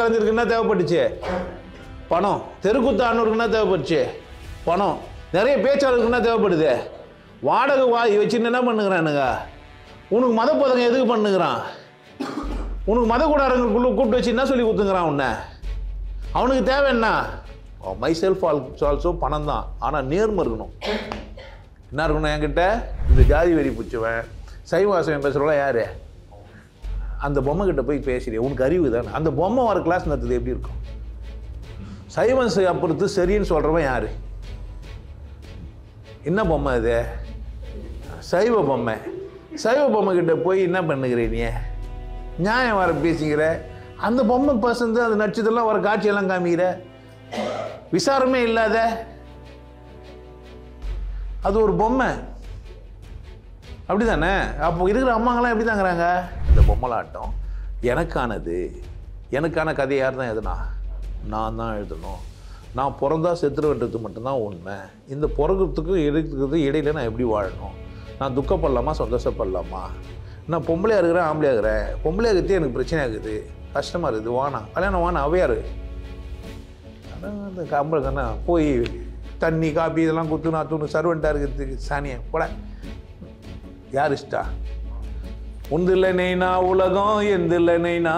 கலைஞருக்கு என்ன தேவைப்பட்டுச்சு? பணம். தெருக்கூத்து ஆனவருக்கு என்ன தேவைப்பட்டுச்சு? பணம். நிறைய பேச்சாளருக்கு என்ன தேவைப்படுது? வாடகை வச்சுன்னு என்ன பண்ணுகிறானுங்க? உனக்கு மத போதகம் எதுக்கு பண்ணுகிறான்? உனக்கு மத கூடாரங்களுக்குள்ள கூப்பிட்டு வச்சு என்ன சொல்லி கொடுத்துங்கிறான் உன்னை? அவனுக்கு தேவை என்ன? மை செல்ஃப் ஆல்சோ பணம் தான். ஆனால் நேர்மை இருக்கணும். என்ன இருக்கணும் என்கிட்ட? இந்த ஜாதி வெறி பிடிச்சவன் சைவாசம் பேசுகிறவங்கள யாரு? அந்த பொம்மை கிட்ட போய் பேசுறேன். உனக்கு அறிவு தானே? அந்த பொம்மை வர கிளாஸ் நடத்துது எப்படி இருக்கும்? சைவம் அப்புறத்து சரின்னு சொல்கிறவன் யாரு? என்ன பொம்மை அது? சைவ பொம்மை. சைவ பொம்மை கிட்ட போய் என்ன பண்ணுகிறீ நீ? நியாயம் வர பேசிக்கிற. அந்த பொம்மை பசந்து அந்த நட்சத்திரம்லாம் வர காட்சியெல்லாம் காமிக்கிற. விசாரமே இல்லாத அது ஒரு பொம்மை. அப்படிதானே? அப்போ இருக்கிற அம்மாங்களாம் எப்படி தாங்கிறாங்க? இந்த பொம்மலாட்டம் எனக்கானது. எனக்கான கதையை யார் தான் எழுதுனா? நான் தான் எழுதணும். நான் பிறந்தா செத்துருவன்றது மட்டும்தான் உண்மை. இந்த பிறகுறதுக்கும் எடுக்கிறதுக்கு இடையில நான் எப்படி வாழணும்? நான் துக்கப்படலாமா சந்தோஷப்படலாமா? நான் பொம்பளையாக இருக்கிறேன் ஆம்பளையாக இருக்கிறேன். பொம்பளையாக இருக்கிறது எனக்கு பிரச்சனை ஆகுது, கஷ்டமாக இருக்குது. வானா கல்யாணம் வானா அவையாரு. ஆனால் அந்த கம்பளை தானே போய் தண்ணி காப்பி இதெல்லாம் கொடுத்து நான் தூணு சர்வெண்ட்டாக இருக்கிறதுக்கு சாணியை கூட யார் இஷ்டா? ஒன்றில் நெய்னா உலகம், எந்தில் நெய்னா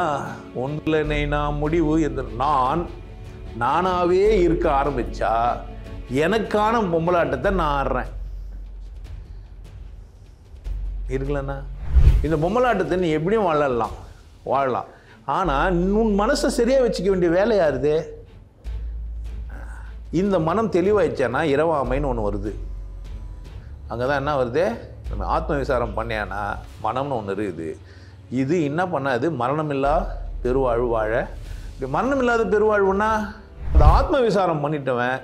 ஒன்றில் நெய்னா முடிவு. எந்த நானாவே இருக்க ஆரம்பிச்சா எனக்கான பொம்பளாட்டத்தை நான் ஆடுறேன். இருக்கலண்ணா இந்த பொம்மலாட்டத்தை நீ எப்படியும் வாழலாம். ஆனால் உன் மனசை சரியாக வச்சுக்க வேண்டிய வேலை யாருது? இந்த மனம் தெளிவாயிடுச்சானா இரவாமைன்னு ஒன்று வருது. அங்கே தான் என்ன வருது? நம்ம ஆத்ம விசாரம் பண்ணியானா மனம்னு ஒன்று இருக்குது. இது என்ன பண்ணாது? மரணமில்லா பெருவாழ்வு வாழ. இப்படி மரணம் இல்லாத பெருவாழ்வுன்னா அந்த ஆத்ம விசாரம் பண்ணிட்டவன்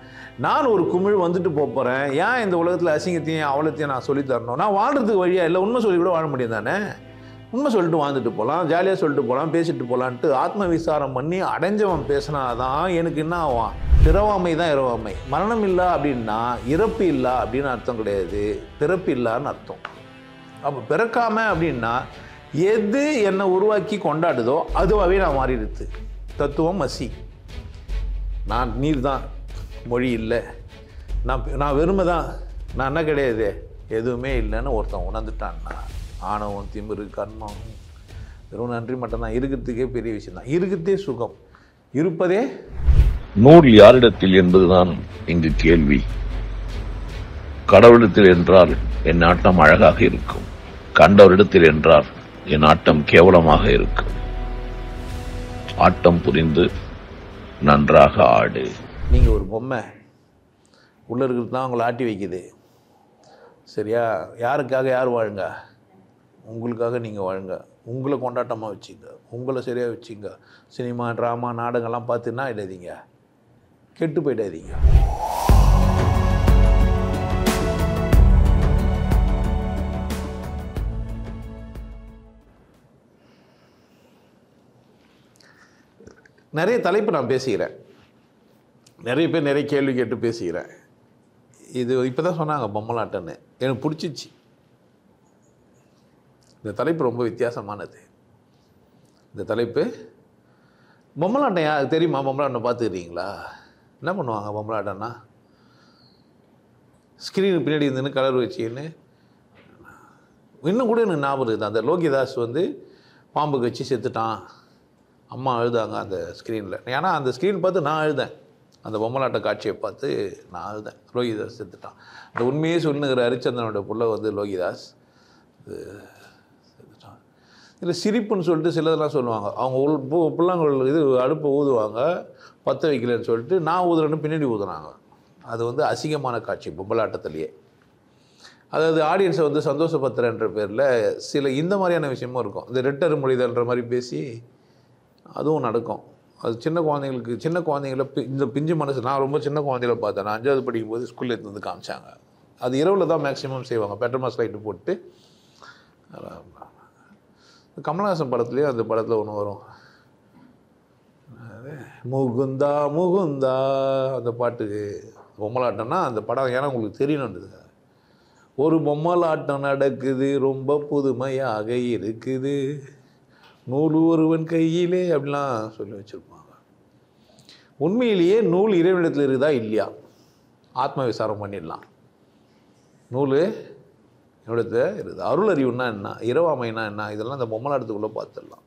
நான் ஒரு குமிழ் வந்துட்டு போகிறேன். ஏன் இந்த உலகத்தில் அசிங்கத்தையும் அவலத்தையும் நான் சொல்லித்தரணும்? நான் வாழ்கிறதுக்கு வழியாக இல்லை. உண்மை சொல்லி கூட வாழ முடியும் தானே? உண்மை சொல்லிட்டு வாழ்ந்துட்டு போகலாம், ஜாலியாக சொல்லிட்டு போகலாம், பேசிட்டு போகலான்ட்டு ஆத்ம விசாரம் பண்ணி அடைஞ்சவன் பேசினாதான் எனக்கு என்ன ஆவான்? பிறவாமை தான் இரவாமை. மரணம் இல்லை அப்படின்னா இறப்பு இல்லை அப்படின்னு அர்த்தம் கிடையாது, பிறப்பு இல்லான்னு அர்த்தம். அப்போ பிறக்காம அப்படின்னா எது என்னை உருவாக்கி கொண்டாடுதோ அதுவாகவே நான் மாறிடுது. தத்துவம் அசி. நான் நீர் தான், மொழி இல்லை, நான் வெறுமை தான், நான் என்ன கிடையாது, எதுவுமே இல்லைன்னு ஒருத்தன் உணர்ந்துட்டான்னா ஆணவம் திமிரு கர்மம் வெறும் நன்றி மட்டும்தான். இருக்கிறதுக்கே பெரிய விஷயம் தான். இருக்கிறதே சுகம். இருப்பதே நூல் யாரிடத்தில் என்பதுதான் இங்கு கேள்வி. கடவுளிடத்தில் என்றால் என் ஆட்டம் அழகாக இருக்கும், கண்டவரிடத்தில் என்றால் என் ஆட்டம் கேவலமாக இருக்கும். ஆட்டம் புரிந்து நன்றாக ஆடு. நீங்க ஒரு பொம்மை உள்ள இருக்கிறது தான் உங்களை ஆட்டி வைக்குது. சரியா? யாருக்காக யார் வாழுங்க? உங்களுக்காக நீங்கள் வாழுங்க. உங்களை கொண்டாட்டமாக வச்சுங்க, உங்களை சரியாக வச்சுங்க. சினிமா ட்ராமா நாடகம்லாம் பார்த்துன்னா ஆகிடாதீங்க, கெட்டு போயிடாதீங்க. நிறைய தலைப்பு நான் பேசுகிறேன், நிறைய பேர் நிறைய கேள்வி கேட்டு பேசுகிறேன். இது இப்போ தான் சொன்னாங்க பொம்மலாட்டன்னு, எனக்கு பிடிச்சிச்சு. இந்த தலைப்பு ரொம்ப வித்தியாசமானது. இந்த தலைப்பு பொம்மலாட்டம் யாருக்கு தெரியுமா? பொம்மலாட்டம் பார்த்துக்கிறீங்களா? என்ன பண்ணுவாங்க பொம்மலாட்டம்னா? ஸ்க்ரீனுக்கு பின்னாடி இருந்துன்னு கலர் வச்சுன்னு. இன்னும் கூட எனக்கு ஞாபகம் இருக்குது, அந்த லோகிதாஸ் பாம்புக்கு வச்சு செத்துட்டான், அம்மா அழுதாங்க அந்த ஸ்க்ரீனில். ஏன்னா அந்த ஸ்க்ரீன் பார்த்து நான் அழுதேன், அந்த பொம்மலாட்ட காட்சியை பார்த்து நான் அழுதேன். லோகிதாஸ் செத்துட்டான். அந்த உண்மையே சொல்லுங்கிற ஹரிச்சந்திரனோட புள்ள லோகிதாஸ் செத்துட்டான். இல்லை சிரிப்புன்னு சொல்லிட்டு சிலதெல்லாம் சொல்லுவாங்க. அவங்க பிள்ளைங்கள் அடுப்பை ஊதுவாங்க, பற்ற வைக்கலன்னு சொல்லிட்டு நான் ஊதுறேன்னு பின்னாடி ஊதுனாங்க. அது அசிங்கமான காட்சி பொம்மலாட்டத்திலேயே. அதாவது ஆடியன்ஸை சந்தோஷப்படுத்துறன்ற பேரில் சில இந்த மாதிரியான விஷயமும் இருக்கும். இந்த ரெட்டர் மொழிதல்ன்ற மாதிரி பேசி அதுவும் நடக்கும். அது சின்ன குழந்தைங்கள இந்த பிஞ்சு மனசு. நான் ரொம்ப சின்ன குழந்தைகளை பார்த்தேன். நான் 5வது படிக்கும்போது ஸ்கூலில் இருந்து காமிச்சாங்க. அது இரவில் தான் மேக்ஸிமம் செய்வாங்க, பெட்ரோமாஸ் லைட்டு போட்டு. கமலஹாசன் படத்துலேயே அந்த படத்தில் ஒன்று வரும், முகுந்தா முகுந்தா, அந்த பாட்டுக்கு பொம்மலாட்டம்னா அந்த படம். ஏன்னா உங்களுக்கு தெரியணுன்றது, ஒரு பொம்மலாட்டம் நடக்குது ரொம்ப புதுமையாக இருக்குது, நூறு ஒருவன் கையிலே அப்படிலாம் சொல்லி வச்சுருப்பாங்க. உண்மையிலேயே நூல் இறைவனிடத்தில் இருக்குதா இல்லையா? ஆத்ம விசாரம் பண்ணிடலாம். நூல் என்னிடத்துல இருக்குது. அருள் அறிவுன்னா என்ன, இரவாமைனா என்ன, இதெல்லாம் இந்த பொம்மலாட்டத்துக்குள்ளே பார்த்துடலாம்.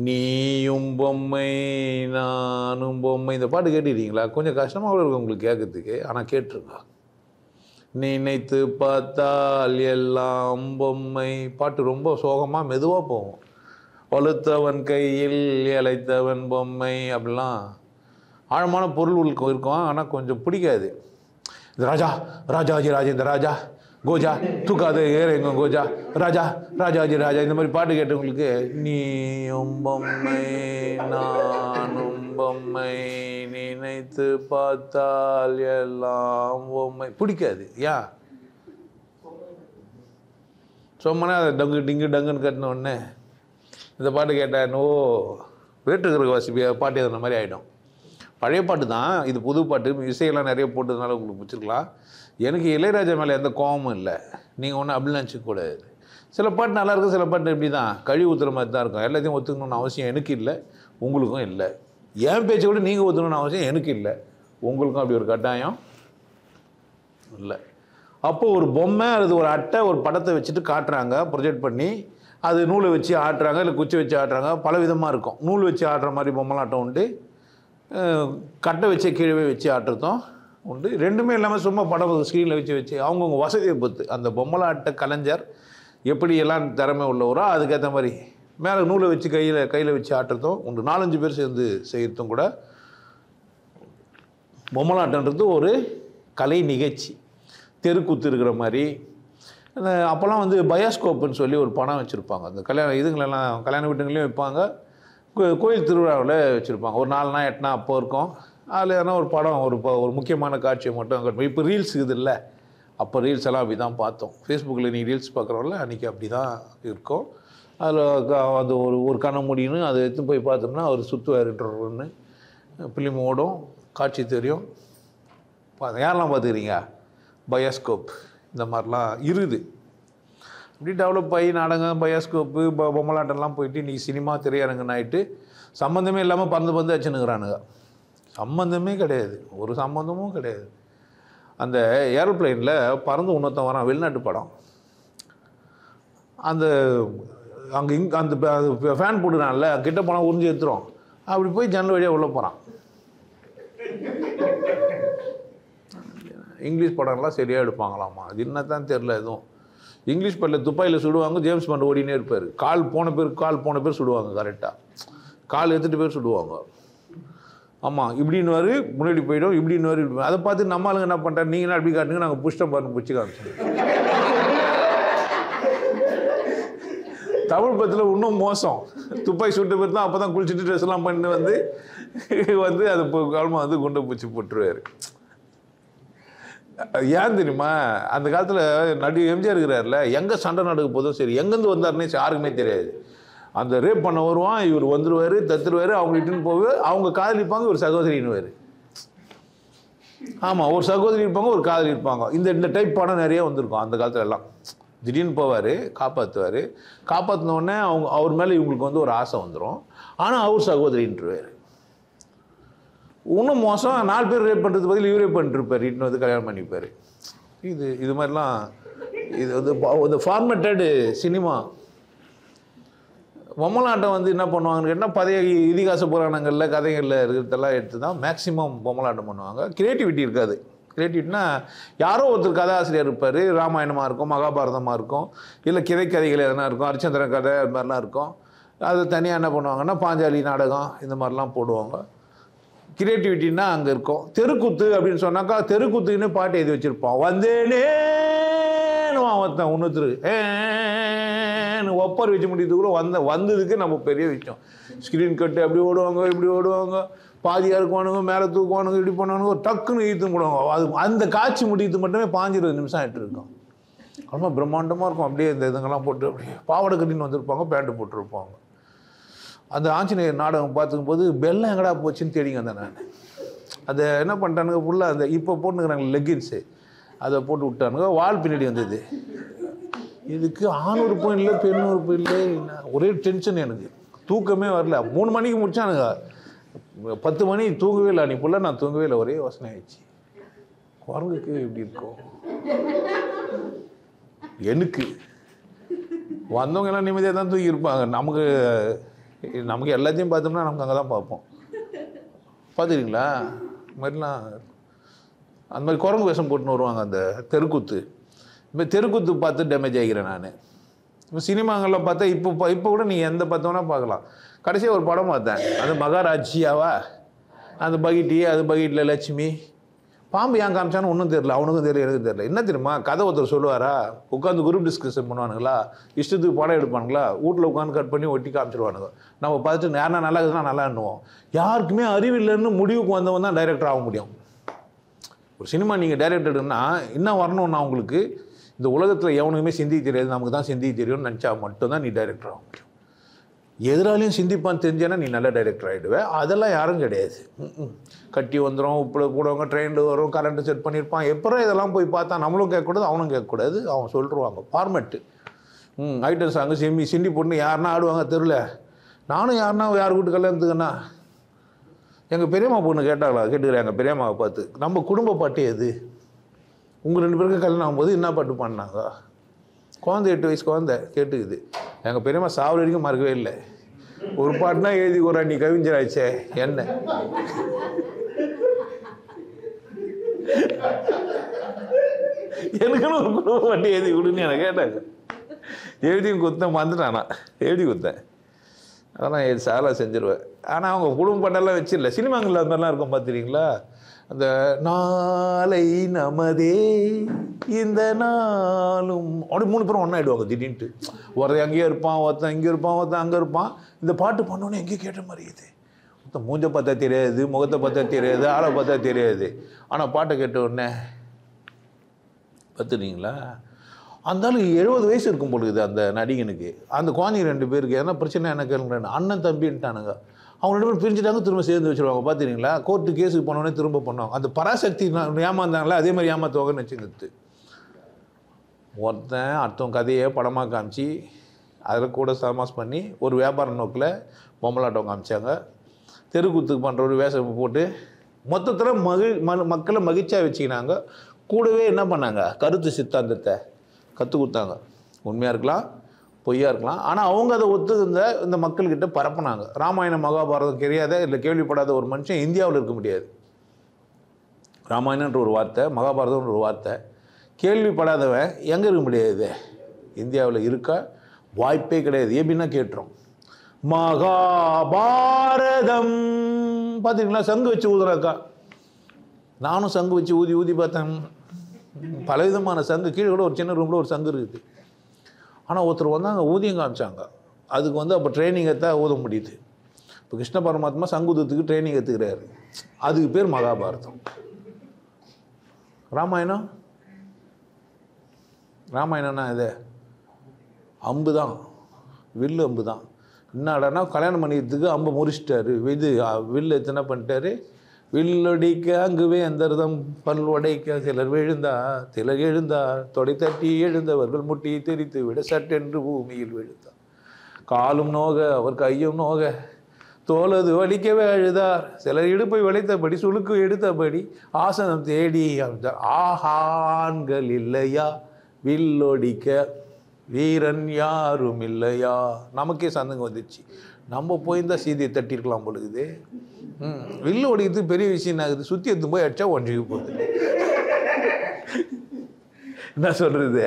நீயும் பொம்மை நானும் பொம்மை, இந்த பாட்டு கேட்டுக்கிறீங்களா? கொஞ்சம் கஷ்டமாக இருக்கும் உங்களுக்கு கேட்கறதுக்கு, ஆனால் கேட்டுருங்க. நினைத்து பார்த்தால் எல்லாம் பொம்மை, பாட்டு ரொம்ப சோகமாக மெதுவாக போகும். வலுத்தவன் கையில் இளைத்தவன் பொம்மை, அப்படிலாம் ஆழமான பொருள் இருக்கும். ஆனால் கொஞ்சம் பிடிக்காது. இந்த ராஜா ராஜாஜி ராஜேந்திர ராஜா கோஜா தூக்காது ஏறங்க கோஜா ராஜா ராஜாஜி ராஜா, இந்த மாதிரி பாட்டு கேட்டவங்களுக்கு நீயும் பொம்மை நானும் பொம்மை நினைத்து பார்த்தால் எல்லாம் பொம்மை பிடிக்காது. ஏன்? சொம்மனே அதை டங்கு டிங்கு டங்குன்னு கட்டின உடனே இந்த பாட்டு கேட்டேன், ஓ வேற்றுக்கிற வாசி பாட்டு அந்த மாதிரி ஆகிடும். பழைய பாட்டு தான் இது, புது பாட்டு, இசையெல்லாம் நிறைய போட்டதுனால உங்களுக்கு பிடிச்சிருக்கலாம். எனக்கு இளையராஜா மேலே எந்த கோபமும் இல்லை. நீங்கள் ஒன்றும் அப்படி நினச்சிக்கூடாது. சில பாட்டு நல்லாயிருக்கும், சில பாட்டு இப்படி தான் கழுவி ஊற்றுற மாதிரி தான் இருக்கும். எல்லாத்தையும் ஒத்துக்கணும்னு அவசியம் எனக்கு இல்லை, உங்களுக்கும் இல்லை. என் பேச்சை கூட நீங்கள் ஒத்துக்கணும்னு அவசியம் எனக்கு இல்லை, உங்களுக்கும் அப்படி ஒரு கட்டாயம் இல்லை. அப்போது ஒரு பொம்மை அல்லது ஒரு அட்டை ஒரு படத்தை வச்சுட்டு காட்டுறாங்க, ப்ரொஜெக்ட் பண்ணி, அது நூலை வச்சு ஆட்டுறாங்க, இல்லை குச்சி வச்சு ஆட்டுறாங்க, பல விதமாக இருக்கும். நூல் வச்சு ஆட்டுற மாதிரி பொம்மலாட்டம் உண்டு, கட்டை வச்சு கீழே வச்சு ஆட்டுறதும் உண்டு. ரெண்டுமே இல்லாமல் சும்மா படம் ஸ்க்ரீனில் வச்சு அவங்கவுங்க வசதியை பொறுத்து அந்த பொம்மலாட்ட கலைஞர் எப்படி எல்லாம் திறமை உள்ளவரோ அதுக்கேற்ற மாதிரி மேலே நூலை வச்சு கையில் வச்சு ஆட்டுறதும் உண்டு. 4-5 பேர் சேர்ந்து செய்கிறதும் கூட. பொம்மலாட்டன்றது ஒரு கலை நிகழ்ச்சி, தெருக்கூத்து இருக்கிற மாதிரி. அப்போல்லாம் வந்து பயோஸ்கோப்புன்னு சொல்லி ஒரு படம் வச்சுருப்பாங்க. அந்த இதுங்களெல்லாம் கல்யாண வீட்டுங்களையும் வைப்பாங்க, கோயில் திருவிழாவில் வச்சுருப்பாங்க. ஒரு 4 நாள் 8 நாள் அப்போ இருக்கும். அதில் எதனா ஒரு படம் ஒரு முக்கியமான காட்சியை மட்டும். இப்போ ரீல்ஸ் இருக்குது இல்லை, அப்போ ரீல்ஸ் எல்லாம் அப்படி தான் பார்த்தோம். ஃபேஸ்புக்கில் நீ ரீல்ஸ் பார்க்குறோம்ல, அன்றைக்கி அப்படி தான் இருக்கும். அதில் அது ஒரு கண்ணை முடின்னு அதை எடுத்து போய் பார்த்தோம்னா அவர் சுற்றுவாருன்றன்னு ஃபிலிம் ஓடும், காட்சி தெரியும். யாரெல்லாம் பார்த்துக்கிறீங்க? பயோஸ்கோப் இந்த மாதிரிலாம் இருக்குது. இப்படி டெவலப் ஆகி நாடகம், பயோஸ்கோப்பு, பொம்மலாட்டம்லாம் போயிட்டு இன்றைக்கி சினிமா திரையரங்குன்னு ஆகிட்டு சம்மந்தமே இல்லாமல் பந்து வச்சுன்னுக்கிறானுங்க. சம்மந்தமே கிடையாது, ஒரு சம்மந்தமும் கிடையாது. அந்த ஏரோப்ளைனில் பறந்து இன்னொருத்தன் வரான், வெளிநாட்டு படம். அந்த அங்கே அந்த ஃபேன் போட்டுனால கிட்ட போனால் உறிஞ்சி எடுத்துரும். அப்படி போய் ஜன்னல் வழியாக உள்ளே போகிறான். இங்கிலீஷ் படம்லாம் சரியாக எடுப்பாங்களாமா, அது என்ன தான் தெரில. எதுவும் இங்கிலீஷ் படத்தில் துப்பாயில் சுடுவாங்க, ஜேம்ஸ் பாண்ட் ஓடினே இருப்பார். கால் போன பேர் சுடுவாங்க, கரெக்டாக கால் எடுத்துகிட்டு பேர் சுடுவாங்க. ஆமாம், இப்படின்னு முன்னாடி போய்டும், இப்படின்னு அதை பார்த்து நம்ம ஆளுங்க என்ன பண்ணுறாரு, நீங்களும் அப்படி காட்டுங்க, நாங்கள் புஷ்டம் பாருங்க பிடிச்சி காமிச்சோம். தமிழ் படத்தில் இன்னும் மோசம், துப்பாக்கி சுட்டு பேர் தான் அப்போ தான் குளிச்சுட்டு ட்ரெஸ் எல்லாம் பண்ணி வந்து அது காலமாக குண்டை பூச்சி போட்டுருவார். ஏன் தெரியுமா? அந்த காலத்தில் நடிகை எம்ஜிஆர் இருக்கிறார்ல, எங்கே சண்டை நடக்க போதும் சரி, எங்கேருந்து வந்தாருன்னே யாருக்குமே தெரியாது. அந்த ரேப் பண்ண வருவான், இவர் வந்துடுவார், தத்துருவார், அவங்க இட்டுன்னு போவார், அவங்க காதலிப்பாங்க, ஒரு சகோதரின்னுவார். ஆமாம், ஒரு சகோதரி இருப்பாங்க, ஒரு காதலி இருப்பாங்க. இந்த டைப் படம் நிறைய வந்திருக்கும் அந்த காலத்துல எல்லாம். திடீர்னு போவார், காப்பாற்றுவார், காப்பாற்றினோடனே அவர் மேலே இவங்களுக்கு ஒரு ஆசை வந்துடும். ஆனால் அவர் சகோதரின்ட்டுருவார். இன்னும் மோசம், 4 பேர் ரேப் பண்ணுறது பதில் இவரே பண்ணிட்டுருப்பார், இட்டுன்னு கல்யாணம் பண்ணிப்பார். இது மாதிரிலாம் இது ஃபார்மேட்டடு சினிமா. பொம்மலாட்டம் என்ன பண்ணுவாங்கன்னு கேட்டால் பழைய இதிகாச புராணங்களில் கதைகளில் இருக்கிறதெல்லாம் எடுத்து தான் மேக்ஸிமம் பொம்மலாட்டம் பண்ணுவாங்க. க்ரியேட்டிவிட்டி இருக்காது. க்ரியேட்டிவிட்டினா யாரோ ஒருத்தர் கதாசிரியர் இருப்பார், ராமாயணமாக இருக்கும், மகாபாரதமாக இருக்கும், இல்லை கதைகள் எதனா இருக்கும், ஹரிச்சந்திரன் கதை அது மாதிரிலாம் இருக்கும். அது தனியாக என்ன பண்ணுவாங்கன்னா பாஞ்சாலி நாடகம் இந்த மாதிரிலாம் போடுவாங்க. க்ரியேட்டிவிட்டின்னா அங்கே இருக்கும். தெருக்கூத்து அப்படின்னு சொன்னாக்கா தெருக்கூத்துக்குன்னு பாட்டு எழுதி வச்சுருப்போம். வந்தேனேன்னு ஒருத்தன் இன்னொருத்தர் ஒப்பர் வச்சு முடியறதுக்குள்ள வந்ததுக்கு நம்ம பெரிய விஷயம். ஸ்க்ரீன் கட்டு அப்படி ஓடுவாங்க, இப்படி ஓடுவாங்க, பாதியாக இருக்குவானுங்க, மேலே தூக்குவானுங்க, இப்படி பண்ணுவானுங்க, டக்குன்னு இழுத்து போடுவாங்க. அது அந்த காட்சி முடியறது மட்டுமே 15-20 நிமிஷம் ஆகிட்டு இருக்கும். ரொம்ப பிரம்மாண்டமாக இருக்கும். அப்படியே இந்த இதுங்கெல்லாம் போட்டு அப்படியே பாவாடை கட்டின்னு வந்திருப்பாங்க, பேண்ட்டு போட்டுருப்பாங்க. அந்த ஆஞ்சநேயர் நாடகம் பார்த்துக்கும் போது பெல்லம் எங்கடா போச்சுன்னு தேடிங்க வந்தேன் நான். அதை என்ன பண்ணிட்டானுங்க, ஃபுல்லாக அந்த இப்போ போட்டுக்கிறாங்க லெக்கின்ஸு, அதை போட்டு விட்டானுங்க. வால் பின்னாடி வந்தது. இதுக்கு ஆணூறு போய் இல்லை, பெண்ணூறு போய் இல்லை, ஒரே டென்ஷன். எனக்கு தூக்கமே வரல. 3 மணிக்கு முடிச்சானுங்க. 10 மணி தூங்கவே இல்லை, அன்றைக்கி ஃபுல்லாக நான் தூங்கவே இல்லை, ஒரே யோசனை ஆயிடுச்சு. குரங்குக்கு எப்படி இருக்கும், எனக்கு வந்தவங்க எல்லாம் நிம்மதியாக தான் தூங்கி இருப்பாங்க. நமக்கு எல்லாத்தையும் பார்த்தோம்னா நமக்கு அங்கே தான் பார்ப்போம். பார்த்துருக்கீங்களா மாதிரிலாம்? அந்த மாதிரி குரங்கு வேஷம் போட்டுன்னு வருவாங்க. அந்த தெருக்கூத்து, இப்போ தெருக்கூத்து பார்த்து டேமேஜ் ஆகிக்கிறேன் நான். இப்போ சினிமாங்களில் பார்த்தா இப்போ கூட நீ எந்த பார்த்தோன்னா பார்க்கலாம். கடைசியாக ஒரு படம் பார்த்தேன், அது மகாராஜியாவா, அந்த பகிட்டி, அது பகிட்டில் லட்சுமி, பாம்பு ஏன் காமிச்சான்னு ஒன்றும் தெரியல, அவனுக்கும் தெரியல, எனக்கும் தெரியல. என்ன தெரியுமா, கதை ஒருத்தர் சொல்லுவாரா, உட்காந்து குரூப் டிஸ்கஷன் பண்ணுவானுங்களா, இஷ்டத்துக்கு படம் எடுப்பானுங்களா, வீட்டில் உட்காந்து கட் பண்ணி ஒட்டி காமிச்சிடுவானுங்க. நம்ம பார்த்துட்டு யாருனா நல்லா இருக்குதுன்னா நல்லா எண்ணுவோம். யாருக்குமே அறிவில்லைன்னு முடிவுக்கு வந்தவன் தான் டைரக்டர் ஆக முடியும். ஒரு சினிமா நீங்கள் டைரக்டர்னா என்ன வரணும்னா, உங்களுக்கு இந்த உலகத்தில் எவனுக்குமே சிந்திக்க தெரியாது, நமக்கு தான் சிந்திக்க தெரியும்னு நினச்சா மட்டும்தான் நீ டைரக்டர் ஆக முடியும். எதிராலையும் சிந்திப்பான்னு தெரிஞ்சேன்னா நீ நல்ல டைரக்டர் ஆகிடுவேன். அதெல்லாம் யாரும் கிடையாது. கட்டி வந்துடும், உப்பு போடுவாங்க, ட்ரெயினில் வரும், கரண்ட்டு செட் பண்ணியிருப்பான். எப்போ இதெல்லாம் போய் பார்த்தா நம்மளும் கேட்கக்கூடாது, அவனும் கேட்கக்கூடாது. அவன் சொல்லிடுவாங்க ஃபார்மெட்டு. ஐட்டம் சாங்கு சிண்டி போட்டு யாருன்னா ஆடுவாங்க தெருவில். நானும் யாருன்னா யார் வீட்டு கல்யாணத்துக்குன்னா எங்கள் பெரியம்மா பொண்ணு கேட்டுக்கிறேன் எங்கள் பெரியம்மாவை பார்த்து, நம்ம குடும்ப பாட்டு எது, உங்கள் 2 பேருக்கும் கல்யாணம் ஆகும்போது என்ன பாட்டு பாடினாங்க. குழந்தை 8 வயசு குழந்தை கேட்டுக்குது. எங்கள் பெரியம்மா சாவல் வரைக்கும் மறக்கவே இல்லை. ஒரு பாட்டுனா எழுதி கூட நீ கவிஞராச்சே என்ன. எனக்குன்னு ஒரு குடும்ப பாட்டு எழுதி கொடுன்னு எனக்கு கேட்டாங்க. எழுதியும் கொடுத்தேன், வந்துட்டானா எழுதி கொடுத்தேன். அதெல்லாம் சாலாக செஞ்சிருவேன். ஆனால் அவங்க குடும்ப பாட்டெல்லாம் வச்சிடல. சினிமாங்களில் அது மாதிரிலாம் இருக்கும் பார்த்துருக்கீங்களா, அந்த நாளை நமதே இந்த நாளும் அப்படி 3 பேரும் ஒன்றா ஆகிடுவாங்க திடீர்னுட்டு. ஒருத்தன் அங்கேயே இருப்பான், ஒருத்தன் இங்கே இருப்பான், ஒருத்தன் அங்கே இருப்பான். இந்த பாட்டு பண்ணோன்னே எங்கேயும் கேட்ட மாதிரி இது. ஒருத்தன் மூஞ்சை பார்த்தா தெரியாது, முகத்தை பார்த்தா தெரியாது, ஆளை பார்த்தா தெரியாது. ஆனால் பாட்டை கேட்ட உடனே பார்த்துட்டீங்களா, அந்தாலும் 70 வயசு இருக்கும் பொழுது அந்த நடிகனுக்கு. அந்த குழந்தைங்க 2 பேருக்கு எதனா பிரச்சனை என்ன கேளுங்க, அண்ணன் தம்பின்ட்டானுங்க. அவங்க 2 பேரும் பிரிஞ்சுட்டாங்க, திரும்ப சேர்ந்து வச்சுருவாங்க. பார்த்துறீங்களா, கோர்ட்டு கேஸுக்கு போனோடனே திரும்ப பண்ணுவாங்க. அந்த பராசக்தி ஏமாந்தாங்களா அதே மாதிரி ஏமாற்றுவாங்கன்னு வச்சுக்கிறது. ஒருத்தன் அடுத்தவங்க கதையை படமாக காமிச்சு அதில் கூட சமாஸ் பண்ணி ஒரு வியாபார நோக்கில் பொம்மலாட்டம் காமிச்சாங்க. தெருக்கூத்துக்கு பண்ணுற ஒரு வேஷம் போட்டு மொத்தத்தில் மக்களை மகிழ்ச்சியாக வச்சுக்கினாங்க. கூடவே என்ன பண்ணாங்க, கருத்து சித்தாந்தத்தை கற்றுக் கொடுத்தாங்க. உண்மையாக இருக்கலாம், பொய்யா இருக்கலாம், ஆனால் அவங்க அதை இந்த மக்கள்கிட்ட பரப்புனாங்க. ராமாயணம் மகாபாரதம் தெரியாத இல்லை கேள்விப்படாத ஒரு மனுஷன் இந்தியாவில் இருக்க முடியாது. ராமாயணன்ற ஒரு வார்த்தை, மகாபாரதம்ன்ற ஒரு வார்த்தை கேள்விப்படாதவன் எங்கே இருக்க முடியாது, இந்தியாவில் இருக்க வாய்ப்பே கிடையாது. எப்படின்னா கேட்டுரும். மகாபாரதம் பார்த்தீங்களா, சங்கு வச்சு ஊதுறாக்கா. நானும் சங்கு வச்சு ஊதி பார்த்தேன். பலவிதமான சங்கு, கீழே கூட ஒரு சின்ன ரூமில் ஒரு சங்கு இருக்குது. ஆனால் ஒருத்தர் வந்தாங்க, ஊதியம் காமிச்சாங்க. அதுக்கு அப்போ ட்ரைனிங் எடுத்தால் ஊத முடியுது. இப்போ கிருஷ்ண பரமாத்மா சங்குதத்துக்கு ட்ரைனிங் எடுத்துக்கிறாரு. அதுக்கு பேர் மகாபாரதம். ராமாயணம்னா இது அம்பு தான், வில்லு அம்பு தான். என்னடனா கல்யாணம் பண்ணிக்கிறதுக்கு அம்பை முறிச்சிட்டாரு. வில்லு என்ன பண்ணிட்டாரு, வில்லொடிக்க அங்குவே அந்தர்தம் பல்வடைக்க சிலர் எழுந்தார் தொடை தட்டி எழுந்தவர்கள் முட்டி தெரித்து விட சட்டென்று பூமியில் விழுந்தார். காலும் நோக அவர் கையும் நோக தோலது வலிக்கவே அழுதார். சிலர் இடுப்பை வளைத்தபடி சுளுக்கு எடுத்தபடி ஆசனம் தேடி அழுதார். ஆஹான்கள் இல்லையா வில்லொடிக்க வீரன் யாரும் இல்லையா. நமக்கே சந்தங்க வந்துச்சு, நம்ம போயிருந்தா சீதையை தட்டிருக்கலாம் பொழுது. வில்லு ஒடிக்கிறது பெரிய விஷயம் ஆகுது, சுற்றி எடுத்து போய் அடிச்சா ஒன்றிக்கு போகுது. என்ன சொல்றது,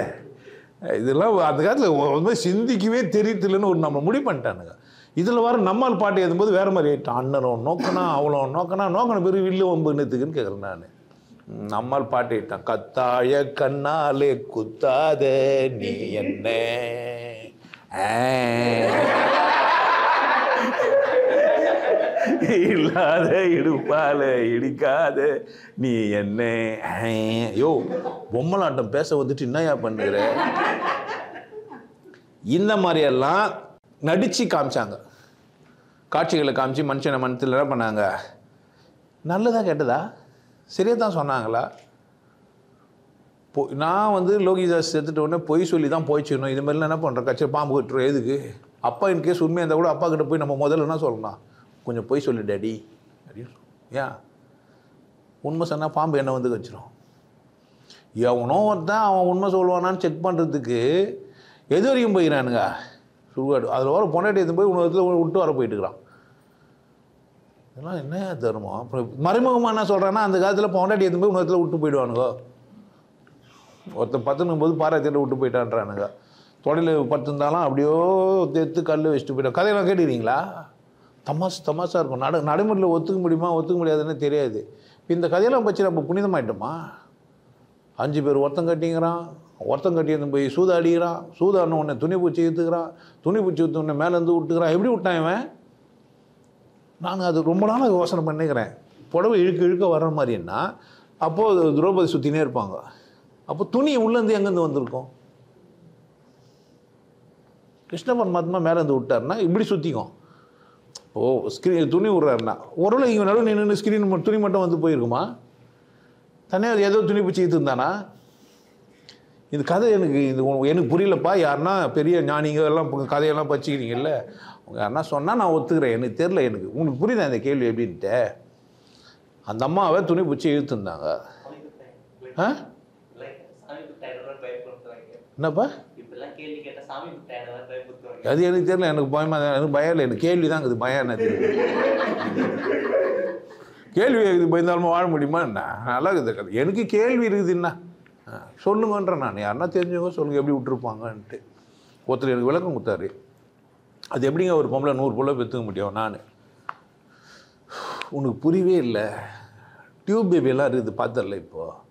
இதெல்லாம் அந்த காலத்தில் சிந்திக்கவே தெரியலன்னு ஒரு நம்ம முடிவு பண்ணிட்டானுங்க. இதில் வர நம்மால் பாட்டு எழுதும்போது வேற மாதிரி ஆயிட்டான். அண்ணனும் நோக்கனா அவ்வளோ நோக்கன பெரிய வில்லு ஒம்புன்னுத்துக்குன்னு கேட்குறேன் நான். நம்மால் பாட்டு ஆயிட்டான். கத்தாய கண்ணாலே குத்தாத நீ என்ன இல்லாத இடுப்பால இடிக்காத நீ என்ன. யோ பொம்மலாட்டம் பேச வந்துட்டு என்னையா பண்ணுகிற. இந்த மாதிரியெல்லாம் நடிச்சு காமிச்சாங்க. காட்சிகளை காமிச்சு மனுஷனை மனத்தில் என்ன பண்ணாங்க, நல்லதா கேட்டதா சரியாக தான் சொன்னாங்களா. நான் லோகிதாஸ் எடுத்துகிட்ட உடனே பொய் சொல்லி தான் போய்ச்சிடணும். இது மாதிரிலாம் என்ன பண்ணுறேன், கட்சி பாம்பு கட்டுறோம் எதுக்கு. அப்பா இன்கேஸ் உண்மையாக இருந்தால் கூட அப்பா கிட்ட போய் நம்ம முதல்ல என்ன சொல்லலாம், கொஞ்சம் பொய் சொல்லு டேடி அப்படின்னு. ஏன் உண்மை சொன்னால் பாம்பு என்ன வந்து வச்சிடும். எவனோ ஒருத்தன் அவன் உண்மை சொல்லுவானான்னு செக் பண்ணுறதுக்கு எது வரைக்கும் போயிடறானுங்க சுடுகாடு. அதில் வர பொண்டாட்டி எடுத்து போய் உணவத்தில் விட்டு வர போயிட்டுருக்கிறான். இதெல்லாம் என்ன தருமம். அப்புறம் மறைமுகமாக என்ன சொல்கிறான்னா, அந்த காலத்தில் பொண்டாட்டி எடுத்து போய் உணவத்தில் விட்டு போயிடுவானுங்க. ஒருத்தன் பத்துனும் போது பாராத்தியில் விட்டு போயிட்டான்றானுங்க. தொடையில் பத்துருந்தாலும் அப்படியோ தேத்து கல் வச்சுட்டு போயிட்டான். கதையெல்லாம் கேட்டுக்கிறீங்களா? தமாசாக இருக்கும். நடைமுறையில் ஒத்துக்க முடியுமா ஒத்துக்க முடியாதுன்னு தெரியாது. இந்த கதையெல்லாம் பற்றி நம்ம புனிதமாயிட்டோமா? 5 பேர் ஒருத்தன் கட்டிங்கிறான், ஒருத்தன் கட்டி வந்து போய் சூதாடிக்கிறான், சூதாடின உடனே துணி பூச்சி இழுத்துக்கிறான், துணி பூச்சி ஊற்ற உடனே மேலேருந்து விட்டுக்கிறான். எப்படி விட்டான் இவன்? நாங்கள் அது ரொம்ப நாளாக யோசனை பண்ணிக்கிறேன். புடவை இழுக்க வர்ற மாதிரின்னா அப்போது திரௌபதி சுற்றினே இருப்பாங்க. அப்போ துணி உள்ளேருந்து எங்கேருந்து வந்திருக்கும்? கிருஷ்ண பரமாத்மா மேலேருந்து விட்டாருன்னா இப்படி சுற்றிக்கும். ஸ்க்ரீன் துணி விட்றாருன்னா ஓரளவு இங்கே நடுவு நின்று ஸ்க்ரீன் துணி மட்டும் வந்து போயிருக்குமா? தனியாக ஏதோ துணி பிடிச்சி இருந்தானா? இந்த கதை எனக்கு புரியலப்பா. யாருன்னா பெரிய ஞானிங்க எல்லாம் கதையெல்லாம் பச்சிக்கிறீங்கல்ல, அவங்க யாருன்னா சொன்னால் நான் ஒத்துக்கிறேன். எனக்கு தெரில. உங்களுக்கு புரியுதா இந்த கேள்வி எப்படின்ட்டு? அந்த அம்மாவை துணி பிடிச்சி இழுத்துருந்தாங்க. என்னப்பா அது எனக்கு தெரியல. எனக்கு பயமாக, எனக்கு பயம் இல்லை. எனக்கு கேள்வி தான் இருக்குது. பயம் என்ன தெரியும்? கேள்வி இருக்குது. பயந்தாலும் வாழ முடியுமா என்ன? நல்லா இருக்குது கதை. எனக்கு கேள்வி இருக்குதுன்னா சொல்லுங்கன்றேன் நான். யாருன்னா தெரிஞ்சவங்க சொல்லுங்கள் எப்படி விட்டுருப்பாங்கன்ட்டு. ஒருத்தர் எனக்கு விளக்கம் கொடுத்தாரு. அது எப்படிங்க ஒரு பொம்பளை 100 புள்ள பெற்றுக்க முடியும்? நான் உனக்கு புரியவே இல்லை. டியூப் பேபியெல்லாம் இருக்குது பார்த்தல. இப்போது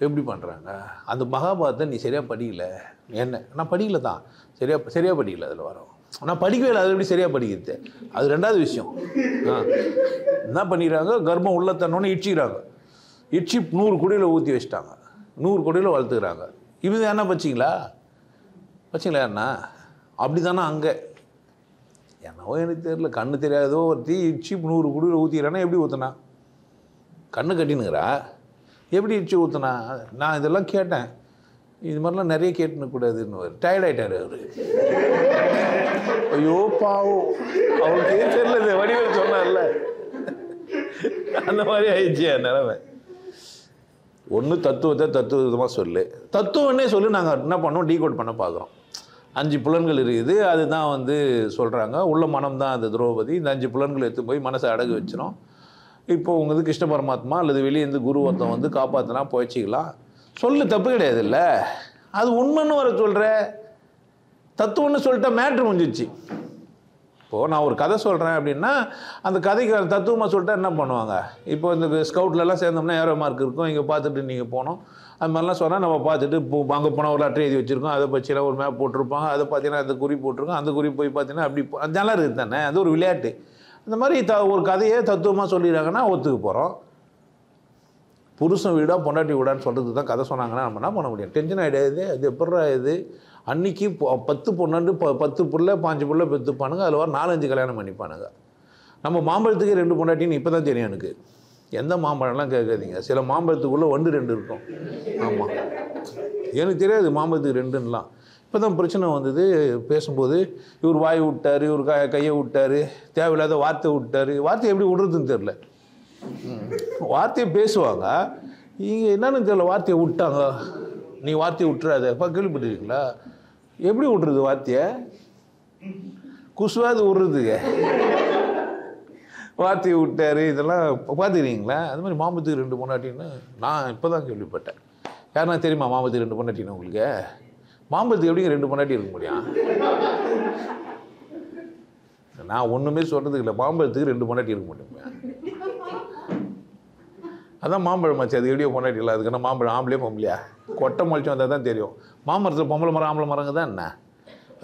எப்படி பண்ணுறாங்க? அந்த மகாபாரத்தை நீ சரியாக படிக்கலை. என்ன நான் படிக்கல தான், சரியாக படிக்கல. அதில் வரோம் நான் படிக்கவே இல்லை. அது எப்படி சரியாக படிக்கிறது? அது 2வது விஷயம். என்ன பண்ணிக்கிறாங்க? கர்ப்பம் உள்ள தன்னோன்னு இடிச்சிக்கிறாங்க. இடிச்சு 100 குடியில் ஊற்றி வச்சுட்டாங்க. 100 குடியில் வளர்த்துக்கிறாங்க. இது என்ன பச்சிங்களா என்ன? அப்படி தானே அங்கே என்னவோ எனக்கு தெரியல. கண்ணு தெரியாதோ ஒருத்தி இடிச்சு 100 குடியில் ஊற்றிக்கிறானா? எப்படி ஊற்றுனா? கண்ணு கட்டினுங்கிறா எப்படி இடிச்சு ஊற்றுனா? நான் இதெல்லாம் கேட்டேன். இது மாதிரிலாம் நிறைய கேட்டுனக்கூடாதுன்னு டயர்ட் ஆகிட்டார் அவர். ஐயோ பாவம், அவருக்கு தெரியல. வடிவேல் சொன்னார்ல, அந்த மாதிரி ஆயிடுச்சு என் நிலைமை. ஒன்று தத்துவமாக சொல்லு. தத்துவன்னே சொல்லு. நாங்கள் என்ன பண்ணோம்? டீகோட் பண்ண பார்க்குறோம். 5 புலன்கள் இருக்குது. அதுதான் வந்து சொல்கிறாங்க. உள்ள மனம் தான் அந்த திரௌபதி. இந்த 5 புலன்கள் எடுத்து போய் மனசை அடகு வச்சிடும். இப்போ உங்களுக்கு கிருஷ்ண பரமாத்மா அல்லது வெளியேருந்து குரு ஒருத்தன் வந்து காப்பாற்றினா போய்ச்சிக்கலாம். சொல்லு, தப்பு கிடையாது. இல்லை அது உண்மைன்னு வர சொல்கிற. தத்துவம்னு சொல்லிட்டா மேட்ரு முடிஞ்சிச்சு. இப்போது நான் ஒரு கதை சொல்கிறேன் அப்படின்னா அந்த கதைக்கு தத்துவமாக சொல்லிட்டா என்ன பண்ணுவாங்க? இப்போ இந்த ஸ்கவுட்லலாம் சேர்ந்தோம்னா ஏரோ மார்க் இருக்கும். இங்கே பார்த்துட்டு நீங்கள் போனோம். அது மாதிரிலாம் சொன்னால் நம்ம பார்த்துட்டு அங்கே போனால் ஒரு லெட்டர் எழுதி வச்சுருக்கோம். அதை பற்றிலாம் ஒரு மேப் போட்டிருப்பாங்க. அதை பார்த்தீங்கன்னா அந்த குறி போட்டிருக்கோம். அந்த குறி போய் பார்த்தீங்கன்னா அப்படி நல்லா இருக்குது தானே? அது ஒரு விளையாட்டு. அந்த மாதிரி ஒரு கதையை தத்துவமாக சொல்லிடுறாங்கன்னா ஒத்துக்க போகிறோம். புருஷன் வீடா பொண்டாட்டி வீடான்னு சொல்கிறது தான் கதை சொன்னாங்கன்னா நம்ம என்ன பண்ண முடியும்? டென்ஷன் ஆகிடாது. அது எப்படா இது? அன்றைக்கி 10 பொண்ணாண்டு 10 புள்ள 5 புள்ள பெற்றுப்பானுங்க. அதில் வர 4-5 கல்யாணம் பண்ணிப்பானுங்க. நம்ம மாம்பழத்துக்கு 2 பொண்டாட்டின்னு இப்போ தான் தெரியும் எனக்கு. எந்த மாம்பழம்லாம் கேட்காதீங்க. சில மாம்பழத்துக்குள்ளே 2 இருக்கும். ஆமாம், எனக்கு தெரியாது மாம்பழத்துக்கு 2ன்னுலாம். இப்போ தான் பிரச்சனை வந்தது. பேசும்போது இவர் வாய் விட்டார், இவர் கையை விட்டார், தேவையில்லாத வார்த்தை விட்டார். வார்த்தை எப்படி விடுறதுன்னு தெரில. வார்த்தையை பேசுவாங்க, இங்கே என்னன்னு தெரியல. வார்த்தையை விட்டாங்க. நீ வார்த்தையை விட்டுறாத. இப்போ கேள்விப்பட்டிருக்கீங்களா? எப்படி விட்றது வார்த்தையை? குசுவாது விட்றதுங்க. வார்த்தையை விட்டார். இதெல்லாம் பார்த்துக்கிறீங்களா? அது மாதிரி மாம்பழத்துக்கு 2 பொண்டாட்டின்னு நான் இப்போ தான் கேள்விப்பட்டேன். யாருன்னா தெரியுமா மாம்பழத்துக்கு 2 பொண்டாட்டின்னு உங்களுக்கு? மாம்பழத்துக்கு எப்படிங்க 2 பொண்டாட்டி இருக்க முடியும்? நான் ஒன்றுமே சொல்கிறதுக்கு இல்லை. மாம்பழத்துக்கு 2 பொண்டாட்டி இருக்க முடியுமா? அதான் மாம்பழம் ஆச்சு. அது எப்படியோ பொண்டாட்டி இல்லை. அதுக்கு என்ன மாம்பழம் ஆம்பளையே பொம்பளையா? கொட்டை முளைச்சி வந்தால் தான் தெரியும். மாமரத்தில் பொம்பளை மரம் ஆம்பளை மரங்க தான் என்ன?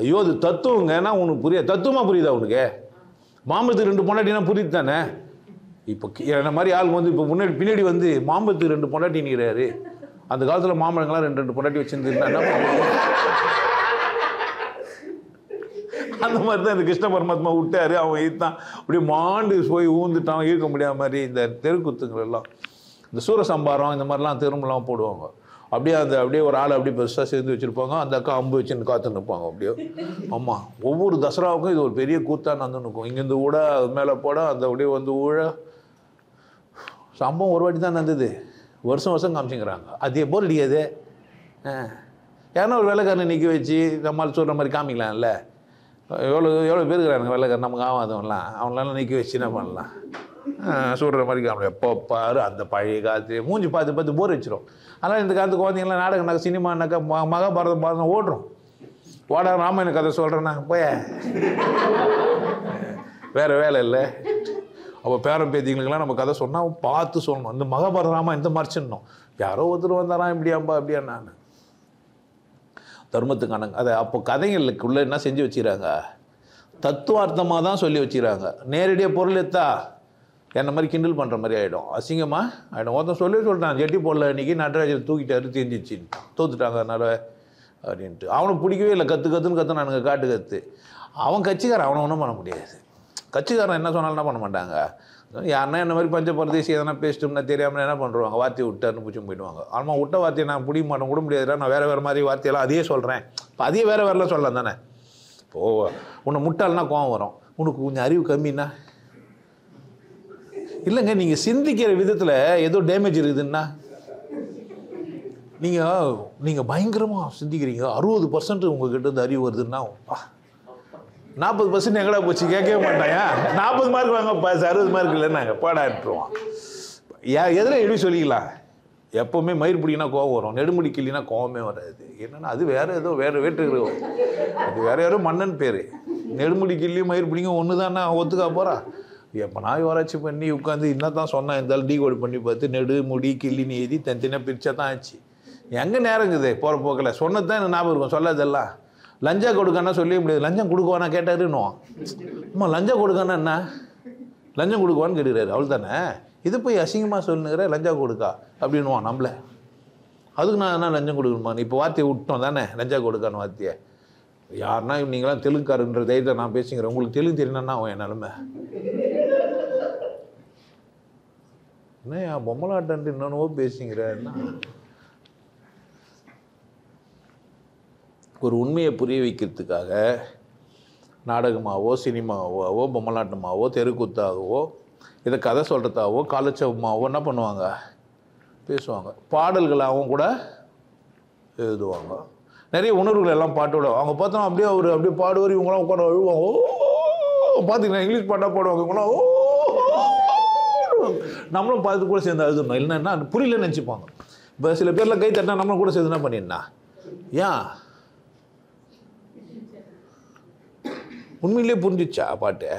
ஐயோ அது தத்துவங்கன்னா உனக்கு புரியாது. தத்துவமாக புரியுதா உனக்கு? மாம்பழத்துக்கு 2 பொண்டாட்டினா புரியுது தானே? இப்போ என்ன மாதிரி ஆள் வந்து இப்போ பின்னாடி வந்து மாம்பழத்துக்கு 2 பொண்டாட்டி நிற்கிறாரு. அந்த காலத்தில் மாம்பழங்கள்லாம் 2 பொண்டாட்டி வச்சுருந்துருந்தா என்ன பண்ணுவாங்க? அந்த மாதிரி தான் இந்த கிருஷ்ண பரமாத்மா விட்டாரு. அவன் ஈத்தான் அப்படியே மாண்டு போய் ஊந்துட்டான். ஈர்க்க முடியாத மாதிரி இந்த தெருக்குத்துங்கள் எல்லாம், இந்த சூரசம்பாரம் இந்த மாதிரிலாம் திரும்பலாம் போடுவாங்க. அப்படியே ஒரு ஆள் அப்படியே பெருசாக சேர்ந்து வச்சுருப்பாங்க. அந்த அக்கா அம்பு வச்சுன்னு காத்து நிற்பாங்க அப்படியே. ஆமாம், ஒவ்வொரு தசராவுக்கும் இது ஒரு பெரிய கூத்தாக நடந்து நிற்கும். இங்கேருந்து ஊட மேலே போட அந்த அப்படியே வந்து ஊழ சம்பவம் ஒரு வாட்டி தான் நடந்தது, வருஷம் வருஷம் காமிச்சிங்கிறாங்க. அது போர் அடிக்காது. ஏன்னா ஒரு வேலைக்காரனை நிற்க வச்சு நம்மளால் சொல்கிற மாதிரி காமிக்கலாம்ல. எவ்வளோ பேர் இருக்கிறாங்க வேலைக்காரன், நமக்கு ஆகாதவன்லாம், அவங்களால நிற்க வச்சு என்ன பண்ணலாம், சொல்கிற மாதிரி காமிக்கலாம். எப்போ பாரு அந்த பழைய காலத்து மூஞ்சி பார்த்து பார்த்து போர் வச்சிடும். அதனால் இந்த காலத்து குழந்தைங்களாம் நாடகம்னாக்கா சினிமானாக்கா மகாபாரதம் பாரதம் ஓடுறோம். ஓட ராமாயண கதை சொல்கிறேன்னா போய வேறு வேலை இல்லை. அப்போ பேரன் பேத்திங்களுக்கெல்லாம் நம்ம கதை சொன்னால் பார்த்து சொல்லணும். இந்த மகாபாரத ராமாயணம் இந்த மறைச்சிடணும். யாரோ ஒருத்தர் வந்தாரான் இப்படியாம்பா அப்படியா. நான் தர்மத்துக்கான அதை அப்போ கதைகளுக்குள்ளே என்ன செஞ்சு வச்சுக்கிறாங்க, தத்துவார்த்தமாக தான் சொல்லி வச்சுக்கிறாங்க. நேரடியாக பொருள் எத்தா என்ன மாதிரி கிண்டல் பண்ணுற மாதிரி ஆகிடும், அசிங்கமாக ஆகிடும். ஒருத்தன் சொல்லிட்டான் ஜெட்டி போடல இன்றைக்கி நடராஜர் தூக்கிட்டாரு தெரிஞ்சிச்சின்னு, தோத்துட்டாங்க அதனால் அப்படின்ட்டு. அவனுக்கு பிடிக்கவே இல்லை. கற்றுன்னு கற்றுனானுங்க, காட்டு கற்று. அவன் கட்சிக்காரன், அவனை ஒன்றும் பண்ண முடியாது. கட்சிக்காரன் என்ன சொன்னாலும் என்ன பண்ண மாட்டாங்க. யாருன்னா என்ன மாதிரி பஞ்ச பரதேசி எதனா பேசிட்டோம்னா தெரியாமல் என்ன பண்ணுவாங்க, வார்த்தையை விட்டாருன்னு பிடிச்சி போயிடுவாங்க. ஆனால் விட்ட வார்த்தையை நான் பிடிக்க மாட்டேன், கூட முடியாதுடா, நான் வேறு மாதிரி வார்த்தையெல்லாம் அதையே சொல்கிறேன். இப்போ அதையே வேறு சொல்லலாம் தானே. இப்போது உன்னை முட்டாள்னா கோவம் வரும், உனக்கு கொஞ்சம் அறிவு கம்மின்னா இல்லைங்க. நீங்கள் சிந்திக்கிற விதத்தில் ஏதோ டேமேஜ் இருக்குதுன்னா நீங்கள் பயங்கரமாக சிந்திக்கிறீங்க. 60% உங்ககிட்ட இருந்து அறிவு வருதுன்னா 40% எங்கடா போச்சு கேட்கவே மாட்டாயா. 40 மார்க் வாங்க பாஸ், 60 மார்க் இல்லைன்னாங்க பாடாட்டுருவான். எதில் எப்படி சொல்லிக்கலாம். எப்போவுமே மயிர் பிடிக்கினா கோவம் வரும், நெடுமுடி கிள்ளினா கோவமே வராது. என்னென்னா அது வேறு வேற்று, அது வேறு யாரோ மன்னன் பேர். நெடுமுடி கிள்ளி மயிர் பிடிங்க ஒன்று தான் ஒத்துக்கா போகிறா. எப்போ நான் ஆராய்ச்சி பண்ணி உட்காந்து என்ன தான் சொன்னேன், இருந்தாலும் டீகோடு பண்ணி பார்த்து நெடுமுடி கிள்ளின்னு எழுதி தனித்தனியாக பிரிச்சா தான் ஆச்சு. எங்கே நேரங்குது போகிற போக்கில் சொன்னது தான் எனக்கு ஞாபகம் இருக்கும், சொல்லாதெல்லாம். லஞ்சா கொடுக்கானா சொல்லியே முடியாது. லஞ்சம் கொடுக்குவானா கேட்டாருன்னுவோம். அம்மா லஞ்சம் கொடுக்கானா என்ன, லஞ்சம் கொடுக்குவான்னு கேட்டுக்கிறாரு, அவள் தானே. இது போய் அசிங்கமாக சொல்லுங்கிற லஞ்சா கொடுக்கா அப்படின்னுவான் நம்மளை. அதுக்கு நான் என்ன லஞ்சம் கொடுக்கணுமா, இப்போ வார்த்தையை விட்டோம் தானே, லஞ்சா கொடுக்கான்னு வார்த்தையை. யாருன்னா நீங்களாம் தெலுங்குக்காருன்ற தைரியத்தை நான் பேசிக்கிறேன். உங்களுக்கு தெலுங்கு தெரியணுன்னா அவன் என் நிலமை என்ன, என் பொம்மலாட்டன்ட்டு என்னென்னவோ பேசிங்கிறேன்னா. ஒரு உண்மையை புரிய வைக்கிறதுக்காக நாடகமாகவோ சினிமாவோ பொம்மலாட்டமாகவோ தெருக்கூத்தாகவோ இதை கதை சொல்கிறதாகவோ காலட்சேபமாகவோ என்ன பண்ணுவாங்க, பேசுவாங்க. பாடல்களாகவும் கூட எழுதுவாங்க. நிறைய உணர்வுகள் எல்லாம் பாட்டோட அவங்க பார்த்தோம். அப்படியே அவர் அப்படியே பாடுவார், இவங்களாம் உட்காந்து அழுவாங்க. ஓ பார்த்தீங்கன்னா இங்கிலீஷ் பாட்டாக பாடுவாங்க இவங்களாம். ஓ நம்மளும் பார்த்து கூட சேர்ந்து அழுதுணும். இல்லைன்னா புரியலன்னு நினச்சிப்பாங்க. இப்போ சில பேரில் கை தட்டினா நம்மளும் கூட சேர்ந்து என்ன பண்ணிடனா. ஏன் உண்மையிலே புரிஞ்சிச்சா பாட்டு.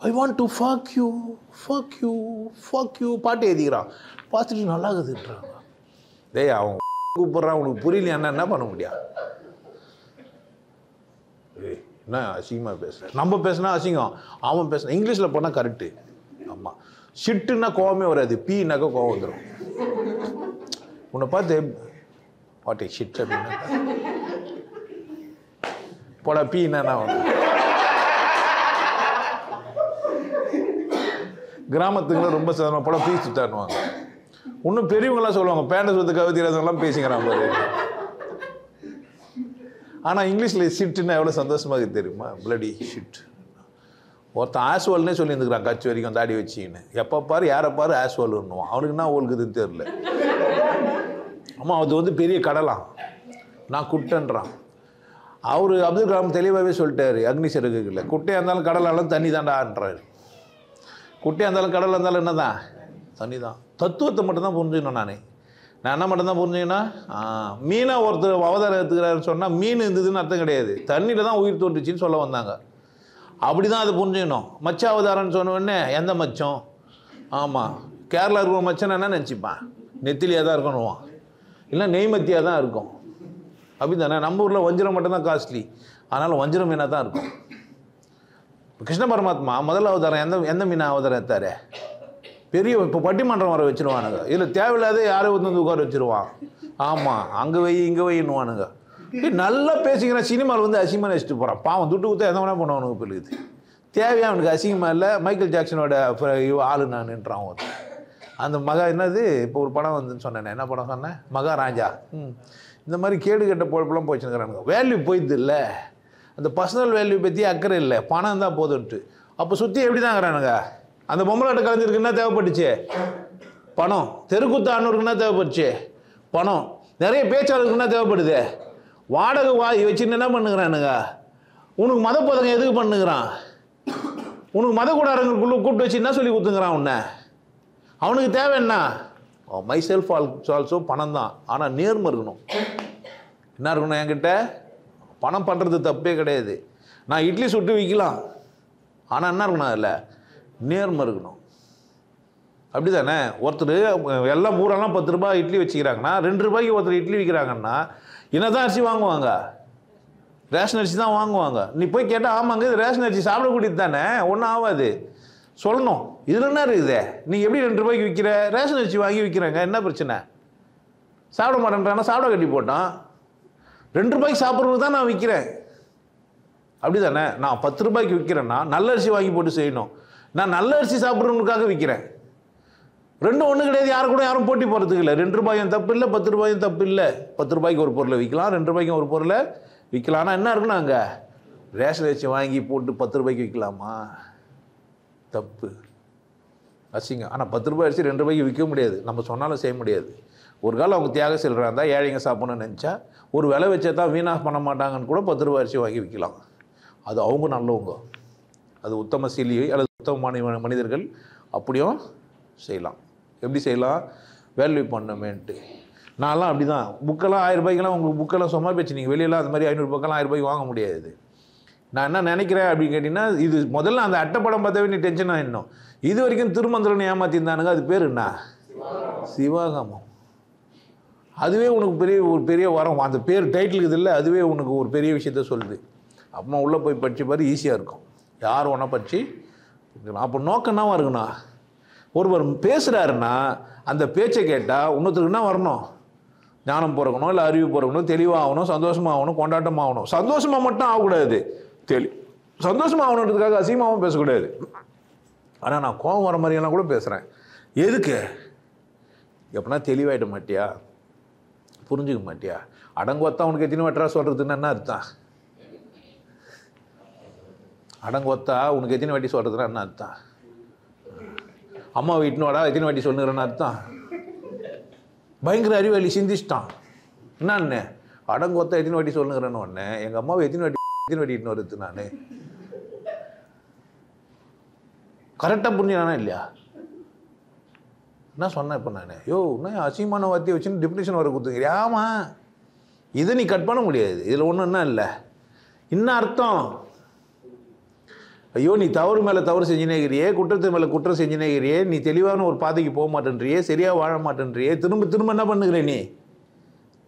I want to fuck you fuck you fuck you பாட்டு எழுதிக்கிறான். பார்த்துட்டு நல்லா இருக்குதுன்றாங்க. டேய் அவன் கூப்பிட்றான், உனக்கு புரியலையான்னா என்ன பண்ண முடியும். என்ன அசிங்கமாக பேசுகிறேன். நம்ம பேசுனா அசிங்கம், அவன் பேசுனா இங்கிலீஷில் போனால் கரெக்டு. ஆமாம், ஷிட்டுன்னா கோவமே வராது, பீனாக்கா கோவம் வந்துடும். உன்னை பார்த்து பாட்டை ஷிட் அப்படின்னா போடா பீனா. கிராமத்துக்குலாம் ரொம்ப சாதாரண போட பீ சுத்தாடுவாங்க. இன்னும் பெரியவங்களாம் சொல்லுவாங்க பேண்ட சொத்து கவிதைலாம் பேசிக்கிறான் பாரு. ஆனால் இங்கிலீஷில் ஷிட்டுன்னா எவ்வளோ சந்தோஷமாக இருக்குது தெரியுமா. Bloody shit. ஒருத்தன் ஆஸ்வால்னே சொல்லியிருந்துக்கிறான் கட்சி வரைக்கும் தாடி வச்சின்னு. எப்போ பாரு யாரை பாரு ஆஸ்வால்னுவான். அவனுக்கு என்ன ஓல்குதுன்னு தெரில. ஆமாம், அது வந்து பெரிய கடலாம், நான் குட்டன்றான். அவர் அப்துல் கலாம் தெளிவாகவே சொல்லிட்டாரு அக்னி சிறகுகளில், குட்டையாக இருந்தாலும் கடலாலும் தண்ணி தாண்டான்றாரு. குட்டையாக இருந்தாலும் கடலாக இருந்தாலும் என்ன தான், தண்ணி தான். தத்துவத்தை மட்டும்தான் புரிஞ்சுக்கணும். நான் என்ன மட்டும்தான் புரிஞ்சுக்கன்னா, மீனாக ஒருத்தர் அவதாரம் எடுத்துக்கிறாருன்னு சொன்னால் மீன் இருந்ததுன்னு அர்த்தம் கிடையாது, தண்ணியில் தான் உயிர் தோன்றுச்சின்னு சொல்ல வந்தாங்க. அப்படி தான் அதை புரிஞ்சுக்கணும். மச்ச அவதாரம்னு சொன்ன உடனே எந்த மச்சம், ஆமாம் கேரளா இருக்கிற மச்சம் என்ன நினச்சிப்பான், நெத்திலியாக தான் இருக்கணுவான், இல்லை நெய்மத்தியாக தான் இருக்கும். அப்படி தானே. நம்ம ஊரில் வஞ்சிரம் மட்டும்தான் காஸ்ட்லி, அதனால் வஞ்சிரம் மீனாக தான் இருக்கும். கிருஷ்ண பரமாத்மா முதல் அவதாரம் எந்த மீனா அவதாரம் எடுத்தாரு, பெரிய இப்போ பட்டிமன்றம் வர வச்சுருவானுங்க. இதில் தேவையில்லாத யாரும் வந்து உட்கார வச்சுருவான். ஆமாம் அங்கே வை இங்கே வைன்னுவானுங்க. நல்லா பேசிக்கிறேன். சினிமாவில் வந்து அசிங்கமாக நினச்சிட்டு போகிறான். பாவம் துட்டு கொடுத்தா எந்த வேணா பண்ணுவானுங்க. இப்போ இருக்குது தேவையாக அவனுக்கு அசிங்கமாக இல்லை. மைக்கேல் ஜாக்சனோட ஆளு நான்ன்றான் ஒரு. அந்த என்னது இப்போ ஒரு படம் வந்துன்னு சொன்னேன். என்ன படம் சொன்னேன், மகாராஜா. இந்த மாதிரி கேடு கெட்ட பொழப்பெல்லாம் போச்சுக்கிறானுங்க. வேல்யூ போயிடுது இல்லை, அந்த பர்சனல் வேல்யூ பற்றி அக்கறை இல்லை, பணம் தான் போதுன்ட்டு. அப்போ சுற்றி எப்படி தான் இருக்கிறானுங்க, அந்த பொம்மலாட்ட கலைஞருக்கு என்ன தேவைப்பட்டுச்சு? பணம். தெருக்கூத்து ஆனவருக்கு என்ன தேவைப்பட்டுச்சு? பணம். நிறைய பேச்சாளருக்கு என்ன தேவைப்படுது? வாடகை வச்சுன்னு என்ன பண்ணுகிறானுங்க? உனக்கு மத போதகம் எதுக்கு பண்ணுகிறான்? உனக்கு மத கூடாரங்களுக்குள்ள கூப்பிட்டு வச்சு என்ன சொல்லி கொடுத்துங்கிறான் உன்னை? அவனுக்கு தேவை என்ன? மை செல்ஃப் ஆல்சோ பணம் தான். ஆனால் நேர்மை இருக்கணும். என்ன இருக்கணும் என்கிட்ட? பணம் பண்ணுறது தப்பே கிடையாது. நான் இட்லி சுட்டு விற்கலாம், ஆனால் என்ன இருக்கணும்? அதில் நேர்மை இருக்கணும். அப்படி தானே? ஒருத்தர் எல்லாம் ஊரெல்லாம் 10 ரூபாய் இட்லி வச்சுக்கிறாங்கன்னா 2 ரூபாய்க்கு ஒருத்தர் இட்லி விற்கிறாங்கன்னா என்னதான் அரிசி வாங்குவாங்க? ரேஷன் அரிசி தான் வாங்குவாங்க. நீ போய் கேட்டால் ஆமாங்க இது ரேஷன் அரிசி சாப்பிடக்கூடியது தானே, ஒன்றும் ஆகாது சொல்லணும். இதில் என்ன இருக்குது? நீ எப்படி 2 ரூபாய்க்கு விற்கிற? ரேஷன் அரிசி வாங்கி விற்கிறாங்க, என்ன பிரச்சனை? சாப்பிட மாட்டேன்றானா? சாப்பிட கட்டி போட்டான். 2 ரூபாய்க்கு சாப்பிட்றது தான் நான் விற்கிறேன். அப்படி தானே? நான் 10 ரூபாய்க்கு விற்கிறேன்னா நல்ல அரிசி வாங்கி போட்டு செய்யணும். நான் நல்ல அரிசி சாப்பிட்றவங்களுக்காக விற்கிறேன். ரெண்டும் ஒன்றும் கிடையாது. யாரும் போட்டி போகிறதுக்கு இல்லை. 2 ரூபாயும் தப்பு இல்லை, 10 ரூபாயும் தப்பு இல்லை. 10 ரூபாய்க்கு ஒரு பொருளை விற்கலாம், 2 ரூபாய்க்கு ஒரு பொருளை விற்கலாம். ஆனால் என்ன இருக்குன்னா அங்கே ரேஷன் அரிசி வாங்கி போட்டு 10 ரூபாய்க்கு விற்கலாமா? தப்பு, அசிங்கம். ஆனால் 10 ரூபாய் அரிசி 2 ரூபாய்க்கு விற்க முடியாது, நம்ம சொன்னாலும் செய்ய முடியாது. ஒரு காலம் அவங்க தியாக செல்கிறாங்க இருந்தால் ஏழைங்க சாப்பிடணும்னு நினச்சா ஒரு விலை வச்சா தான் வீணாக பண்ண மாட்டாங்கன்னு கூட 10 ரூபாய் அரிசி வாங்கி விற்கலாம். அது அவங்க நல்லவங்க, அது உத்தம சீலியை அல்லது உத்தமமான மனிதர்கள் அப்படியும் செய்யலாம். எப்படி செய்யலாம்? வேல்யூ பண்ணமேன்ட்டு. நான்லாம் அப்படி தான். புக்கெல்லாம் 1000 ரூபாய்க்கெல்லாம் உங்களுக்கு புக்கெல்லாம் சும்மா போச்சு. நீங்கள் வெளியெல்லாம் அந்த மாதிரி 500 ரூபாய்க்கெல்லாம் 1000 ரூபாய்க்கு வாங்க முடியாது. நான் என்ன நினைக்கிறேன் அப்படின்னு கேட்டிங்கன்னா, இது முதல்ல அந்த அட்டைப்படம் பார்த்தாவே நீ டென்ஷன் ஆகிடணும். இது வரைக்கும் திருமந்திரன் ஏமாற்றிருந்தானுங்க, அது பேர் என்ன? சிவகாமம். அதுவே உனக்கு ஒரு பெரிய வரம். அந்த பேர் டைட்டில் இது இல்லை, அதுவே உனக்கு ஒரு பெரிய விஷயத்த சொல்லுது. அப்புறமா உள்ளே போய் படித்து பாரு, ஈஸியாக இருக்கும். யார் ஒன்றா படித்து அப்போ நோக்கம் என்னவா இருக்குண்ணா? ஒருவர் பேசுகிறாருன்னா அந்த பேச்சை கேட்டால் இன்னொருத்தருக்கு என்ன வரணும்? ஞானம் பிறக்கணும், இல்லை அறிவு பிறக்கணும், தெளிவாகணும், சந்தோஷமாகணும், கொண்டாட்டமாகணும். சந்தோஷமாக மட்டும் ஆகக்கூடாது, சந்தோஷமாக ஆகணுன்றதுக்காக அசிங்கமாகவும் பேசக்கூடாது. ஆனால் நான் கோபம் வர மாதிரியெல்லாம் கூட பேசுகிறேன். எதுக்கு? எப்படின்னா தெளிவாயிட மாட்டியா? புரிஞ்சுக்க மாட்டியா? அடங்குவத்தா உனக்கு எத்தனை வட்டரா சொல்கிறதுன்னு என்ன அர்த்தம்? அடங்குவத்தா உனக்கு எத்தனை வாட்டி சொல்கிறதுன்னா என்ன அர்த்தம்? அம்மா வீட்டுனோடா எத்தனை வாட்டி சொல்லுங்கிறேன்னு அர்த்தம்? பயங்கர அறிவாளி சிந்திச்சிட்டான். என்னன்னு அடங்குவத்தா எத்தனை வாட்டி சொல்லுங்கிறேன்னு ஒன்று, எங்கள் அம்மாவை எத்தனை வாட்டி இட்டுன்னு வருது நான் கரெக்டாக புரிஞ்சானா இல்லையா? என்ன சொன்னேன் இப்போ நான்? இன்னும் அசிங்கமான வார்த்தையை வச்சுன்னு டிப்ரெஷன் வர கொடுத்துங்கிறியா? ஆமாம், இதை நீ கட் பண்ண முடியாது. இதில் ஒன்றும் என்ன இல்லை. இன்னும் அர்த்தம், ஐயோ நீ தவறு மேலே தவறு செஞ்சுனேங்கிறியே, குற்றத்து மேலே குற்றம் செஞ்சுனேங்கிறியே, நீ தெளிவான ஒரு பாதைக்கு போக மாட்டேன்றியே, சரியாக வாழ மாட்டேன்றியே, திரும்ப என்ன பண்ணுகிறேன்? நீ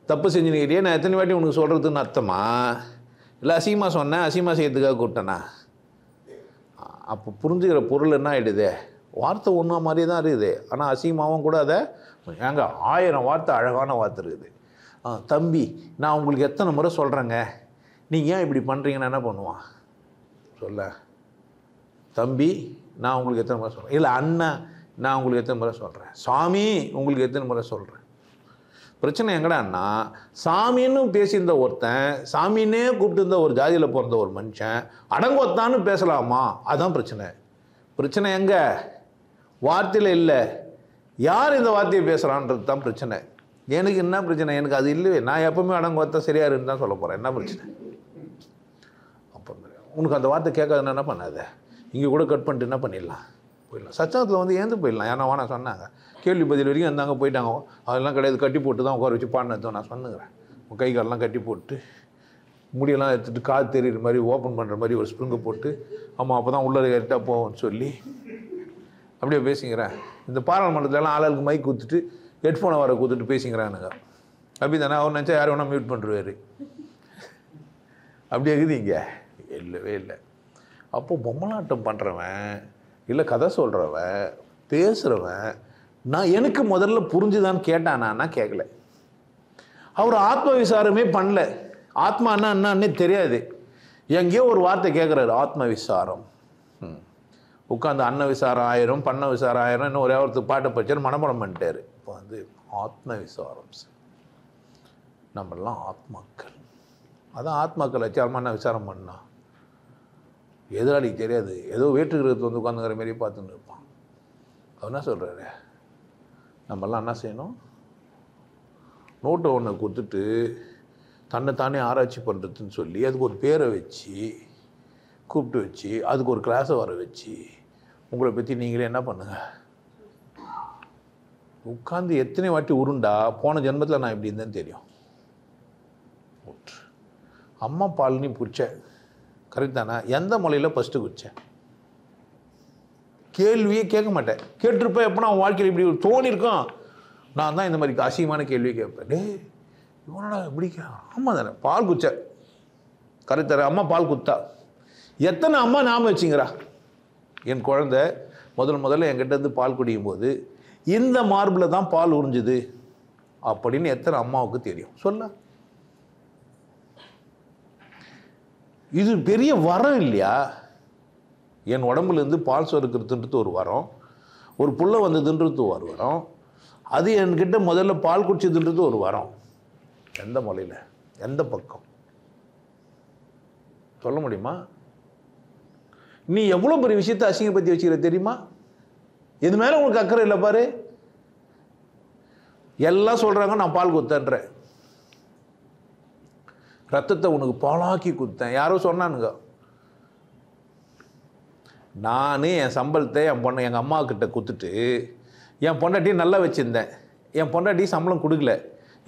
தப்பு செஞ்சுனேங்கிறியே, நான் எத்தனை வாட்டி உனக்கு சொல்கிறதுன்னு அர்த்தமா? இல்லை அசிங்கமாக சொன்னேன், அசிங்கமாக செய்யறதுக்காக கூப்பிட்டேனா? அப்போ புரிஞ்சுக்கிற பொருள் என்ன ஆகிடுது? வார்த்தை ஒன்றா மாதிரியே தான் இருக்குது, ஆனால் அசிங்கமாகவும் கூட அதை ஏங்க 1000 வார்த்தை அழகான வார்த்தை இருக்குது. தம்பி நான் உங்களுக்கு எத்தனை முறை சொல்கிறேங்க, நீங்கள் ஏன் இப்படி பண்ணுறீங்கன்னு என்ன பண்ணுவான்? சொல்ல தம்பி நான் உங்களுக்கு எத்தனை முறை சொல்கிறேன், இல்லை அண்ணன் நான் உங்களுக்கு எத்தனை முறை சொல்கிறேன், சாமி உங்களுக்கு எத்தனை முறை சொல்கிறேன். பிரச்சனை எங்கடான்னா, சாமின்னு பேசியிருந்த ஒருத்தன், சாமின்னே கூப்பிட்டு இருந்த ஒரு ஜாதியில் பிறந்த ஒரு மனுஷன் அடங்கொத்தான்னு பேசலாமா? அதுதான் பிரச்சனை. பிரச்சனை எங்கே? வார்த்தையில் இல்லை, யார் இந்த வார்த்தையை பேசுகிறான்றது தான் பிரச்சனை. எனக்கு என்ன பிரச்சனை? எனக்கு அது இல்லையே. நான் எப்பவுமே அடங்கொத்தா சரியாக இருக்குன்னு தான் சொல்ல போகிறேன். என்ன பிரச்சனை? அப்போ உனக்கு அந்த வார்த்தை கேட்காதுன்னா என்ன பண்ணாத, இங்கே கூட கட் பண்ணிட்டு என்ன பண்ணிடலாம், போயிடலாம். சச்சங்கத்தில் ஏந்து போயிடலாம். ஏன்னா வேணா சொன்னாங்க, கேள்வி பதில் வரைக்கும் வந்தாங்க, போயிட்டாங்க. அதெல்லாம் கிடையாது, கட்டி போட்டு தான் உட்கார வச்சு பாடினதும் நான் சொன்னுங்கிறேன். கை காலெலாம் கட்டி போட்டு முடியெல்லாம் எடுத்துகிட்டு காது தெரியுற மாதிரி ஓப்பன் பண்ணுற மாதிரி ஒரு ஸ்ப்ரிங்கை போட்டு, ஆமாம் அப்போ தான் உள்ளே கரெக்டாக போவோம்னு சொல்லி அப்படியே பேசிக்கிறேன். இந்த பாராளுமன்றத்துலலாம் ஆளுக்கு மைக் கொடுத்துட்டு ஹெட்ஃபோனை வர கொடுத்துட்டு பேசிக்கிறானுங்க. அப்படி தானே? அவர் நினச்சா யார் வேணால் மியூட் பண்ணுறாரு. அப்படி இருக்குது இங்கே இல்லவே இல்லை. அப்போது பொம்மலாட்டம் பண்ணுறவன், இல்லை கதை சொல்கிறவன், பேசுகிறவன், நான் எனக்கு முதல்ல புரிஞ்சுதான்னு கேட்டானா? கேட்கல. அவர் ஆத்ம விசாரமே பண்ணல. ஆத்மா என்னன்னே தெரியாது. எங்கேயோ ஒரு வார்த்தை கேட்குறாரு, ஆத்ம விசாரம். உட்காந்து அன்ன விசாரம் 1000, பண்ண விசாரம் 1000, இன்னும் ஒரே ஒருத்தர் பாட்டை பச்சார் மனப்படம் பண்ணிட்டார். இப்போ ஆத்ம விசாரம். நம்மளாம் ஆத்மாக்கள். அதான் ஆத்மாக்கள் வச்சாரமா என்ன விசாரம் பண்ணா? எதிராளிக்கு தெரியாது, ஏதோ வேற்றுக்கிறது உட்காந்துங்கிற மாதிரி பார்த்துன்னு இருப்பான். அவர் என்ன சொல்கிறாரு, நம்மெல்லாம் என்ன செய்யணும், நோட்டை ஒன்று கொடுத்துட்டு தன்னைத்தானே ஆராய்ச்சி பண்ணுறதுன்னு சொல்லி அதுக்கு ஒரு பேரை வச்சு கூப்பிட்டு வச்சு அதுக்கு ஒரு கிளாஸை வர வச்சு உங்களை பற்றி நீங்களே என்ன பண்ணுங்கள், உட்காந்து எத்தனை வாட்டி உருண்டா போன ஜென்மத்தில் நான் இப்படி இருந்தேன்னு தெரியும். அம்மா பால் நீ குடிச்ச கரெக்ட் தானே, எந்த மொழியில் ஃபஸ்ட்டு குடித்தேன், கேள்வியே கேட்க மாட்டேன். கேட்டிருப்பேன் எப்போ நான் வாழ்க்கையில் இப்படி தோணியிருக்கோம், நான் தான் இந்த மாதிரி அசிங்கமான கேள்வியை கேட்பேன். டே இவனடா இப்படி ஆமாம் தானே பால் குச்ச கரெக்ட் தர அம்மா பால் குத்தா, எத்தனை அம்மா ஞாபகம் வச்சுங்கிறா. என் குழந்தை முதல்ல என்கிட்ட பால் குடிக்கும் போது இந்த மார்பில் தான் பால் உறிஞ்சுது அப்படின்னு எத்தனை அம்மாவுக்கு தெரியும் சொல்ல. இது பெரிய வரம் இல்லையா? என் உடம்புலேருந்து பால் சுரக்கிறதுன்றது ஒரு வரம், ஒரு புள்ள வந்ததுன்றது ஒரு வரம், அது என்கிட்ட முதல்ல பால் குடிச்சதுன்றது ஒரு வரம். எந்த மொழியில் எந்த பக்கம் சொல்ல முடியுமா? நீ எவ்வளோ பெரிய விஷயத்தை அசிங்கப்படுத்தி வச்சுக்கிற தெரியுமா? இது மேலே உங்களுக்கு அக்கறை இல்லை பாரு. எல்லாம் சொல்கிறாங்க நான் பால் குத்தன்றேன், ரத்தத்தை உனக்கு பாலாக்கி குத்தேன். யாரோ சொன்னானுங்க, நான் என் சம்பளத்தை எங்கள் அம்மா கிட்ட கொடுத்துட்டு என் பொண்டாட்டியும் நல்லா வச்சுருந்தேன், என் பொண்டாட்டி சம்பளம் கொடுக்கல.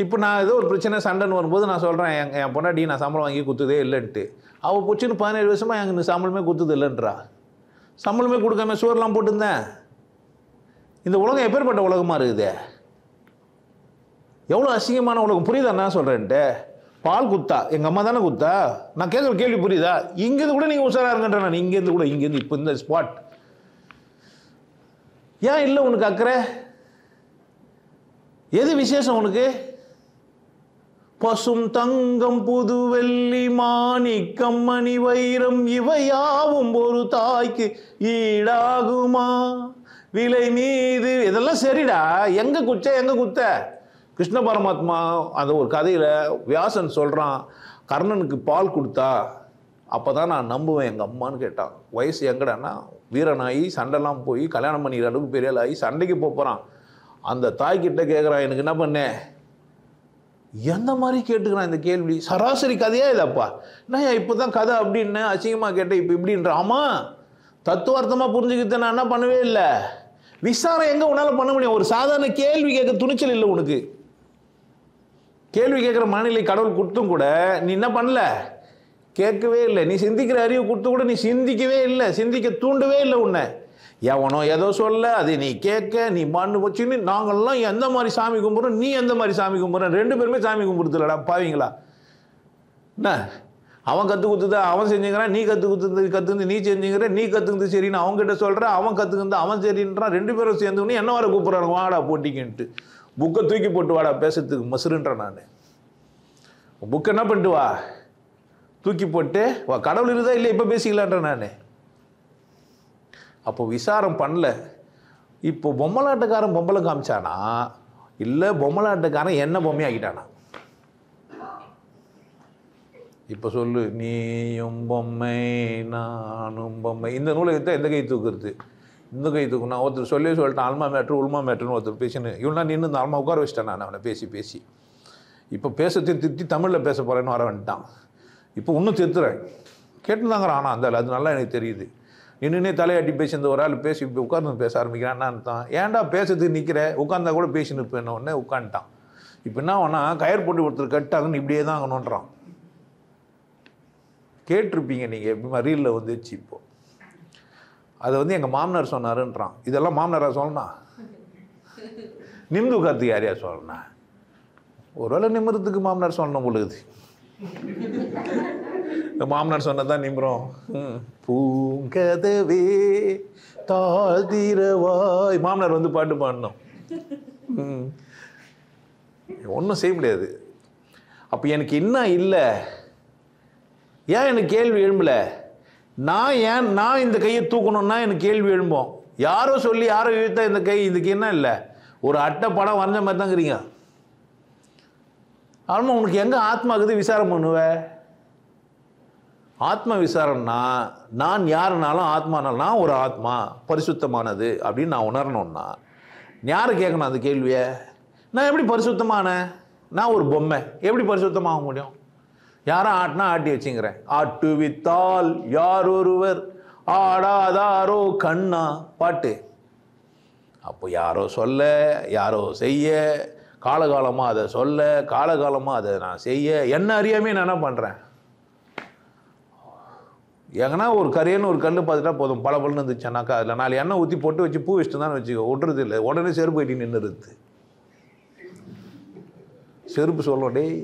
இப்போ நான் ஏதோ ஒரு பிரச்சனை சண்டைன்னு வரும்போது நான் சொல்கிறேன் என் பொண்டாட்டி நான் சம்பளம் வாங்கி கொடுத்ததே இல்லைன்ட்டு. அவள் போச்சுன்னு 17 வருஷமாக எனக்கு சம்பளமே கொடுத்தது இல்லைன்றா. சம்பளமே கொடுக்காம சோறுலாம் போட்டுருந்தேன். இந்த உலகம் எப்பேற்பட்ட உலகமாக இருக்குது, எவ்வளோ அசிங்கமான உலகம். புரியுதா நான் சொல்கிறேன்ட்டு? பால் குத்தா எங்கள் அம்மா தானே குத்தா, நான் கேட்குற கேள்வி புரியுதா? இங்கேருந்து கூட நீங்கள் உஷாராக இருங்கன்ற, நான் இங்கேருந்து இப்போ இந்த ஸ்பாட் ஏன் இல்லை உனக்கு அக்கறை? எது விசேஷம் உனக்கு? பசும் தங்கம் புது வெள்ளி மாணிக்கம் மணி வைரம் இவையாவும் ஒரு தாய்க்கு ஈடாகுமா விலை மீது. இதெல்லாம் சரிடா, எங்க குத்த கிருஷ்ண பரமாத்மா அந்த ஒரு கதையில் வியாசன் சொல்கிறான், கர்ணனுக்கு பால் கொடுத்தா அப்போ தான் நான் நம்புவேன் எங்கள் அம்மான்னு கேட்டான். வயசு எங்கடான்னா வீரனாகி சண்டைலாம் போய் கல்யாணம் பண்ணிக்கிற அளவுக்கு பெரிய ஆளாகி சண்டைக்கு போகிறான். அந்த தாய்கிட்ட கேட்குறான், எனக்கு என்ன பண்ணேன்? எந்த மாதிரி கேட்டுக்கிறான் இந்த கேள்வி? சராசரி கதையா இதப்பா, நான் இப்போ தான் கதை அப்படின்னு அசிங்கமாக கேட்டேன், இப்போ இப்படின்ற. ஆமாம், தத்துவார்த்தமாக புரிஞ்சுக்கிட்டு நான் என்ன பண்ணவே இல்லை. விசாரம் எங்கே உன்னால் பண்ண முடியும்? ஒரு சாதாரண கேள்வி கேட்க துணிச்சல் இல்லை உனக்கு. கேள்வி கேட்குற மனநிலை கடவுள் கொடுத்தும் கூட நீ என்ன பண்ணல, கேட்கவே இல்லை. நீ சிந்திக்கிற அறிவு கொடுத்து கூட நீ சிந்திக்கவே இல்லை, சிந்திக்க தூண்டவே இல்லை உன்னை. எவனோ ஏதோ சொல்ல அதை நீ கேட்க நீ மண்ணு வச்சுன்னு நாங்கள்லாம் எந்த மாதிரி சாமி கும்பிட்றோம், நீ எந்த மாதிரி சாமி கும்பிட்ற, 2 பேருமே சாமி கும்பிடுறது இல்லடா பாவீங்களா. என்ன அவன் கற்று கொடுத்தது அவன் செஞ்சுங்கிறான், நீ கற்றுக்குந்து நீ செஞ்சுங்கிற, நீ கற்றுக்குது சரின்னு அவங்ககிட்ட சொல்கிற, அவன் கற்றுக்குந்து அவன் சரின்றான். 2 பேரும் சேர்ந்துன்னு என்ன வர கூப்பிட்றாங்க, வாடா போட்டிக்கின்ட்டு. புக்கை தூக்கி போட்டு வாடா பேசுறதுக்கு மசுருன்றேன் நான். புக்கை என்ன பண்ணிட்டு வா, தூக்கி போட்டு வா, கடவுள் இருக்குதா இல்லை இப்போ பேசிக்கலான்ற நான். அப்போ விசாரம் பண்ணல. இப்போ பொம்மலாட்டக்காரன் பொம்பளை காமிச்சானா இல்லை பொம்மலாட்டக்காரன் என்ன பொம்மை ஆகிட்டானா? இப்போ சொல்லு, நீயும் பொம்மை நானும் பொம்மை. இந்த நூலகத்தை எந்த கை தூக்குறது? இந்த கை தூக்கு. நான் ஒருத்தர் சொல்லிட்டான் அல்மா மேட்ரு உல்மா மேட்ருன்னு ஒருத்தர் பேசினு இவனா நின்று இந்த அல்மா உட்கார வச்சிட்டேன் நான் அவனை பேசி. இப்போ திருத்தி தமிழில் பேச போகிறேன்னு வர வந்துட்டான். இப்போ இன்னும் திருத்துறேன் கேட்டுதாங்கிறான். ஆனால் அந்த அது நல்லா எனக்கு தெரியுது. நின்றுனே தலையாட்டி பேசி இந்த ஒரு ஆள் பேசி இப்போ உட்கார்ந்து பேச ஆரம்பிக்கிறான்னு தான். ஏன்டா பேசுறதுக்கு நிற்கிற, உட்காந்தா கூட பேசின்னு இருப்பேன் உடனே உட்காந்துட்டான். இப்போ என்ன வேணா கயர் போட்டு ஒருத்தர் கட்டாங்கன்னு இப்படியே தான் ஆகணுன்றான். கேட்டிருப்பீங்க நீங்கள், எப்படிமா ரீலில் வந்துச்சு. இப்போது அதை எங்கள் மாமனார் சொன்னாருன்றான். இதெல்லாம் மாமனாரா சொல்லணும்? நிமிந்து உட்காரத்துக்கு யாரையா சொல்லணும்? ஒருவேளை நிமிரத்துக்கு மாமனார் சொல்லணும் பொழுது. இந்த மாமனார் சொன்னதான் நிமிரம். பூங்கதவே தாழ்திரவாய் மாமனார் பாட்டு பாடணும். ஒன்றும் செய்ய முடியாது. அப்போ எனக்கு என்ன இல்லை, ஏன் எனக்கு கேள்வி எழும்பல? நான் இந்த கையை தூக்கணும்னா எனக்கு கேள்வி எழும்போம். யாரோ சொல்லி யாரோ இழுத்தா இந்த கை, இதுக்கு என்ன இல்லை, ஒரு அட்டை படம் வரைஞ்ச மாதிரி தாங்கிறீங்க. ஆமாம், உனக்கு எங்கே ஆத்மாக்குது விசாரம் பண்ணுவ? ஆத்ம விசாரம்னா நான் யாருனாலும் ஆத்மானாலும் நான் ஒரு ஆத்மா பரிசுத்தமானது அப்படின்னு நான் உணரணும்னா யாரை கேட்கணும் அந்த கேள்வியை? நான் எப்படி பரிசுத்தமானேன்? நான் ஒரு பொம்மை, எப்படி பரிசுத்தமாக முடியும்? யாரும் ஆட்டினா ஆட்டி வச்சுங்கிறேன். ஆட்டு வித்தால் யார் ஒருவர் ஆடாதாரோ கண்ணா பாட்டு. அப்போ யாரோ சொல்ல, யாரோ செய்ய, காலகாலமாக அதை சொல்ல, காலகாலமாக அதை நான் செய்ய, என்ன அறியாமே நான் என்ன பண்ணுறேன்? எங்கன்னா ஒரு கரையன்னு ஒரு கல் பார்த்துட்டா போதும், பல பலன்னு இருந்துச்சுன்னாக்கா அதில் 4 எண்ணெய் ஊற்றி பொட்டு வச்சு பூ வச்சுட்டு தான் வச்சுக்கோ, ஒட்டுறது இல்லை. உடனே செருப்பு கட்டி நின்றுருது. செருப்பு சொல்லும், டேய்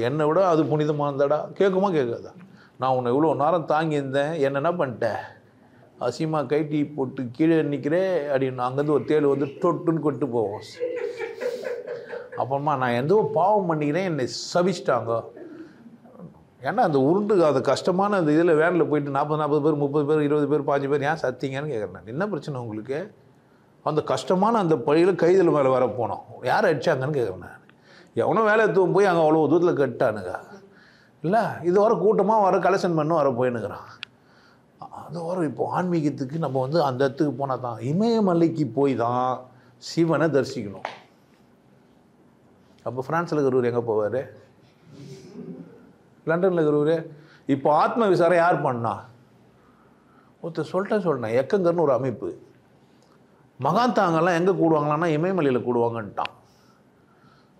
என்னை விட அது புனிதமானதாடா. கேட்குமா கேட்காதா? நான் உன்னை இவ்வளோ நேரம் தாங்கியிருந்தேன், என்ன பண்ணிட்டேன்? அசிமா கைட்டி போட்டு கீழே நிற்கிறேன் அப்படின்னு அங்கேருந்து ஒரு தேள் வந்து தொட்டுன்னு கொட்டு போவோம். அப்புறமா நான் எந்த பாவம் பண்ணிக்கிறேன், என்னை சபிச்சிட்டாங்க. ஏன்னா அந்த உருண்டு அந்த கஷ்டமான அந்த இதில் வேனில் போயிட்டு 40 பேர் 30 பேர் 20 பேர் 5 பேர் ஏன் சத்திங்கன்னு கேட்குறேன். என்ன பிரச்சனை உங்களுக்கு? அந்த கஷ்டமான அந்த பழியில் கைதில் மேலே வர போனோம், யார் அடிச்சாங்கன்னு கேட்குறேன் நான். எவனோ வேலை தூவும் போய் அங்கே அவ்வளோ தூரத்தில் கட்டானுங்க இல்லை. இது வர கூட்டமாக வர கலெக்ஷன் பண்ண வர போயின்னுக்கிறான். அது வர இப்போ ஆன்மீகத்துக்கு நம்ம வந்து அந்த இடத்துக்கு போனால் தான், இமயமலைக்கு போய் தான் சிவனை தரிசிக்கணும். அப்போ ஃப்ரான்ஸில் இருக்கிறவர் எங்கே போவார்? லண்டனில் இருக்கிறவர். இப்போ ஆத்ம விசாரம் யார் பண்ணா? ஒருத்தர் சொல்லிட்டேன் எக்கங்கர்னு ஒரு அமைப்பு. மகாந்தாங்கெல்லாம் எங்கே கூடுவாங்களான்னா இமயமலையில் கூடுவாங்கன்ட்டான்.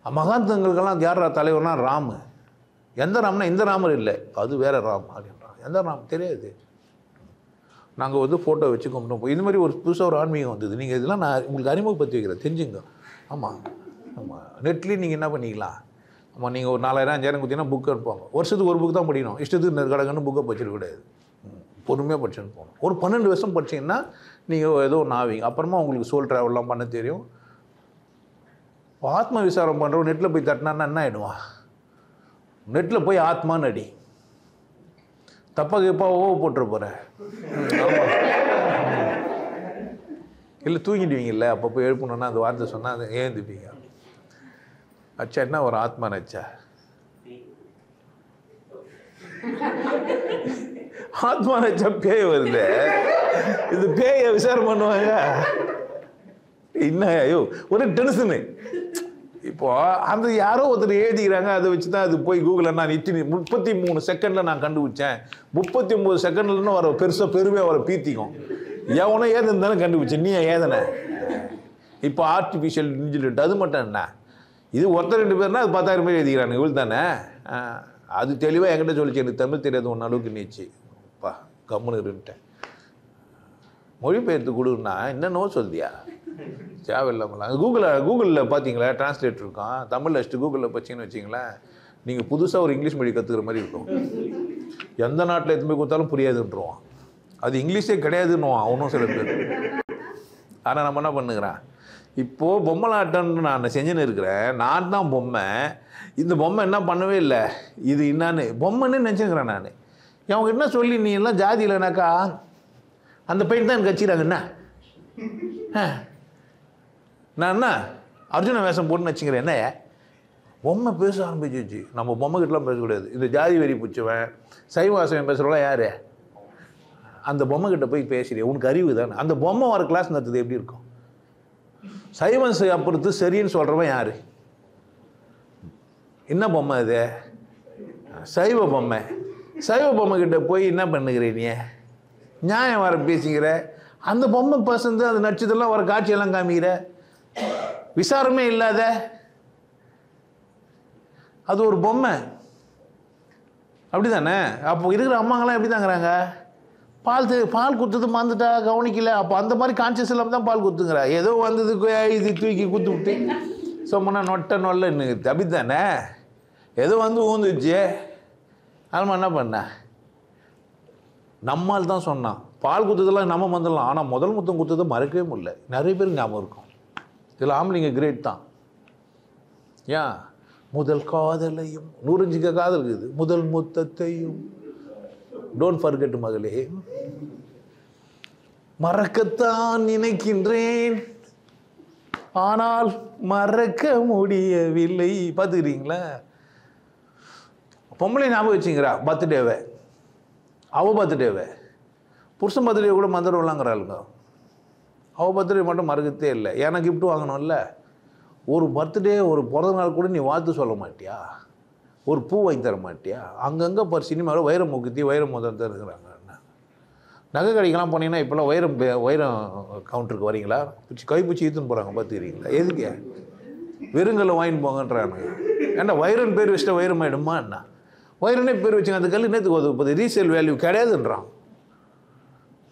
மகாந்தங்களுக்கெல்லாம் யார் தலைவர்னா ராமு. எந்த ராம்னா இந்த ராமர் இல்லை, அது வேற ராம் அப்படின்றான். எந்த ராம் தெரியாது. நாங்கள் வந்து ஃபோட்டோ வச்சு கும்பிட்டோம். இது மாதிரி ஒரு புதுசாக ஒரு ஆன்மீகம் வந்தது. நீங்கள் இதெல்லாம் நான் உங்களுக்கு அறிமுகப்படுத்தி வைக்கிறேன், தெரிஞ்சுங்க. ஆமாம் ஆமாம், நெட்லேயும் நீங்கள் என்ன பண்ணிக்கலாம். ஆமாம், நீங்கள் ஒரு 4000 5000 கொடுத்தீங்கன்னா புக் எடுப்பாங்க. வருஷத்துக்கு ஒரு புக் தான் படிக்கணும். இஷ்டத்துக்கு கடகன்னு புக்கை படிச்சிடக்கூடாது. பொறுமையாக படிச்சுன்னு போகணும். ஒரு 12 வருஷம் படிச்சிங்கன்னா நீங்கள் ஏதோ ஒன்று ஆவீங்க. அப்புறமா உங்களுக்கு சோல் ட்ராவல்லாம் பண்ண தெரியும். ஆத்ம விசாரம் பண்ணுறோம். நெட்டில் போய் தட்டினான்னா என்ன ஆகிடுவான்? நெட்டில் போய் ஆத்மான்னு அடி. தப்பாக எப்போ போட்டுற போகிறேன் இல்லை தூங்கிடுவீங்கல்ல, அப்போ போய் எழுப்பணுன்னா அந்த வார்த்தை சொன்னால் அதை ஏந்துப்பீங்க. அச்சா என்ன ஒரு ஆத்மா நச்சா? ஆத்மா நச்சா பேய் வருது. இது பேயை விசாரம் பண்ணுவாங்க. என்ன ஐயோ ஒரு டென்ஷனு. இப்போ அந்த யாரோ ஒருத்தர் எழுதிக்கிறாங்க, அதை வச்சு தான் அது போய் கூகுளில் நான் 33 செகண்டில் நான் கண்டுபிடிச்சேன். 39 செகண்ட்லன்னு வர பெருசாக பெருமையாக வர பீத்திக்கும். எவனோ ஏதுன்னு கண்டுபிடிச்சேன், நீ ஏதனை. இப்போ ஆர்டிஃபிஷியல் இன்டெலிஜென்ட் அது மட்டும் என்ன, இது ஒருத்தர் 2 பேர்னா அது 10,000 பேர் எழுதிக்கிறாங்க இவள் தானே. அது தெளிவாக என்கிட்ட சொல்லிச்சு, எனக்கு தமிழ் தெரியாது ஒன்று அளவுக்கு நீச்சு பா கம்முன்னு இருந்துட்டேன். மொழிபெயர்த்து கொடுன்னா என்னென்னோ சொல்லியா தேவையில்லாமல். கூகுளில் பார்த்தீங்களா டிரான்ஸ்லேட்டர் இருக்கான், தமிழ் அடிச்சுட்டு கூகுளில் பார்த்தீங்கன்னு வச்சிங்களேன், நீங்கள் புதுசாக ஒரு இங்கிலீஷ் மொழி கற்றுக்கிற மாதிரி இருக்கும். எந்த நாட்டில் எதுவுமே கொடுத்தாலும் புரியாதுன்றான். அது இங்கிலீஷே கிடையாதுன்னுவான் அவனும் சில பேர். ஆனால் நம்ம என்ன பண்ணுகிறேன், இப்போது பொம்மலாட்டம்னு நான் செஞ்சுன்னு இருக்கிறேன். நான் தான் பொம்மை. இந்த பொம்மை என்ன பண்ணவே இல்லை, இது என்னான்னு பொம்மைன்னு நினச்சிக்கிறேன் நான். அவங்க என்ன சொல்லி நீ எல்லாம் ஜாதி இல்லைனாக்கா அந்த பையன் தான் எனக்கு வச்சுக்கிறாங்க. என்ன நான் என்ன அர்ஜுன வேஷம் போட்டுன்னு வச்சுக்கிறேன். என்ன பொம்மை பேச ஆரம்பிச்சிச்சு. நம்ம பொம்மை கிட்டலாம் பேசக்கூடாது. இந்த ஜாதி வெறி பிடிச்சவன் சைவாசவன் பேசுகிறவங்களாம் யார்? அந்த பொம்மை கிட்ட போய் பேசுகிறேன். உனக்கு அறிவு தானே. அந்த பொம்மை வர கிளாஸ் நடத்துது எப்படி இருக்கும்? சைவன் அப்புறத்து சரின்னு சொல்கிறவன் யார்? என்ன பொம்மை அது? சைவ பொம்மை. சைவ பொம்மை கிட்ட போய் என்ன பண்ணுகிற நீ? நியாயம் வர பேசிக்கிற. அந்த பொம்மை பசந்து அந்த நட்சத்திரம்லாம் வர காட்சியெல்லாம் காமிக்கிற. விசாரமே இல்லாத அது ஒரு பொம்மை. அப்படி தானே? அப்போ இருக்கிற அம்மாங்களாம் எப்படி தாங்கிறாங்க? பால் குத்துது மறந்துட்டா கவனிக்கல. அப்போ அந்த மாதிரி கான்சியஸ் இல்லாமல் தான் பால் குத்துங்கிற. ஏதோ வந்தது இது தூக்கி குத்து விட்டு சொன்னா நொல்ல இன்னும் அப்படி தானே? ஏதோ வந்து ஊந்துச்சு. அதனால் என்ன பண்ண, நம்மால் தான் சொன்னான் பால் குத்துதெல்லாம் நம்ம வந்துடலாம். ஆனால் முதல் முத்தம் குத்துதை மறக்கவே முடியல. நிறைய பேருக்கு ஞாபகம் இருக்கும். இதில் ஆம்பளைங்க கிரேட் தான். ஏன் முதல் காதலையும் 105 காதல் இருக்குது. முதல் முத்தத்தையும் டோன்ட் ஃபர்கெட் மகளே, மறக்கத்தான் நினைக்கின்றேன் ஆனால் மறக்க முடியவில்லை. பார்த்துக்கிறீங்களா? பொம்பளை ஞாபகம் வச்சுங்கிறா பர்த்டேவை, அவள் பர்த்டேவை. புருஷன் பர்த்டே கூட மறந்துடுவாங்கிறாளுங்க. அவள் பர்த்டே மட்டும் மறக்கத்தே இல்லை. ஏன்னா கிஃப்ட் வாங்கணும்ல. ஒரு பர்த்டே, ஒரு பிறந்த நாள் கூட நீ வாழ்த்து சொல்ல மாட்டியா? ஒரு பூ வாங்கி தர மாட்டியா? அங்கங்கே இப்போ சினிமாவில் வைரம் மூக்குத்தி வைரம் முதல் இருக்கிறாங்க. நகை கடைக்கெல்லாம் போனீங்கன்னா இப்போல்லாம் வைரம் கவுண்டருக்கு வரீங்களா? கைப்பூச்சி ஈத்துன்னு போகிறாங்க பார்த்துக்கிறீங்களா? எதுக்கு? வெறுங்கல்ல வாங்கின்னு போங்கன்றாங்க. ஏன்னா வைரன் பேர் வச்சுட்டா வைரம் ஆகிடுமா என்ன? வைரனே பேர் வச்சுங்க, அந்த கல் நேற்றுக்கு ஒதுப்பது ரீசேல் வேல்யூ கிடையாதுன்றான்.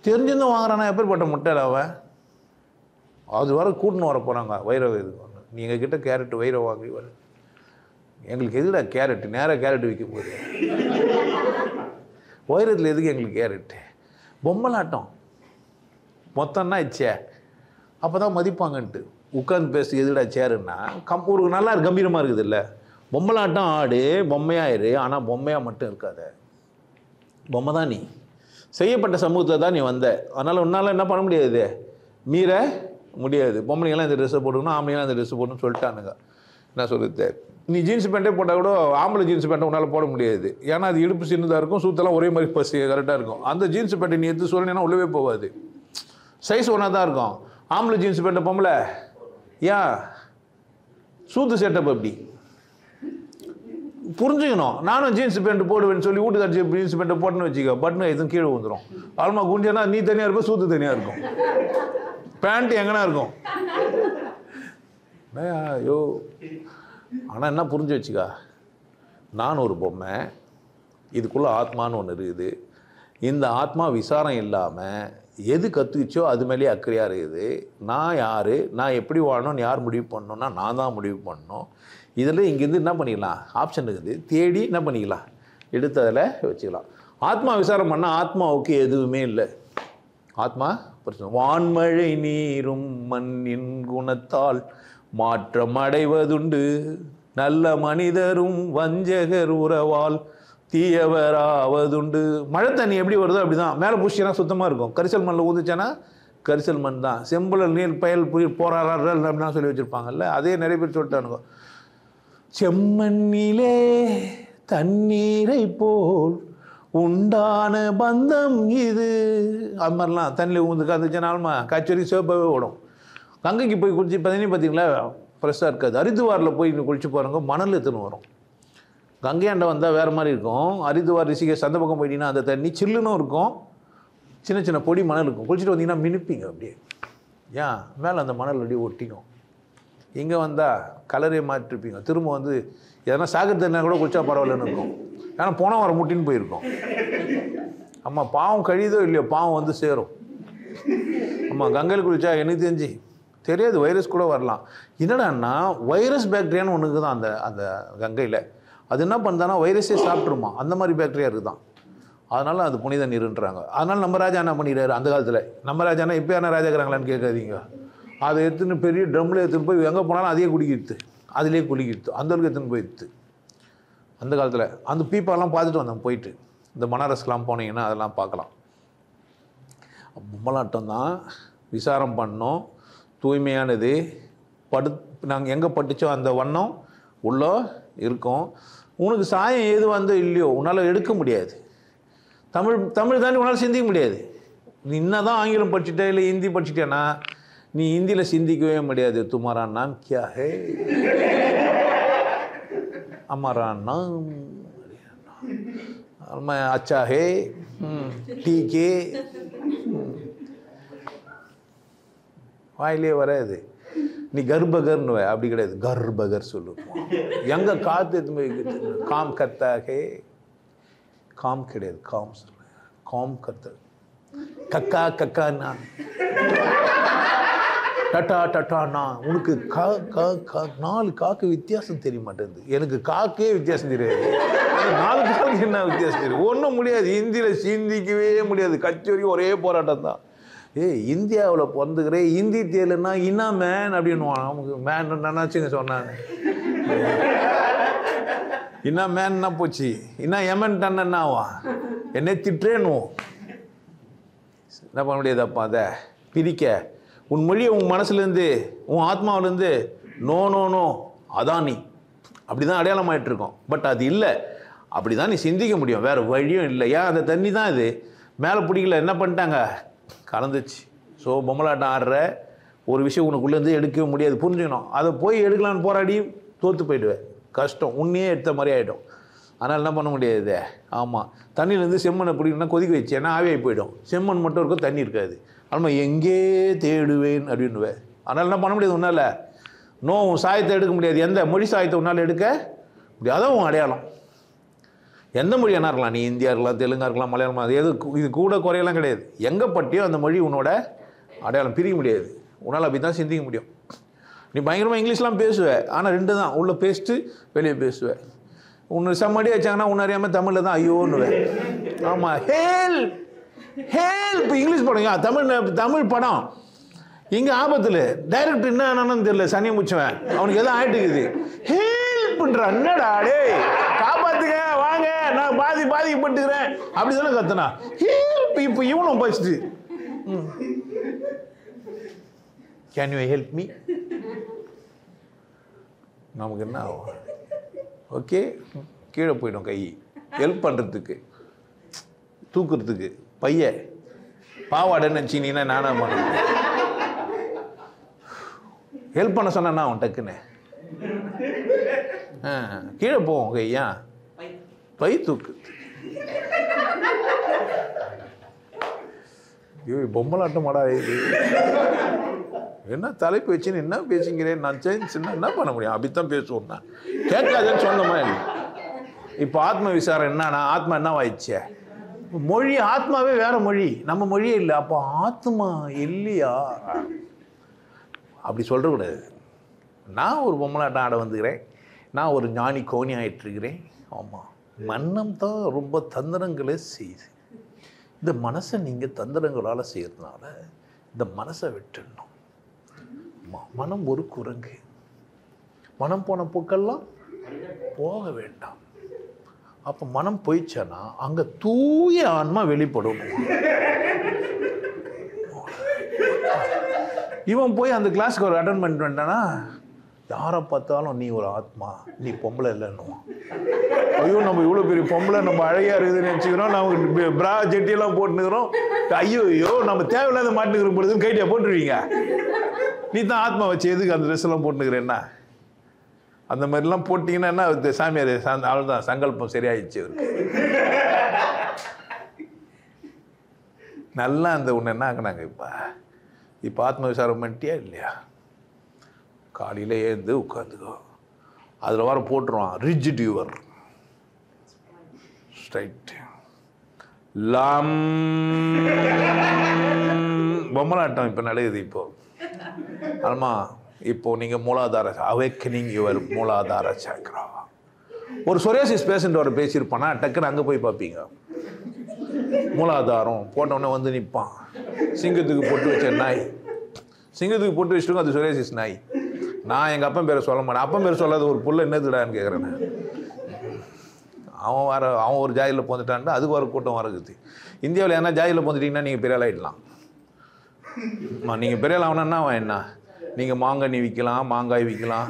தெரிஞ்சுருந்தும் வாங்குறானா? எப்பேற்பட்ட முட்டையில் அவன். அது வர கூட்டின்னு வர போகிறாங்க வைரம் இதுக்கு. நீங்கள் கிட்ட கேரட் வைரம் வாங்கி வர எங்களுக்கு எதுடா கேரட்? நேராக கேரட் விற்கும் போது வைரத்தில் எதுக்கு எங்களுக்கு கேரட்டு? பொம்மலாட்டம் மொத்தம்னா இச்சே அப்போ தான் மதிப்பாங்கன்ட்டு உட்காந்து பேசு. எதுடா சேருன்னா ஒரு நல்லா கம்பீரமாக இருக்குது இல்லை? பொம்மலாட்டம் ஆடு, பொம்மையாயிரு. ஆனால் பொம்மையாக மட்டும் இருக்காத. பொம்மை தான் நீ. செய்யப்பட்ட சமூகத்தில் தான் நீ வந்த. அதனால் உன்னால் என்ன பண்ண முடியாது, மீற முடியாது. பொம்பளைங்கெல்லாம் இந்த ட்ரெஸ்ஸை போட்டுக்கணும், ஆம்பளைங்களாம் இந்த ட்ரெஸ்ஸை போடணும்னு சொல்லிட்டானுங்க. என்ன சொல்லுது? நீ ஜீன்ஸ் பேண்ட்டே போட்டால் கூட ஆம்பளை ஜீன்ஸ் பேண்ட்டை உன்னால் போட முடியாது. ஏன்னா அது இடுப்பு சின்னதாக இருக்கும், சூத்தெல்லாம் ஒரே மாதிரி பஸ் கரெக்டாக இருக்கும். அந்த ஜீன்ஸ் பேண்ட்டை நீ எடுத்து சொன்னீங்கன்னா உள்ளவே போகாது. சைஸ் ஒன்றா தான் இருக்கும். ஆம்பளை ஜீன்ஸ் பேண்ட்டை பொம்பளை ஏன் சூத்து செட்டப் அப்படி புரிஞ்சுக்கணும். நானும் ஜீன்ஸ் பேண்ட் போடுவேன்னு சொல்லி வீட்டுக்கார ஜீன்ஸ் பேண்ட்டை போட்டுன்னு வச்சுக்கோ, பட்டன் எதுவும் கீழே வந்துடும். ஆல்மா குஞ்சனா நீ தனியாக இருப்ப, சூத்து தனியாக இருக்கும், பேண்ட் எங்கன்னா இருக்கும். ஐயோ. ஆனால் என்ன புரிஞ்சு வச்சுக்கா, நான் ஒரு பொம்மை, இதுக்குள்ளே ஆத்மான்னு ஒன்று இருக்குது. இந்த ஆத்மா விசாரம் இல்லாமல் எது கற்றுக்கிச்சோ அது மேலேயே அக்கறையாக இருக்குது. நான் யார், நான் எப்படி வாழணும்னு யார் முடிவு பண்ணணும்னா நான் தான் முடிவு பண்ணணும். இதில் இங்கேருந்து என்ன பண்ணிக்கலாம், ஆப்ஷன் இருக்குது, தேடி என்ன பண்ணிக்கலாம், எடுத்து அதில் வச்சுக்கலாம். ஆத்மா விசாரம் பண்ணால் ஆத்மாவுக்கு எதுவுமே இல்லை. ஆத்மா பிரச்சனை. வான்மழை நீரும் மண்ணின் குணத்தால் மாற்றம் அடைவதுண்டு, நல்ல மனிதரும் வஞ்சகர் உறவால் தீயவராவதுண்டு. மழை தண்ணி எப்படி வருதோ அப்படிதான். மேலே பூச்சினா சுத்தமாக இருக்கும், கரிசல் மண்ணில் ஊந்துச்சானா கரிசல் மண் தான். செம்புல நீர் பயல் போராடுறல் அப்படின்னா சொல்லி வச்சுருப்பாங்கல்ல, அதே நிறைய பேர் சொல்லிட்டானுங்க. செம்மண்ணிலே தண்ணீரை போல் உண்டான பந்தம் இது, அது மாதிரிலாம் தண்ணியில் ஊந்து காத்துச்சுனாலுமா காய்ச்சறி சிவப்பாகவே ஓடும். கங்கைக்கு போய் குளிச்சு தண்ணி பார்த்தீங்களா ஃப்ரெஷ்ஷாக இருக்காது. ஹரித்துவாரில் போய் இன்னும் குளிச்சு பாருங்க, மணல் எத்துன்னு வரும். கங்கையாண்டை வந்தால் வேறு மாதிரி இருக்கும். ஹரித்துவார் ரிஷிகேஷ் அந்த பக்கம் போயிட்டீங்கன்னா அந்த தண்ணி சில்லுன்னு இருக்கும், சின்ன சின்ன பொடி மணல் இருக்கும். குளிச்சுட்டு வந்தீங்கன்னா மினுப்பீங்க அப்படியே. ஏன் மேலே அந்த மணல் அப்படியே ஒட்டிக்கும். இங்கே வந்தால் கலரே மாற்றிருப்பீங்க. திரும்ப வந்து எதனா சாகர் தண்ணியாக கூட குளிச்சா பரவாயில்லன்னு இருக்கும். ஏன்னா போனால் வர முட்டின்னு போயிருக்கோம். ஆமாம், பாவம் கழிதோ இல்லையோ பாவம் வந்து சேரும். ஆமாம், கங்கையில் குளிச்சா எனக்கு தெரியாது, வைரஸ் கூட வரலாம். என்னடான்னா வைரஸ் பாக்டீரியான்னு ஒன்றுக்கு தான் அந்த அந்த கங்கையில். அது என்ன பண்ணுதானா வைரஸே சாப்பிட்ருமா, அந்த மாதிரி பாக்டீரியா இருக்குதான். அதனால அது புனித நீருன்றாங்க. அதனால் நம்ம ராஜா என்ன பண்ணிடுறாரு அந்த காலத்தில். நம்ம ராஜானா இப்போ என்ன ராஜா இருக்கிறாங்களான்னு கேட்காதீங்க. அதை எடுத்துன்னு பெரிய ட்ரம்மில் எடுத்துன்னு போய் எங்கே போனாலும் அதையே குடிக்கிடுது, அதிலே குளிக்கிடுது, அந்தளவுக்கு எடுத்துன்னு போயிடுது அந்த காலத்தில். அந்த பீப்பாலாம் பார்த்துட்டு வந்தோம் போயிட்டு. இந்த பனாரஸ்க்கெலாம் போனீங்கன்னா அதெல்லாம் பார்க்கலாம். பொம்மலாட்டம் தான் விசாரம் பண்ணோம், தூய்மையானது. நாங்கள் எங்கே பட்டுச்சோ அந்த வண்ணம் உள்ளே இருக்கும். உனக்கு சாயம் எது வந்தோ இல்லையோ உன்னால் எடுக்க முடியாது. தமிழ் தாண்டி உன்னால் சிந்திக்க முடியாது. நீ என்ன தான் ஆங்கிலம் படிச்சுட்டே இல்லை ஹிந்தி படிச்சுட்டேன்னா நீ ஹிந்தியில் சிந்திக்கவே முடியாது. துமாரா நாம் கியா ஹே, हमारा नाम अच्छा है, ठीक है, வாயிலே வராது. நீ கர்பகர்னு அப்படி கிடையாது, கர்பகர் சொல்லுவோம். எங்க காத்து காம் கத்தாகே, காம் கிடையாது, காம் சொல்ல, காம் கத்த, கக்கா கக்கானா, டட்டா டட்டானா. உனக்கு கா கா கா 4 காக்கு வித்தியாசம் தெரிய மாட்டேங்குது. எனக்கு காக்கே வித்தியாசம் தெரியாது, 4 காக்கு என்ன வித்தியாசம் தெரியும்? ஒன்றும் முடியாது. ஹிந்தியில் சிந்திக்கவே முடியாது. கட்சி வரைக்கும் ஒரே போராட்டம் தான். இந்தியாவில் பிறந்துக்கிறேன், ஹிந்தி தெரியலன்னா இன்னா மேன் அப்படின்வான். நமக்கு மேன் நினச்சிங்க சொன்னாங்க. இன்னா மேன்னா போச்சு, இன்னா எமன் டன்னாவா என்னை திட்டுறேன்னுவோம். என்ன பண்ண முடியாது. அப்போ அதை பிரிக்க உன் மொழியை உன் மனசுலேருந்து உன் ஆத்மாவிலேருந்து நோ நோ நோ அதான் நீ அப்படி தான் அடையாளம் ஆகிட்டுருக்கோம். பட் அது இல்லை. அப்படி தான் நீ சிந்திக்க முடியும், வேறு வழியும் இல்லை. ஏன் அந்த தண்ணி தான் இது மேலே பிடிக்கல, என்ன பண்ணிட்டாங்க, கலந்துச்சு. ஸோ பொம்மலாட்டம் ஆடுற ஒரு விஷயம் உனக்குள்ளேருந்து எடுக்கவே முடியாது, புரிஞ்சுக்கணும். அதை போய் எடுக்கலான்னு போராடி தோற்று போயிடுவேன், கஷ்டம், உன்னையே எடுத்த மாதிரி ஆகிடும். அதனால் என்ன பண்ண முடியாது. ஆமாம், தண்ணியிலேருந்து செம்மண்ணை பிடிக்கணும்னா கொதிக்க வச்சு, ஏன்னா ஆவியாகி போயிடும். செம்மண் மட்டும் இருக்கும், தண்ணி இருக்காது. அதனால் எங்கே தேடுவேன் அப்படின்னுவேன். அதனால் என்ன பண்ண முடியாது உன்னால், உன் சாயத்தை எடுக்க முடியாது. எந்த மொழி சாயத்தை உன்னால் எடுக்க முடியாது, அதான் உன் அடையாளம். எந்த மொழி என்ன இருக்கலாம், நீ இந்தியா இருக்கலாம், தெலுங்கா இருக்கலாம், மலையாளம், அது எது இது கூட குறையெல்லாம் கிடையாது. எங்கே பட்டியோ அந்த மொழி உன்னோட அடையாளம், பிரிக்க முடியாது. உன்னால் அப்படி தான் சிந்திக்க முடியும். நீ பயங்கரமாக இங்கிலீஷ்லாம் பேசுவேன், ஆனால் 2 தான், உள்ளே பேசிட்டு வெளியே பேசுவேன். உன்னை செம்மடி வச்சாங்கன்னா உன்னை அறியாமல் தமிழில் தான் ஐயோன்னுவேன். ஆமாம், ஹேல்ப் ஹேல்ப் இங்கிலீஷ் படம், தமிழ் படம். இங்கே ஆபத்தில் டைரக்டர் என்ன ஆனான்னு தெரியல, சனியை முச்சுவேன், அவனுக்கு எதுவும் ஆயிட்டுக்குது. ஹேல்ப்ன்றா, என்னடா டே காப்பாத்துங்க வாங்க, நான் பாதிக்கப்பட்டுக்கிறேன் அப்படி தானே கத்தனா. ஹேல்ப் இப்போ இவனும் பசிட்டு, கேன் யூ ஹெல்ப் மீ, நமக்கு என்ன ஆகும், ஓகே கீழே போயிடும் கை, ஹெல்ப் பண்ணுறதுக்கு, தூக்குறதுக்கு பைய பாவாடைன்னு நினச்சிங்கன்னா நானா பண்ணுவேன். ஹெல்ப் பண்ண சொன்னா அவன் டக்குன்னு கீழே போவோம் கையா, பை தூக்கு. பொம்மலாட்டம் மாடா இது, என்ன தலைப்பு வச்சுன்னு என்ன பேசுங்கிறேன் நான், சேஞ்சுன்னா என்ன பண்ண முடியும், அப்படித்தான் பேசுவோம். நான் கேட்காதுன்னு சொன்னமா இல்லை. இப்போ ஆத்ம விசாரம் என்னன்னா, ஆத்மா என்ன ஆயிடுச்சே, மொழி ஆத்மாவே வேற மொழி, நம்ம மொழியே இல்லை. அப்போ ஆத்மா இல்லையா அப்படி சொல்றக்கூடாது. நான் ஒரு பொம்மலாட்டம் ஆட வந்துக்கிறேன், நான் ஒரு ஞானி கோணி ஆயிட்டுருக்கிறேன். ஆமாம், மன்னம் தான் ரொம்ப தந்திரங்களே செய்யுது. இந்த மனசை நீங்கள் தந்திரங்களால் செய்யறதுனால இந்த மனசை விட்டுடணும். மனம் ஒரு குரங்கு, மனம் போன போக்கெல்லாம் போக வேண்டாம். அப்போ மனம் போயிடுச்சானா அங்கே தூய ஆன்மா வெளிப்படும். இவன் போய் அந்த கிளாஸ்க்கு ஒரு அட்டன் பண்ணிட்டு வந்துட்டானா, யாரை பார்த்தாலும் நீ ஒரு ஆத்மா, நீ பொம்பளை இல்லைன்னுவான். ஐயோ நம்ம இவ்வளோ பெரிய பொம்பளை, நம்ம அழகாக இருக்குதுன்னு நினச்சிக்கிறோம், நமக்கு பிரா ஜெட்டியெல்லாம் போட்டுனுக்கிறோம், ஐயோ நம்ம தேவையில்லாத மாட்டுக்கிற பொழுதுன்னு கைட்டியா போட்டுருவீங்க. நீ தான் ஆத்மா வச்சு எதுக்கு அந்த ட்ரெஸ் எல்லாம் போட்டுனுக்கிறேன்னா, அந்த மாதிரிலாம் போட்டிங்கன்னா என்ன சாமியார் அவ்வளோதான், சங்கல்பம் சரியாயிடுச்சு அவருக்கு. நல்லா அந்த ஒன்று என்ன ஆக்குனாங்க, இப்போ ஆத்ம விசாரம் பண்ணிட்டியா இல்லையா, காலையில் ஏந்து உட்காந்துக்கோ, அதில் வர போட்டுருவான் ரிஜிட் யுவர் ஸ்ட்ரைட் லம். பொம்மலாட்டம் இப்போ நடக்குது. இப்போ ஆமாம், இப்போ நீங்கள் மூலாதார அவேக்கனிங் யுவர் மூலாதார சக்ரா. ஒரு சொரியாசிஸ் பேஷண்ட் வர பேசியிருப்பானா, டக்குன்னு அங்கே போய் பார்ப்பீங்க, மூலாதாரம் போட்டோன்னே வந்து நிற்பான். சிங்கத்துக்கு பொட்டு வச்ச நாய், சிங்கத்துக்கு பொட்டு வச்சுட்டு அது சொரியாசிஸ் நாய். நான் எங்கள் அப்பன் பேரை சொல்ல மாட்டேன், அப்பன் பேர் சொல்லாத ஒரு புள்ள என்னதுடான்னு கேட்குறேன். அவன் ஒரு ஜாதியில் போந்துட்டான்ட்டு அதுக்கு வர கூட்டம் வரக்குது. இந்தியாவில் என்ன ஜாதியில் போந்துட்டிங்கன்னா நீங்கள் பெரிய ஆள் ஆகிடலாம். நீங்கள் பெரிய ஆள் ஆகணுன்னா அவன் என்ன, நீங்கள் மாங்கனி விற்கலாம், மாங்காய் விற்கலாம்,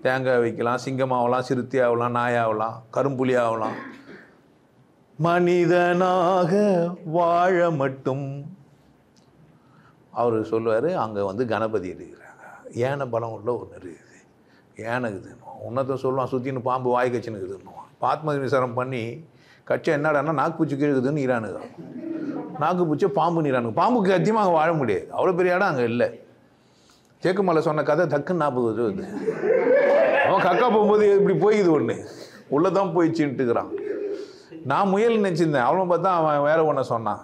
தேங்காய் விற்கலாம், சிங்கம் ஆகலாம், சிறுத்தை ஆகலாம், நாய் ஆகலாம், கரும்புலி ஆகலாம். மனிதனாக வாழ மட்டும் அவர் சொல்லுவார். அங்கே வந்து கணபதி இருக்கிறாங்க, ஏனை பலம் உள்ள ஒன்று இருக்குது, ஏனைக்குதுன்னுவான். உன்னத்தை சொல்லுவான், சுற்றின்னு பாம்பு வாய் கட்சின்னு இருக்குதுன்னுவான். ஆத்ம விசாரம் பண்ணி கட்சி என்னடான்னா நாக்கு பூச்சி கீழுக்குதுன்னு நீரானுங்க, நாக்கு பூச்சி பாம்பு நீரானுங்க. பாம்புக்கு அதிகமாக அங்கே வாழ முடியாது, அவ்வளோ பெரிய இடம் அங்கே இல்லை. சேக்குமலை சொன்ன கதை டக்குன்னு 40 வருது. அவன் கக்கா போகும்போது இப்படி போய்க்குது ஒன்று, உள்ளே தான் போயிடுச்சுன்ட்டுக்கிறான். நான் முயல் நினச்சிருந்தேன், அவனை பார்த்தா அவன் வேற ஒன்றை சொன்னான்.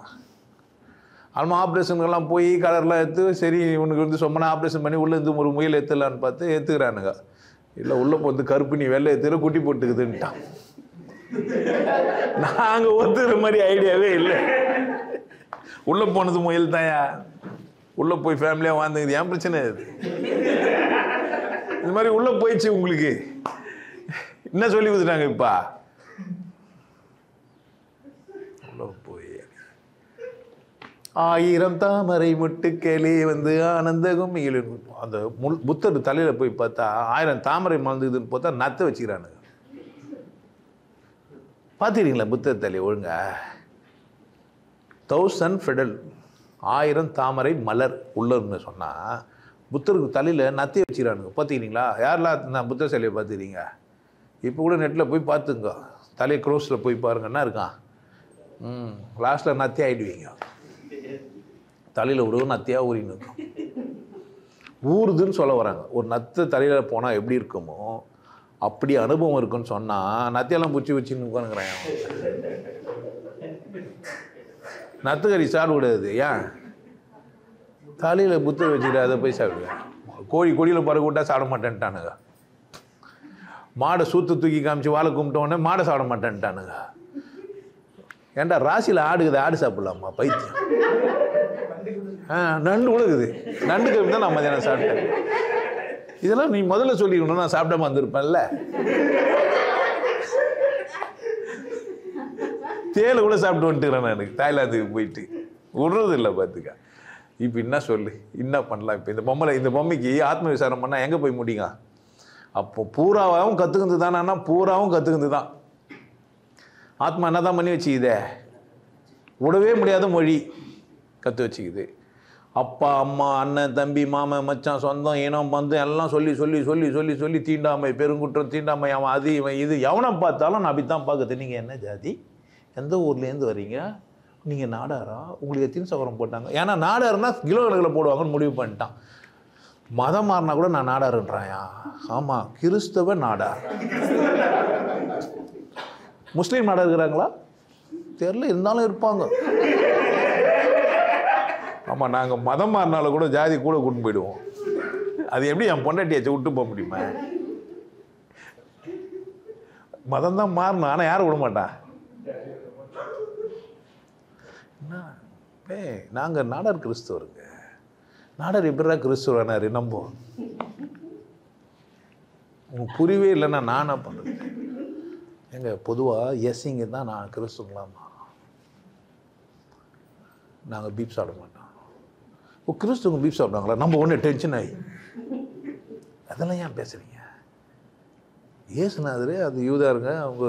அவன் ஆப்ரேஷனுக்கெல்லாம் போய் கலர்லாம் எடுத்து, சரி இவனுக்கு வந்து சொன்னா ஆப்ரேஷன் பண்ணி உள்ளே இருந்து ஒரு முயல் ஏற்றுலான்னு பார்த்து ஏற்றுக்கிறானுங்க. இல்லை உள்ளே போட்டு கருப்பு நீ வெள்ளை ஏற்றுற குட்டி போட்டுக்குதுன்ட்டான். நாங்கள் ஒத்துக்கிற மாதிரி ஐடியாவே இல்லை. உள்ளே போனது முயல் தாயா, உள்ளே போய் ஃபேமிலியாக வாழ்ந்துக்குது, ஏன் பிரச்சனை இது? இந்த மாதிரி உள்ளே போயிடுச்சு. உங்களுக்கு என்ன சொல்லி கொடுத்துட்டாங்க இப்போ? போய் 1000 தாமரை முட்டுக்களே வந்து ஆனந்தகம் அந்த புத்தர் தலையில் போய் பார்த்தா 1000 தாமரை மலர்ந்துக்குதுன்னு பார்த்தா நத்தை வச்சுக்கிறானுங்க. பார்த்துக்கிறீங்களா புத்தர் தலை ஒழுங்க 1000 ஃபெடல் 1000 தாமரை மலர் உள்ளன்னு சொன்னால் புத்தருக்கு தலையில் நத்தி வச்சுக்கிறானுங்க. பார்த்துக்கிறீங்களா? யாரெல்லாம் நான் புத்தர் சிலையை பார்த்துக்கிறீங்க? இப்போ கூட நெட்டில் போய் பார்த்துங்க, தலையை க்ரோஸில் போய் பாருங்க, என்ன இருக்கான். லாஸ்ட்டில் நத்தி ஆகிடுவீங்க. தலையில் விடுவோம் நத்தியாக ஊறின்னு இருக்கும். ஊறுதுன்னு சொல்ல வராங்க. ஒரு நத்து தலையில் போனால் எப்படி இருக்குமோ அப்படி அனுபவம் இருக்குன்னு சொன்னால் நத்தியெல்லாம் பிடிச்சி வச்சுன்னு உட்காந்துக்கிறேன். நத்துக்கறி சாப்பிட விடாது. ஏன்? தலையில் புத்தர் வச்சுக்கிட்டு அதை போய் சாப்பிடுவேன். கொடியில் பறக்க விட்டா சாப்பிட மாட்டேன்ட்டானுங்க. மாடை சூத்து தூக்கி காமிச்சு வாழை கும்பிட்டோடனே மாடை சாப்பிட மாட்டேன்ட்டானுங்க. ஏன்டா ராசியில் ஆடுக்குது, ஆடு சாப்பிடலாமா? பைத்தியம். நண்டு கூட இருக்குது. நண்டு கம்மி தான் நான் மதியானம் சாப்பிட்டேன். இதெல்லாம் நீ முதல்ல சொல்லிக்கணும், நான் சாப்பிடாம வந்திருப்பேன்ல. தேலை கூட சாப்பிட்டு வந்துட்டுக்கிறேன் நான். தாய்லாந்துக்கு போயிட்டு விடுறது இல்லை பார்த்துக்க. இப்போ என்ன சொல்லு, என்ன பண்ணலாம்? இப்போ இந்த பொம்மைக்கு ஆத்ம விசாரம் பண்ணால் எங்கே போய் முடியுங்க? அப்போ பூராவும் கற்றுக்கிறது தானே, பூராவும் கற்றுக்கிறது தான். ஆத்மா என்ன தான் பண்ணி வச்சுக்குதே, விடவே முடியாத மொழி கற்று வச்சுக்குது. அப்பா அம்மா அண்ணன் தம்பி மாமன் மச்சான் சொந்தம் இனம் பந்து எல்லாம் சொல்லி சொல்லி சொல்லி சொல்லி சொல்லி தீண்டாமை பெருங்குற்றம் தீண்டாமை அவன் அது இவன் இது எவனை பார்த்தாலும் நான் அப்படி தான் பார்க்குது. நீங்கள் என்ன ஜாதி, எந்த ஊர்லேருந்து வரீங்க, நீங்கள் நாடாரா, உங்களுக்கு எத்தனை சவரம் போட்டாங்க? ஏன்னா நாடாருன்னா கிலோ கணக்கில் போடுவாங்கன்னு முடிவு பண்ணிட்டான். மதம் மாறினா கூட நான் நாடாருன்றாயா? ஆமாம், கிறிஸ்தவ நாடார். முஸ்லீம் நாடார் இருக்கிறாங்களா தெரியல, இருந்தாலும் இருப்பாங்க. ஆமாம், நாங்கள் மதம் மாறினாலும் கூட ஜாதி கூட கூட்டு போயிடுவோம். அது எப்படி என் பொண்டாட்டியாச்சு விட்டு போக முடியுமா? மதம் தான் மாறணும், ஆனால் யாரும் விட மாட்டான். நாங்கள் நாடார் கிறிஸ்தவருங்க. நாடார் எப்படிடா கிறிஸ்தவரானாரு? நம்ப உங்களுக்கு புரியவே இல்லைன்னா நானா பண்ணுறது? எங்க பொதுவாக எஸ்ஸிங்க தான் நான் கிறிஸ்துவங்களாமா. நாங்கள் பீப் சாப்பிட மாட்டோம். ஓ, கிறிஸ்துவங்க பீப் சாப்பிடுவாங்களா? நம்ம ஒன்று டென்ஷன் ஆகி அதெல்லாம் ஏன் பேசுகிறீங்க? ஏசுனாதரு அது யூதாருங்க, அவங்க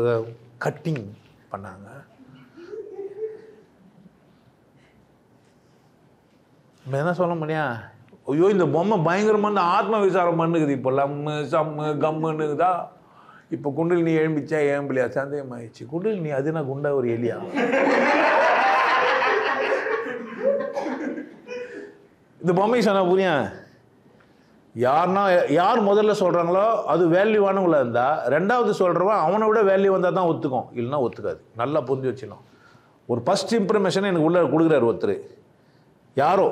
கட்டிங் பண்ணாங்க. நம்ம என்ன சொல்ல முடியா? ஐயோ, இந்த பொம்மை பயங்கரமான ஆத்ம விசாரம் பண்ணுக்குது. இப்போ லம்மு சம்மு கம்முன்னுக்குதா. இப்போ குண்டில் நீ எழும்பிச்சா ஏம்பிலியா சந்தேகம் ஆயிடுச்சு. குண்டில் நீ அதுனா குண்டா ஒரு எலியா? இந்த பொம்மை சொன்னா புரியா? யார் முதல்ல சொல்கிறாங்களோ அது வேல்யூவானவங்களா இருந்தால் ரெண்டாவது சொல்கிறவன் அவனை விட வேல்யூ வந்தால் தான் ஒத்துக்கும், இல்லைன்னா ஒத்துக்காது. நல்லா புரிஞ்சு வச்சுக்கணும். ஒரு ஃபஸ்ட் இம்ப்ரமேஷனை எனக்கு உள்ளே கொடுக்குறாரு ஒருத்தர், யாரோ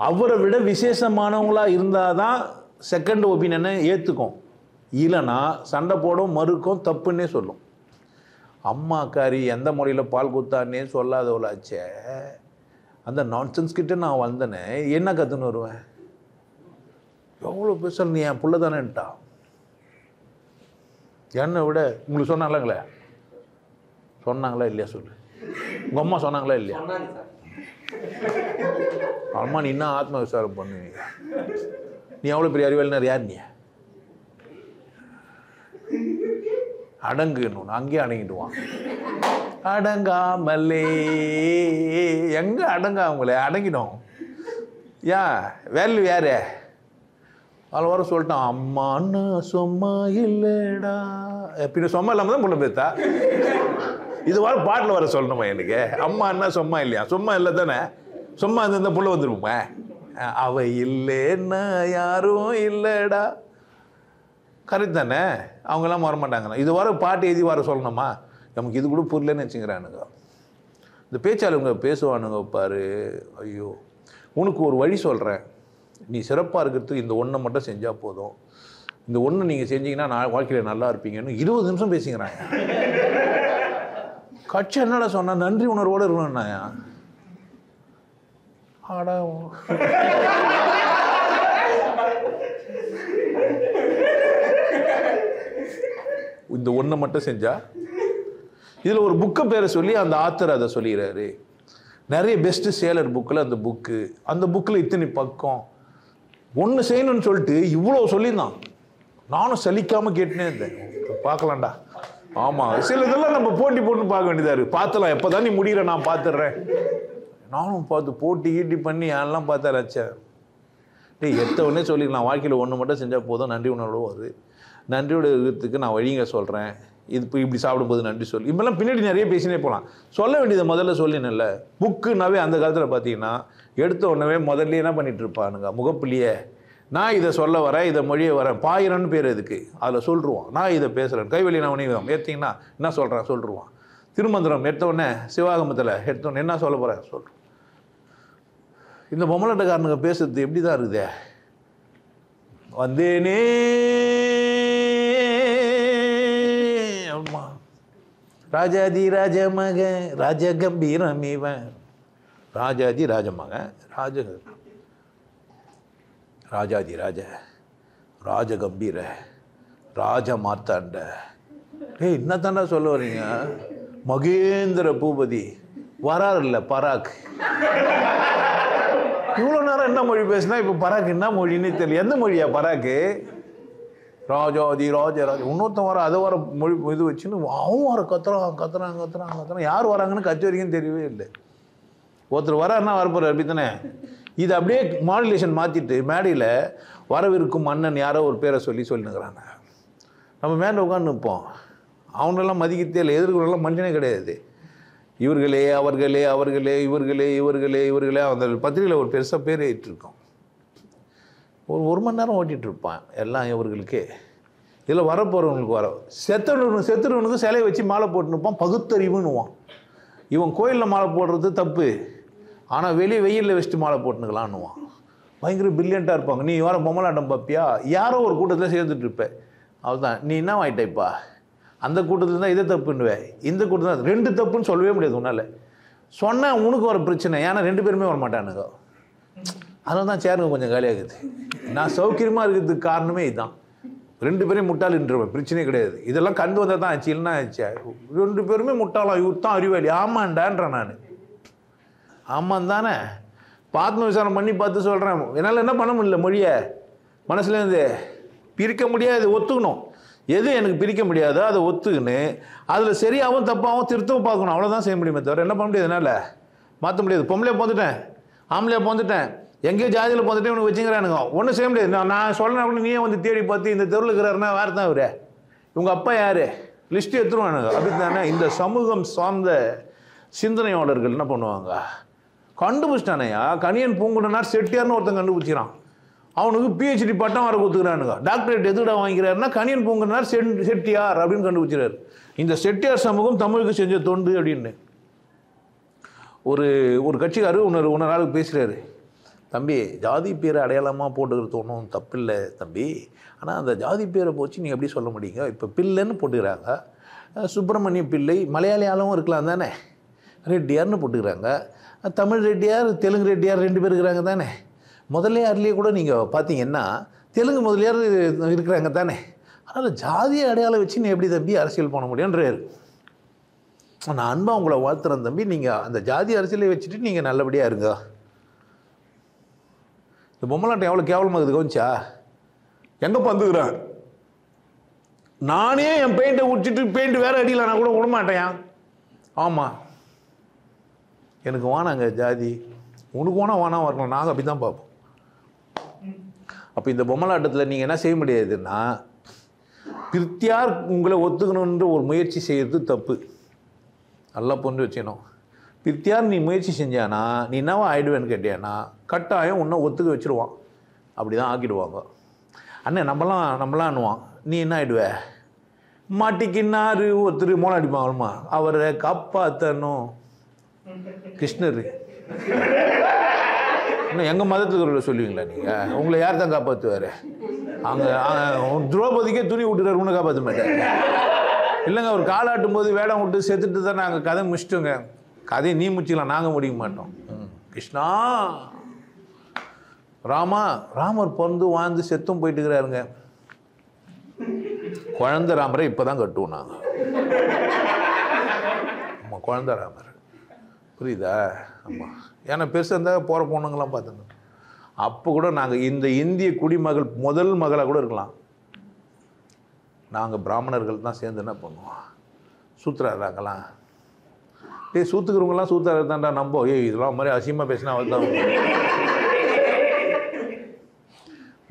அவரை விட விசேஷமானவங்களாக இருந்தால் தான் செகண்ட் ஒப்பீனியனை ஏற்றுக்கும், இல்லைன்னா சண்டை போடும் மறுக்கும் தப்புன்னே சொல்லும். அம்மாக்காரி எந்த முறையில் பால் குத்தான்னே சொல்லாதவளாச்சே. அந்த நான்சென்ஸ் கிட்ட நான் வந்தேனே, என்ன கற்றுன்னு வருவேன்? எவ்வளோ பேச நீ என் புள்ள தானேன்ட்டா. என்னை விட உங்களுக்கு சொன்னாங்களே, சொன்னாங்களா இல்லையா சொல்லு. உங்கள் அம்மா சொன்னாங்களா இல்லையா? அம்மா நீ என்ன ஆத்ம விசாரம் பண்ணுவீங்க? நீ எவ்வளோ பெரிய அறிவாளினர் யார்? நீ அடங்குன்னு அங்கேயே அடங்கிடுவான். அடங்காமலே எங்க அடங்காமலே அடங்கிடும். ஏன் வேல்யூ யாரு? அவள் வர சொல்லிட்டான், அம்மான்னு சும்மா இல்லைடா. பின்ன சும்மா இல்லாமல் தான் பொண்ணு பேத்தா. இது வர பாட்டில் வர சொல்லணுமா எனக்கு? அம்மா என்ன சும்மா இல்லையா? சும்மா இல்லை தானே. சும்மா இந்த புள்ள வந்துருப்போமே. அவ இல்லைன்னா யாரும் இல்லைடா. கரெக்ட் தானே? அவங்கெல்லாம் வரமாட்டாங்கண்ணா. இது வர பாட்டு எழுதி வர சொல்லணுமா? நமக்கு இது கூட புரியலன்னு வச்சுக்கிறானுங்க. இந்த பேச்சாளருங்க பேசுவானுங்க பாரு. ஐயோ, உனக்கு ஒரு வழி சொல்கிறேன், நீ சிறப்பாக இருக்கிறதுக்கு இந்த ஒன்றை மட்டும் செஞ்சால் போதும், இந்த ஒன்று நீங்கள் செஞ்சீங்கன்னா நான் வாழ்க்கையில் நல்லா இருப்பீங்கன்னு 20 நிமிஷம் பேசிக்கிறாங்க. கட்சி என்னடா சொன்னா? நன்றி உணர்வோடு இருக்கணும்னாயா? ஆடா இந்த ஒன்றை மட்டும் செஞ்சா. இதில் ஒரு புக்கை பேரை சொல்லி அந்த ஆத்தர் அதை சொல்லிடுறாரு. நிறைய பெஸ்ட் சேலர் புக்கில் அந்த புக்கில் இத்தனை பக்கம். ஒன்று செய்யணும்னு சொல்லிட்டு இவ்வளோ சொல்லியிருந்தான். நானும் சலிக்காமல் கேட்டுனே இருந்தேன். பார்க்கலாம்டா ஆமாம், சில இதெல்லாம் நம்ம போட்டி போட்டு பார்க்க வேண்டியதாக இருக்குது. பார்த்துலாம், எப்போ தான் நீ முடிகிற நான் பார்த்துடுறேன். நானும் பார்த்து போட்டி ஈட்டி பண்ணி யாரெல்லாம் பார்த்தா லட்சம் எத்தவொடனே சொல்லிக்கலாம். வாழ்க்கையில் ஒன்று மட்டும் செஞ்சால் போதும், நன்றி உணர்வோடு வருது. நன்றியோட இருக்கிறதுக்கு நான் வழிங்க சொல்கிறேன். இது இப்போ இப்படி சாப்பிடும்போது நன்றி சொல்லி இப்போல்லாம் பின்னாடி நிறைய பேசினே போகலாம். சொல்ல வேண்டியதை முதல்ல சொல்லினேன்ல. புக்குனாவே அந்த காலத்தில் பார்த்தீங்கன்னா எடுத்த உடனே முதல்ல என்ன பண்ணிட்டு இருப்பானுங்க, முகப்புலியே நான் இதை சொல்ல வரேன், இதை மொழியை வரேன், பாயிரன்னு பேர் இதுக்கு, அதில் சொல்லிடுவான். நான் இதை பேசுகிறேன், கைவெளி நான் உணவு ஏற்றிங்கன்னா என்ன சொல்கிறேன் சொல்லிடுவான். திருமந்திரம் எடுத்தவுடனே சிவாகமத்தில் எடுத்தோடனே என்ன சொல்ல போகிறேன் சொல்கிறேன். இந்த பொம்மலாட்டக்காரனுங்க பேசுறது எப்படி தான் இருக்குதே. வந்தேனே ராஜாதி ராஜமக ராஜ கம்பீரம் இவன், ராஜாதி ராஜமக ராஜாதி ராஜ ராஜ கம்பீர ராஜ மார்த்தாண்ட. என்ன தாண்டா சொல்ல வரீங்க? மகேந்திர பூபதி வரார் இல்லை பராக். இவ்வளோ நேரம் என்ன மொழி பேசினா இப்போ பராக் என்ன மொழின்னு தெரியல. எந்த மொழியா பராக்கு? ராஜாதி ராஜ ராஜ. இன்னொருத்தன் வர அதை வர மொழி இது வச்சுன்னு அவன் வர கத்துறான். யார் வராங்கன்னு கட்சி வரைக்கும் தெரியவே இல்லை. ஒருத்தர் வராருன்னா வரப்போறார் அப்படி தானே. இது அப்படியே மாடுலேஷன் மாற்றிட்டு மேடையில் வரவிருக்கும் மன்னன் யாரோ ஒரு பேரை சொல்லினுக்கிறாங்க. நம்ம மேலே உட்காந்து நிற்போம். அவனெல்லாம் மதிக்கத்தே இல்லை. எதிர்க்கிறவங்களாம் மனுஷனே கிடையாது. இவர்களே அவர்களே அவர்களே இவர்களே இவர்களே இவர்களே. அந்த பத்திரிகையில் ஒரு பெருசாக பேர் ஏற்றிருக்கோம். ஒரு மணி நேரம் ஓட்டிகிட்டு இருப்பான் எல்லாம் இவர்களுக்கே. இதில் வரப்போகிறவங்களுக்கு வர செத்துறவனுக்கு சிலையை வச்சு மாலை போட்டுன்னு இருப்பான். பகுத்தறிவுன்னுவான். இவன் கோயிலில் மாலை போடுறது தப்பு, ஆனால் வெளியே வெயிலில் வச்சுட்டு மாலை போட்டுனுக்கலான்னுவான். பயங்கர பிரில்லியண்ட்டாக இருப்பாங்க. நீ வர பொம்மலாட்டம் பார்ப்பியா, யாரோ ஒரு கூட்டத்தில் சேர்ந்துட்டு இருப்பேன். அவள்தான் நீ என்ன வாங்கிட்டேப்பா, அந்த கூட்டத்தில் தான் இதை தப்புன்னுவேன், இந்த கூட்டம் தான் ரெண்டு தப்புன்னு சொல்லவே முடியாது உன்னால். சொன்னால் உனக்கு வர பிரச்சனை. ஏன்னா ரெண்டு பேருமே வர மாட்டானுங்க. அதனால தான் சேருங்க கொஞ்சம் காலியாகுது. நான் சௌக்கியமாக இருக்கிறதுக்கு காரணமே இதுதான். ரெண்டு பேரையும் முட்டாளுன்றவன் பிரச்சனையே கிடையாது. இதெல்லாம் கண்டு வந்தால் தான் ஆச்சு, இல்லைன்னா ஆச்சு. ரெண்டு பேருமே முட்டாளாம், இவர் தான் அறிவாளி. ஆமாண்டான்றேன் நான். ஆமாம் தானே. பார்த்து விசாரணை பண்ணி பார்த்து சொல்கிறேன். என்னால் என்ன பண்ண முடியல, மொழியை மனசுலேருந்து பிரிக்க முடியாது. ஒத்துக்கணும். எது எனக்கு பிரிக்க முடியாதோ அதை ஒத்துக்குன்னு அதில் சரியாகவும் தப்பாகவும் திருத்தவும் பார்க்கணும். அவ்வளோதான் செய்ய முடியுமே தவிர என்ன பண்ண முடியாது. என்னால் மாற்ற முடியாது. பொம்பளையாக போந்துட்டேன், ஆம்பளையாக போந்துட்டேன், எங்கேயோ ஜாதியில் போந்துட்டேன், உனக்கு வச்சுக்கிறானுங்க. ஒன்றும் செய்ய முடியாது. நான் சொல்கிறேன் அப்படின்னு நீயே வந்து தேடி பார்த்து இந்த தெருவில் இருக்கிறாருன்னா வேறு தான் இவர், இவங்க அப்பா யார் லிஸ்ட்டு எடுத்துருவானுங்க. அப்படி தானே இந்த சமூகம் சார்ந்த சிந்தனையாளர்கள் என்ன பண்ணுவாங்க, கண்டுபிடிச்சிட்டானையா. கணியன் பூங்குடனார் செட்டியார்னு ஒருத்தன் கண்டுபிடிச்சிக்கிறான். அவனுக்கு பிஹெச்டி பட்டம் வர கொடுத்துக்கிறானுங்க. டாக்டரேட் எதுடா வாங்கிக்கிறாருன்னா கணியன் பூங்குடனார் செட்டியார் அப்படின்னு கண்டுபிடிச்சிறாரு. இந்த செட்டியார் சமூகம் தமிழுக்கு செஞ்ச தொண்டு அப்படின்னு ஒரு கட்சிக்காரர் இன்னொரு நாளுக்கு பேசுகிறாரு. தம்பி, ஜாதி பேரை அடையாளமாக போட்டுக்கிறது ஒன்றும் தப்பில்லை தம்பி, ஆனால் அந்த ஜாதி பேரை போச்சு நீங்கள் எப்படி சொல்ல முடியுங்க? இப்போ பிள்ளைன்னு போட்டுக்கிறாங்க, சுப்பிரமணிய பிள்ளை மலையாளியாலும் இருக்கலாம் தானே, ரெட்டியார்னு போட்டுக்கிறாங்க, தமிழ் ரெட்டியார் தெலுங்கு ரெட்டியார் ரெண்டு பேர் இருக்கிறாங்க தானே. முதலியார்லேயே கூட நீங்கள் பார்த்தீங்கன்னா தெலுங்கு முதலியார் இருக்கிறாங்க தானே. அதனால் ஜாதியை அடையாளம் வச்சு நீ எப்படி தம்பி அரசியல் பண்ண முடியுன்றாரு. நான் அன்பாக உங்களை வாழ்த்துறேன் தம்பி, நீங்கள் அந்த ஜாதி அரசியலை வச்சுட்டு நீங்கள் நல்லபடியாக இருங்க. இந்த பொம்மலாட்டம் எவ்வளோ கேவலமாக கவனிச்சா எங்கே பந்துக்கிறேன். நானே என் பெயிண்டை உடிச்சிட்டு பெயிண்ட் வேறு அடிக்கல நான் கூட விடமாட்டேன். ஆமாம், எனக்கு வானாங்க ஜாதி, உனக்கு வேணா வானா வரணும், நாங்கள் அப்படி தான் பார்ப்போம். அப்போ இந்த பொம்மலாட்டத்தில் நீங்கள் என்ன செய்ய முடியாதுன்னா, பிரித்தியார் உங்களை ஒத்துக்கணுன்ற ஒரு முயற்சி செய்கிறது தப்பு. நல்லா புரிஞ்சு வச்சுக்கணும். பிரித்தியார் நீ முயற்சி செஞ்சானா நீ என்னவா ஆகிடுவேன்னு கேட்டியானா கட்டாயம் உன்னை ஒத்துக்க வச்சுருவான். அப்படி தான் ஆக்கிடுவாங்க. அண்ணன் நம்மளான்னுவான். நீ என்ன ஆகிடுவ, மாட்டிக்கின்னாரு ஒருத்தர் மோளம் அடிப்பாங்கம்மா, அவரை காப்பாற்றணும். கிருஷ்ணர் இன்னும் எங்கள் மதத்துக்கு சொல்லுவீங்களா நீங்கள்? உங்களை யார் தான் காப்பாற்றுவார்? அங்கே திரௌபதிக்கே துணி விட்டுறாரு, உன்னை காப்பாற்ற மாட்டார். இல்லைங்க, அவர் காலாட்டும் போது வேடம் விட்டு செத்துட்டு தான் நாங்கள் கதை முடிச்சிட்டோங்க. கதையை நீ முடிச்சிக்கலாம், நாங்கள் முடிக்க மாட்டோம். கிருஷ்ணா ராமர் பிறந்து வாழ்ந்து செத்தும் போயிட்டு இருக்கிறாருங்க. குழந்தை ராமரை இப்போ தான் கட்டுவோம் நாங்கள். ஆமாம், குழந்தை ராமர் புரியுதா? ஆமாம், ஏன்னா பெருசாக இருந்தால் போகிற பொண்ணுங்களாம் பார்த்துங்க. அப்போ கூட நாங்கள் இந்த இந்திய குடிமகள் முதல் மகளாக கூட இருக்கலாம். நாங்கள் பிராமணர்கள் தான் சேர்ந்து என்ன பண்ணுவோம், சூத்துறாங்களாம். சூத்துக்கிறவங்கலாம் சூத்துறாரு தான்டா நம்ப. இதெல்லாம் மாதிரி அசிங்கமாக பேசினா அவள் தான்.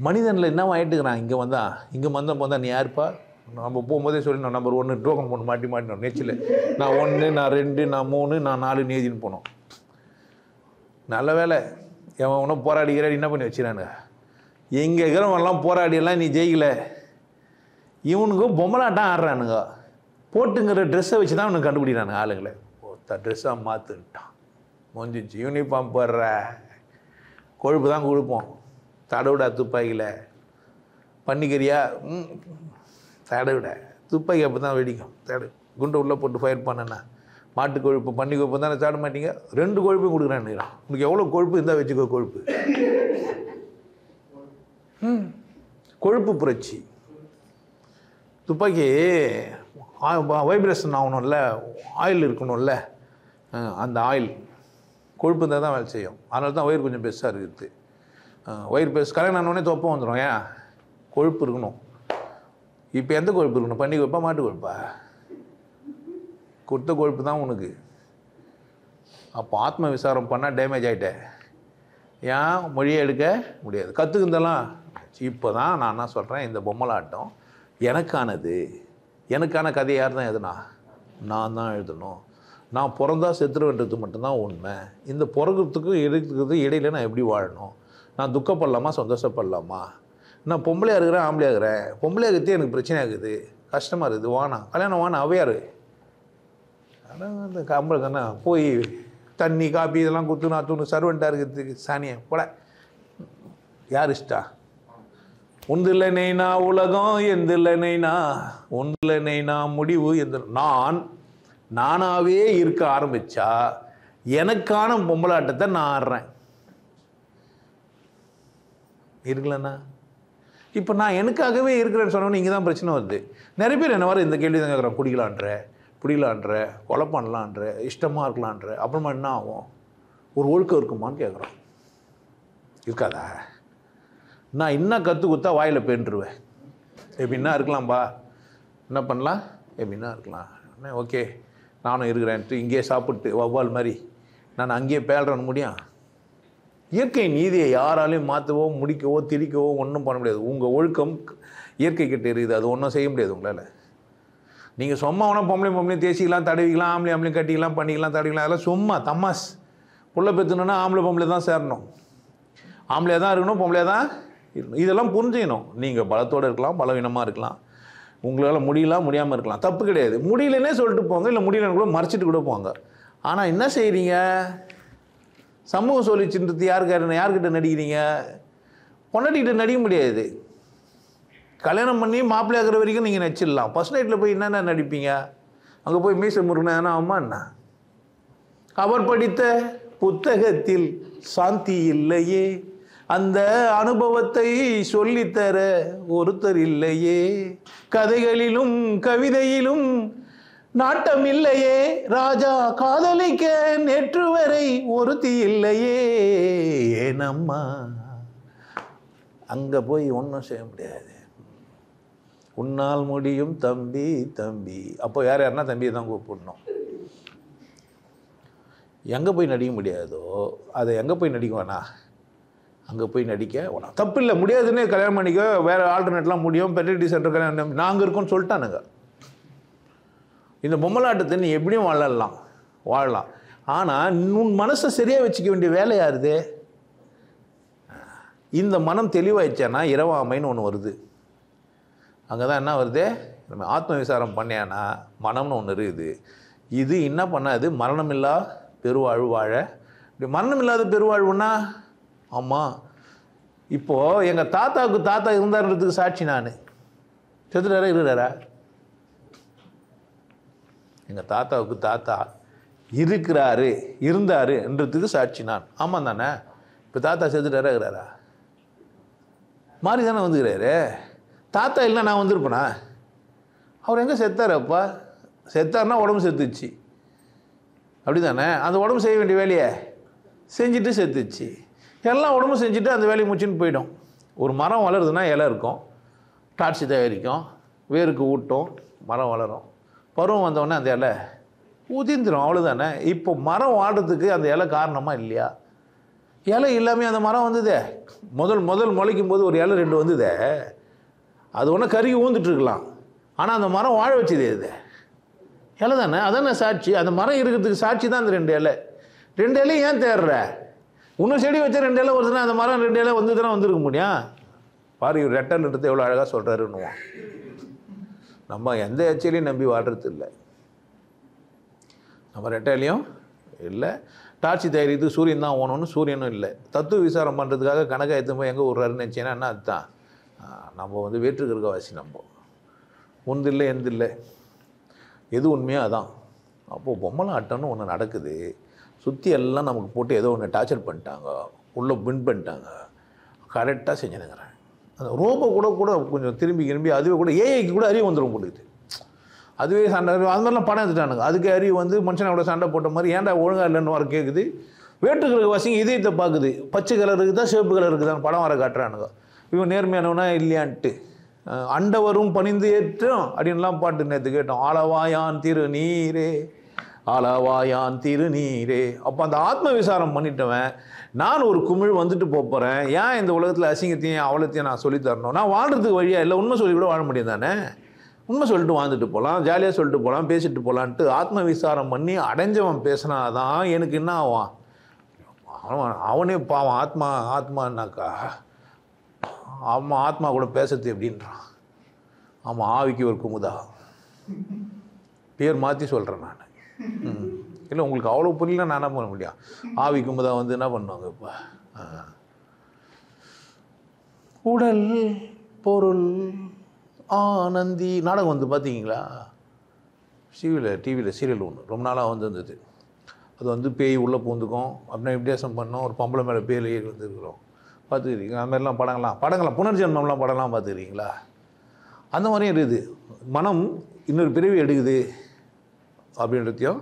மனிதனில் என்ன ஆகிட்டுக்கிறான்? இங்கே வந்தால் நீ யாருப்பா? நம்ம போகும்போதே சொல்லணும், நம்பர் 1 டோக்கன் போட்டு மாட்டினோம் நெச்சில். நான் 1, நான் 2, நான் 3, நான் 4 நீதின்னு போனோம். நல்ல வேலை எவன் ஒன்றும் போராடிக்கிறாடி என்ன பண்ணி வச்சுறானுங்க. எங்கே இருக்கிறவங்கெல்லாம் போராடியெல்லாம் நீ ஜெயிக்கல. இவனுக்கு பொம்மலாட்டம் ஆடுறானுங்க. போட்டுங்கிற ட்ரெஸ்ஸை வச்சு தான் அவனுக்கு கண்டுபிடிக்கிறானுங்க ஆளுங்களை. ட்ரெஸ்ஸாக மாற்றுட்டான், முடிஞ்சிச்சு. யூனிஃபார்ம் போடுற கொழுப்பு தான் கொடுப்போம். தடவிடா துப்பாக்கியில் பண்ணிக்கிறியா? தடவிட துப்பாக்கி அப்போ தான் வெடிக்கும். குண்டை உள்ளே போட்டு ஃபயர் பண்ணேன்னா மாட்டு கொழுப்பு பண்ணி கொழுப்பு தானே சாட மாட்டீங்க. 2 கொழுப்பையும் கொடுக்குறான்னு. உனக்கு எவ்வளோ கொழுப்பு இருந்தால் வச்சுக்கோ. கொழுப்பு கொழுப்பு புரட்சி. துப்பாக்கி வைப்ரேஷன் ஆகணும்ல, ஆயில் இருக்கணும்ல. அந்த ஆயில் கொழுப்பு இருந்தால் தான் வேலை செய்யும். அதனால தான் வயிறு கொஞ்சம் பெருசாக இருக்குது. வயிறு பெருசு கல்யாணம் ஆனோடனே தொப்பம் வந்துடும். ஏன்? கொழுப்பு இருக்கணும். இப்போ எந்த கொழுப்பு இருக்கணும்? பண்ணி கொழுப்பா மாட்டு கொழுப்பா? கொடுத்த கொழுப்பு தான் உனக்கு. அப்போ ஆத்ம விசாரம் பண்ணால் டேமேஜ் ஆகிட்டேன். ஏன்? மொழியை எடுக்க முடியாது. கற்றுக்குந்தெல்லாம் இப்போ தான் நான் என்ன சொல்கிறேன், இந்த பொம்மலாட்டம் எனக்கானது. எனக்கான கதை யார் தான் எழுதுனா? நான் தான் எழுதணும். நான் பிறந்தா செத்துருவேன்றது மட்டும்தான் உண்மை. இந்த பிறகுறதுக்கும் எடுக்கிறதுக்கு இடையில நான் எப்படி வாழணும்? நான் துக்கப்படலாமா சந்தோஷப்படலாமா? நான் பொம்பளையாக இருக்கிறேன் ஆம்பளையாக இருக்கிறேன். பொம்பளையாக இருக்கிறது எனக்கு பிரச்சனை ஆகுது, கஷ்டமாக இருக்குது. வானா கல்யாணம் வானா அவையார். ஆனால் அந்த கம்பளை போய் தண்ணி காப்பி இதெல்லாம் குத்து நான் தூணு சர்வெண்ட்டாக இருக்கிறதுக்கு சாணியை போல யார் இஷ்டா? ஒன்றில் நெய்னா உலகம், எந்தில் நெய்னா ஒன்றில் நெய்னா முடிவு. எந்த நானாகவே இருக்க ஆரம்பித்தா எனக்கான பொம்பளாட்டத்தை நான் ஆடுறேன். இருக்கலண்ணா இப்போ நான் எனக்காகவே இருக்கிறேன்னு சொன்னோன்னு இங்கே தான் பிரச்சனை வருது. நிறைய பேர் என்ன வர இந்த கேள்வி தான் கேட்குறான். குடிக்கலான்ற, கொலை பண்ணலான்ற, இஷ்டமாக இருக்கலான்ற. அப்புறமா என்ன ஆகும்? ஒரு ஒழுக்கம் இருக்குமான்னு கேட்குறான். இருக்காதா? நான் இன்னும் கற்று கொடுத்தா வாயில் பேண்டுருவேன். எப்படின்னா இருக்கலாம்பா, என்ன பண்ணலாம், எப்படின்னா இருக்கலாம். ஓகே நானும் இருக்கிறேன்ட்டு இங்கேயே சாப்பிட்டு வவ்வால் மாதிரி நான் அங்கேயே பேல்றேன்னு முடியும்? இயற்கை நீதியை யாராலையும் மாற்றவோ முடிக்கவோ திரிக்கவோ ஒன்றும் பண்ண முடியாது. உங்கள் ஒழுக்கம் இயற்கை கிட்ட இருக்குது, அது ஒன்றும் செய்ய முடியாது உங்களால். நீங்கள் சும்மா வேணால் பொம்பளையும் தேசிக்கலாம், தடவிக்கலாம், ஆம்பளையும் கட்டிக்கலாம், பண்ணிக்கலாம், தடவிக்கலாம். அதெல்லாம் சும்மா தமாஸ். புள்ள பெற்றுணுன்னா பொம்பளை தான் சேரணும், ஆம்பளையாக தான் இருக்கணும், பொம்பளையாக தான் இருக்கணும். இதெல்லாம் புரிஞ்சுக்கணும். நீங்கள் பலத்தோடு இருக்கலாம், பலவீனமாக இருக்கலாம், உங்களால் முடியாமல் இருக்கலாம், தப்பு கிடையாது. முடியலன்னே சொல்லிட்டு போங்க, இல்லை முடியலன்னு கூட மறைச்சிட்டு கூட போங்க. ஆனால் என்ன செய்கிறீங்க? சமூகம் சொல்லிச்சுன்றது யார்கிட்ட நடிக்கிறீங்க? பொண்டாட்டிக்கிட்ட நடிக்க முடியாது. கல்யாணம் பண்ணி மாப்பிள்ளை ஆகிற வரைக்கும் நீங்கள் நடிச்சிடலாம். ஃபர்ஸ்ட் நைட்டில் போய் என்னென்ன நடிப்பீங்க? அங்கே போய் மீசை முருகனா ஏன்னா அம்மா என்ன? அவர் படித்த புத்தகத்தில் சாந்தி இல்லையே, அந்த அனுபவத்தை சொல்லித்தர ஒருத்தர் இல்லையே, கதைகளிலும் கவிதையிலும் நாட்டம் இல்லையே, ராஜா காதலிக்க நேற்று வரை ஒருத்தி இல்லையே, ஏனம்மா? அங்கே போய் ஒன்றும் செய்ய முடியாது. உன்னால் முடியும் தம்பி தம்பி. அப்போ யாருன்னா தம்பியை தான் கூப்பிடணும். எங்கே போய் நடிக்க முடியாதோ அதை எங்கே போய் நடிக்க வேணாம், அங்கே போய் நடிக்க வேணாம். தப்பு இல்லை, முடியாதுன்னு கல்யாணம் பண்ணிக்க, வேறு ஆல்டர்னேட்லாம் முடியும். பெர்டிலிட்டி சென்டர் கல்யாணம் நாங்கள் இருக்கோன்னு சொல்லிட்டானுங்க. இந்த பொம்மலாட்டத்தை நீ எப்படியும் வாழலாம். ஆனால் உன் மனசை சரியாக வச்சுக்க வேண்டிய வேலை யாருது? இந்த மனம் தெளிவாயிடுச்சானா இரவாமைன்னு ஒன்று வருது. அங்கே தான் என்ன வருது? நம்ம ஆத்ம விசாரம் பண்ணியானா மனம்னு ஒன்று இருக்குது. இது என்ன பண்ணாது? மரணமில்லா பெருவாழ்வு வாழ. இப்படி மரணம் இல்லாத பெருவாழ்வுன்னா, ஆமாம், இப்போது எங்கள் தாத்தாவுக்கு தாத்தா இருந்தாருன்றதுக்கு சாட்சி நான். செத்துட்டாரா இருக்கிறாரா? எங்கள் தாத்தாவுக்கு தாத்தா இருந்தாருன்றதுக்கு சாட்சி நான். ஆமாம் தானே? இப்போ தாத்தா செத்துட்டாரா இருக்கிறாரா? மாறி தானே வந்துக்கிறாரு. தாத்தா இல்லை நான் வந்திருப்பேனா? அவர் எங்கே செத்தார்? அப்பா செத்தார்னா உடம்பு செத்துச்சு, அப்படி தானே? அந்த உடம்பு செய்ய வேண்டிய வேலையை செஞ்சுட்டு செத்துச்சு. எல்லாம் உடம்பு செஞ்சுட்டு அந்த வேலையை முடிச்சுன்னு போயிடும். ஒரு மரம் வளருதுன்னா இலை இருக்கும், டார்ச்சி தயாரிக்கும், வேருக்கு ஊட்டும், மரம் வளரும். பருவம் வந்தவொடனே அந்த இலை உதிர்ந்துடும், அவ்வளோதானே. இப்போ மரம் வாடுறதுக்கு அந்த இலை காரணமாக இல்லையா? இலை இல்லாமல் அந்த மரம் வந்ததே. முதல் முளைக்கும் போது ஒரு இலை 2 வந்ததே, அது ஒன்று கருகி ஊந்துட்டுருக்கலாம். ஆனால் அந்த மரம் வாழ வச்சதே இது இலை தானே. அதானே சாட்சி. அந்த மரம் இருக்கிறதுக்கு சாட்சி தான் அந்த 2 இலை. 2 இலையும் ஏன் தேடுற? இன்னும் செடி வச்சா 2 இலை வருதுன்னா அந்த மரம் 2 இலை வந்து தானே வந்துருக்க முடியும். பாரு, இவர் ரெட்டல்ன்றது எவ்வளோ அழகாக சொல்கிறாருன்னுவோம். நம்ம எந்த எச்சையிலையும் நம்பி வாழ்றது இல்லை. நம்ம ரெட்டையிலையும் இல்லை. டார்ச்சி தயாரித்து சூரியன் தான் ஓணும்னு சூரியனும் இல்லை. தத்துவ விசாரம் பண்ணுறதுக்காக கணக்காக எடுத்து போய் எங்கே விட்றாருன்னு நினச்சேன்னா என்ன அதுதான் நம்ம வந்து வேற்றுக்கிருக்கவாசி. நம்ம ஒன்று இல்லை எந்த இல்லை, எது உண்மையோ அதான். அப்போது பொம்மலை ஆட்டம்னு ஒன்று நடக்குது. சுற்றி எல்லாம் நமக்கு போட்டு ஏதோ ஒன்று டார்ச்சர் பண்ணிட்டாங்க, உள்ளே பின் பண்ணிட்டாங்க. கரெக்டாக செஞ்சுனுங்கிறேன். அந்த ரோபோ கூட கொஞ்சம் திரும்பி அதுவே கூட ஏஐக்கு கூட அறிவு வந்துடும் போடுது. அதுவே சண்டை அது மாதிரிலாம் படம் எடுத்துட்டானுங்க. அதுக்கு அறிவு வந்து மனுஷனோட சண்டை போட்ட மாதிரி ஏன்டா ஒழுங்காக இல்லைன்னு வர கேட்குது. வேற்றுக்கிற வாசிங்க இதயத்தை பார்க்குது. பச்சை கலர் இருக்குதா சிவப்பு கலர் இருக்குதான்னு படம் வர காட்டுறானுங்க. இவன் நேர்மையானவனா இல்லையான்ட்டு. அண்டவரும் பணிந்து ஏற்றும் அப்படின்லாம் பாட்டு நேற்று கேட்டோம். ஆளவாயான் திருநீரே, ஆளவாயான் திருநீரே. அப்போ அந்த ஆத்ம விசாரம் பண்ணிட்டவன் நான் ஒரு குமிழ் வந்துட்டு போகிறேன். ஏன் இந்த உலகத்தில் அசிங்கத்தையும் அவலத்தையும் நான் சொல்லித்தரணும்? நான் வாழ்கிறதுக்கு வழியாக இல்லை. உண்மை சொல்லி கூட வாழ முடியும் தானே. உண்மை சொல்லிட்டு வாழ்ந்துட்டு போகலாம், ஜாலியாக சொல்லிட்டு போகலாம், பேசிட்டு போகலான்ட்டு ஆத்ம விசாரம் பண்ணி அடைஞ்சவன் பேசினாதான் எனக்கு என்ன ஆவான். அவனே பாவம் ஆத்மானாக்கா ஆமாம் ஆத்மா கூட பேசுறது எப்படின்றான். ஆமாம் ஆவிக்கு ஒரு குமுதா பேர் மாற்றி சொல்கிறேன் நான். இல்லை உங்களுக்கு அவ்வளோ புரியல, நான் என்ன பண்ண முடியும். ஆவி குமுதா வந்து என்ன பண்ணுவாங்க இப்போ உடல் பொருள் ஆனந்தி நாடகம் வந்து பார்த்தீங்களா? டிவியில் சீரியல் ஒன்று ரொம்ப நாளாக வந்தது. அது வந்து பேய் உள்ளே பூந்துக்கும் அப்படின்னா வித்தியாசம் பண்ணோம். ஒரு பொம்பளை மேலே பேய் ஏறி வந்துருக்குறோம். பார்த்துக்கிறீங்க அந்த மாதிரிலாம் படங்கள்லாம் புனர்ஜென்மம்லாம் படம்லாம் பார்த்துக்கிறீங்களா? அந்த மாதிரியும் இருக்குது. மனம் இன்னொரு பிறவி எடுக்குது அப்படின்றதையும்.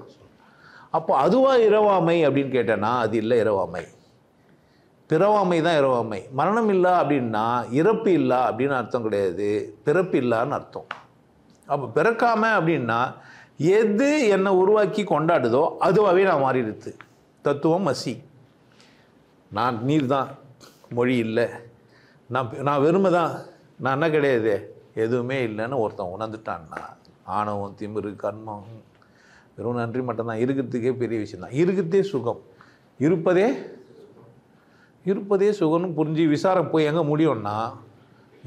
அப்போ அதுவாக இரவாமை அப்படின்னு கேட்டேன்னா அது இல்லை. இரவாமை பிறவாமை தான் இரவாமை. மரணம் இல்லை அப்படின்னா இறப்பு இல்லை அப்படின்னு அர்த்தம் கிடையாது, பிறப்பு இல்லான்னு அர்த்தம். அப்போ பிறக்காம அப்படின்னா எது என்னை உருவாக்கி கொண்டாடுதோ அதுவாகவே நான் மாறிடுது. தத்துவம் அசி. நான் நீர் தான், மொழி இல்லை, நான் வெறுமை தான், நான் என்ன கிடையாது, எதுவுமே இல்லைன்னு ஒருத்தன் உணர்ந்துட்டான்னா ஆணவம் திமிரு கர்மம் வெறும் நன்றி மட்டும்தான். இருக்கிறதுக்கே பெரிய விஷயம் தான். இருக்கிறதே சுகம், இருப்பதே சுகம்னு புரிஞ்சு விசாரம் போய் எங்கே முடியும்னா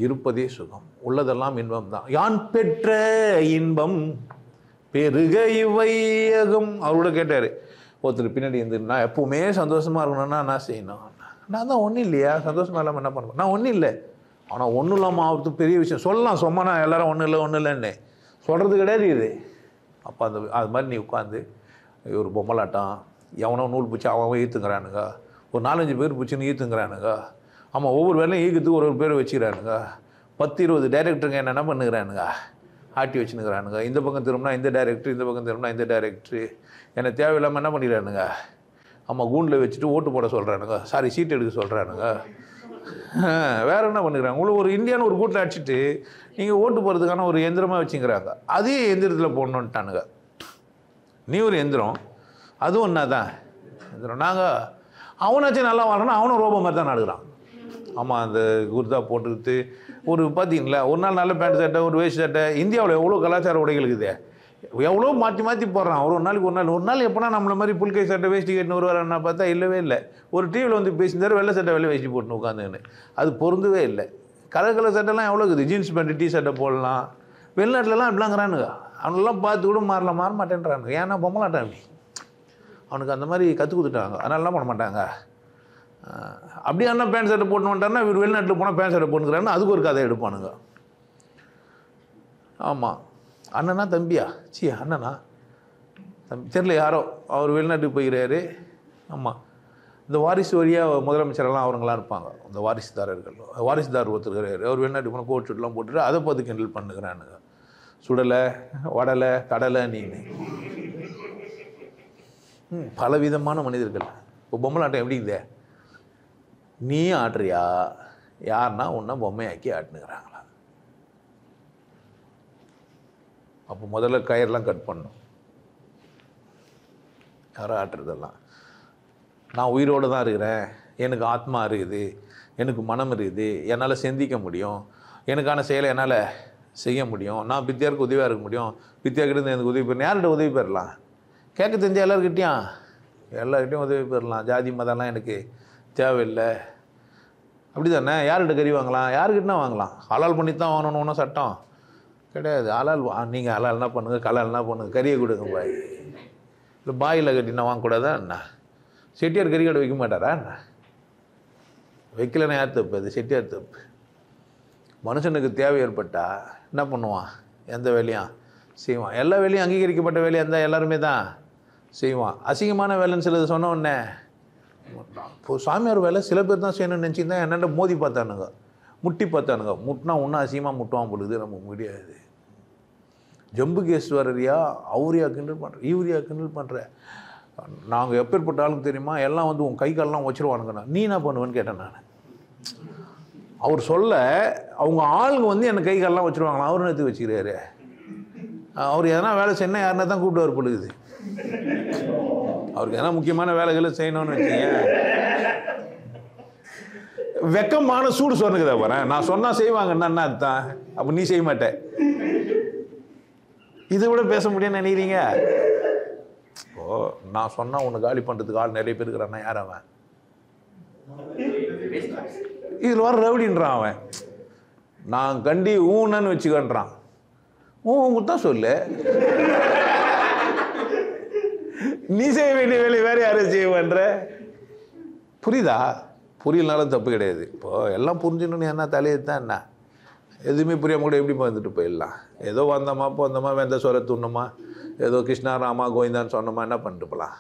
இருப்பதே சுகம், உள்ளதெல்லாம் இன்பம் தான். யான் பெற்ற இன்பம் பெருக இவையகம். அவரோட கேட்டார் ஒருத்தர் பின்னாடி இருந்து, நான் எப்பவுமே சந்தோஷமாக இருக்கணும்னா என்ன செய்யணும்? நான் தான் ஒன்றும் இல்லையா, சந்தோஷமாக இல்லாமல் என்ன பண்ணுவேன்? நான் ஒன்றும் இல்லை. ஆனால் ஒன்றும் இல்லாமல் ஆகிறது பெரிய விஷயம். சொல்லலாம் சொன்னா எல்லாரும் ஒன்றும் இல்லைன்னு சொல்கிறது கிடையாது இது. அப்போ அது மாதிரி நீ உட்காந்து ஒரு பொம்மலாட்டம் எவனோ நூல் பூச்சி அவன் ஈர்த்துங்கிறானுங்க, ஒரு 4-5 பேர் பூச்சின்னு ஈர்த்துங்கிறானுங்க. ஆமாம், ஒவ்வொரு வேலையும் ஈர்க்கிறதுக்கு ஒரு பேர் வச்சுக்கிறானுங்க. 10-20 டைரக்டருங்க என்ன பண்ணுகிறானுங்க, ஆட்டி வச்சுன்னுக்கிறானுங்க. இந்த பக்கம் திரும்பினா இந்த டைரக்டர், இந்த பக்கம் திரும்பினா இந்த டைரக்டரு. என்னை தேவையில்லாமல் என்ன பண்ணிடுறானுங்க, ஆமாம் கூண்டில் வச்சுட்டு ஓட்டு போட சொல்கிறானுங்க, சீட் எடுக்க சொல்கிறானுங்க. வேறு என்ன பண்ணுறாங்க, உங்களுக்கு ஒரு இந்தியான்னு ஒரு கூட்டில் அடிச்சுட்டு நீங்கள் ஓட்டு போகிறதுக்கான ஒரு எந்திரமாக வச்சுங்கிறாங்க. அதே எந்திரத்தில் போடணுன்ட்டானுங்க. நீ ஒரு எந்திரம், அதுவும் ஒன்றா தான் எந்திரம். நாங்கள் அவனாச்சும் நல்லா வாழணும், அவனும் ரோபோ மாதிரி தான் நடக்கிறான். ஆமாம், அந்த குர்தா போட்டுக்கிட்டு ஒரு பார்த்தீங்களா ஒரு நாள் நல்ல பேண்ட் சட்டை ஒரு வேஷ்டி சட்டை. இந்தியாவில் எவ்வளோ கலாச்சார உடைகள் இருக்குது, எவ்வளோ மாற்றி போடுறான். ஒரு நாள் எப்போனா நம்மளை மாதிரி புல்கை சட்டை வேஷ்டி கட்டின்னு வருவாரன்னா பார்த்தா இல்லவே இல்லை. ஒரு டிவியில் வந்து பேசியிருந்தாரு வெள்ளை சட்டை வெள்ளை வேஷ்டி போட்டுன்னு உட்காந்துன்னு. அது பொருந்தவே இல்லை. கலர் சட்டைலாம் எவ்வளோ இருக்குது, ஜீன்ஸ் பேண்ட் டீ சட்டை போடலாம். வெளிநாட்டிலலாம் இப்படிலாங்கிறானுங்க. அவனெல்லாம் பார்த்து கூட மாற மாட்டேன்றானுங்க. ஏன்னா பொம்மலாட்டம் அப்படி அவனுக்கு அந்த மாதிரி கற்றுக் கொடுத்துட்டாங்க, அதனாலலாம் பண்ண மாட்டாங்க. அப்படியே அண்ணா பேண்ட் சட்டை போட்டு வந்துட்டாருன்னா இவர் வெளிநாட்டில் போனால் பேண்ட் சட்டை போட்டுக்கிறாருன்னு அதுக்கு ஒரு கதை எடுப்பானுங்க. ஆமாம், அண்ணனா தம்பியா அண்ணனா தம்பி தெரியல யாரோ, அவர் வெளிநாட்டுக்கு போய்கிறாரு. ஆமாம், இந்த வாரிசு வழியாக முதலமைச்சரெல்லாம் அவங்களாம் இருப்பாங்க. இந்த வாரிசுதார் ஒருத்தர் இருக்கிறாரு, அவர் வெளிநாட்டுக்கு போனால் கோட் ஷூட்லாம் போட்டுட்டு அதை பார்த்து கிண்டல் பண்ணுகிறானுங்க. சுடலை வடலை கடலை நீனு பலவிதமான மனிதர்கள். இப்போ பொம்மலாட்டம் எப்படி இல்லை, நீ ஆடுறியா, யாருன்னா உன்னை பொம்மையாக்கி ஆட்டுனுங்கிறாங்களா? அப்போ முதல்ல கயிறெல்லாம் கட் பண்ணணும். யாரும் ஆட்டுறதெல்லாம். நான் உயிரோடு தான் இருக்கிறேன், எனக்கு ஆத்மா இருக்குது, எனக்கு மனம் இருக்குது, என்னால் சிந்திக்க முடியும், எனக்கான செயலை என்னால் செய்ய முடியும், நான் பித்தியாருக்கு உதவியாக இருக்க முடியும், பித்தியாக்கிட்ட எனக்கு உதவி பெறணும். யார்கிட்ட உதவி பெறலாம்? கேட்க தெரிஞ்ச எல்லாருக்கிட்டையும் உதவி பெறலாம். ஜாதி மதம்லாம் எனக்கு தேவையில்லை. அப்படி தானே? யார்கிட்ட கறி வாங்கலாம்? யாருக்கிட்டனா வாங்கலாம். ஹலால் பண்ணி தான் வாங்கணும்னு ஒன்றும் சட்டம் கிடையாது. ஹலால் நீங்கள் ஹலால்னா பண்ணுங்கள், கலால்னா பண்ணுங்கள், கறியை கொடுங்க பாய். இல்லை பாயில் கட்டினா வாங்கக்கூடாதா என்ன? செட்டியார் கறி கடை வைக்க மாட்டாரா என்ன? வைக்கலைன்னா யார் தப்பு? அது செட்டியார் தப்பு. மனுஷனுக்கு தேவை ஏற்பட்டால் என்ன பண்ணுவான்? எந்த வேலையும் செய்வான். எல்லா வேலையும் அங்கீகரிக்கப்பட்ட வேலையாக இருந்தால் எல்லாருமே தான் செய்வான். அசிங்கமான வேலைன்னு சிலது சொன்ன உடனே இப்போ சாமியார் வேலை சில பேர் தான் செய்யணும்னு நினச்சிருந்தா என்னென்ன மோதி பார்த்தானுங்க, முட்டி பார்த்தானுங்க. முட்டினா ஒன்றும் அசிங்கமாக முட்டுவான் பொழுது நமக்கு முடியாது. ஜம்புகேஸ்வரரியா அவரியா கிண்டல் பண்ணுற, இவரியா கிண்டல் பண்ணுற. நாங்கள் எப்பேற்பட்ட ஆளுக்கு தெரியுமா? எல்லாம் வந்து உன் கை காலெலாம் வச்சுருவானுங்கண்ணா. நீ என்ன பண்ணுவேன்னு கேட்டேன் நான். அவர் சொல்ல அவங்க ஆளுங்க வந்து என்னை கை காலெலாம் வச்சுருவாங்களா? அவரு எடுத்து வச்சுக்கிறாரு. அவர் எதனா வேலை செய்யணும் யாருன்னா தான் கூப்பிட்டு பொழுது. அவருக்கு எதனா முக்கியமான வேலைகளை செய்யணும்னு வச்சுங்க. வெக்கமான சூடு சொன்னுக்குதா போகிறேன். நான் சொன்னால் செய்வாங்கன்னா என்ன அர்த்தம்? அப்போ நீ செய்ய மாட்டேன். இதை விட பேச முடியும்னு நினைக்கிறீங்க? ஓ, நான் சொன்னால் உன்னை காலி பண்ணுறதுக்கு ஆள் நிறைய பேர் இருக்கிறான்னா யார் அவன்? இதில் வர ரவுடின்றான் அவன். நான் கண்டி ஊனன்னு வச்சுக்கன்றான். உங்களுக்கு தான் சொல்லு. நீ செய்ய வேண்டிய வேலை வேறு யாரும் செய்வேன்ற. புரியுதா? புரியலனாலும் தப்பு கிடையாது. இப்போது எல்லாம் புரிஞ்சுன்னு என்ன தலையை தான் என்ன எதுவுமே புரியாமல் கூட எப்படி வந்துட்டு போயிடலாம். ஏதோ வந்தோமா போந்தோமா வெந்த சொர துண்ணோமா, ஏதோ கிருஷ்ணா ராமா கோவிந்தான்னு சொன்னோமா, என்ன பண்ணிட்டு போகலாம்.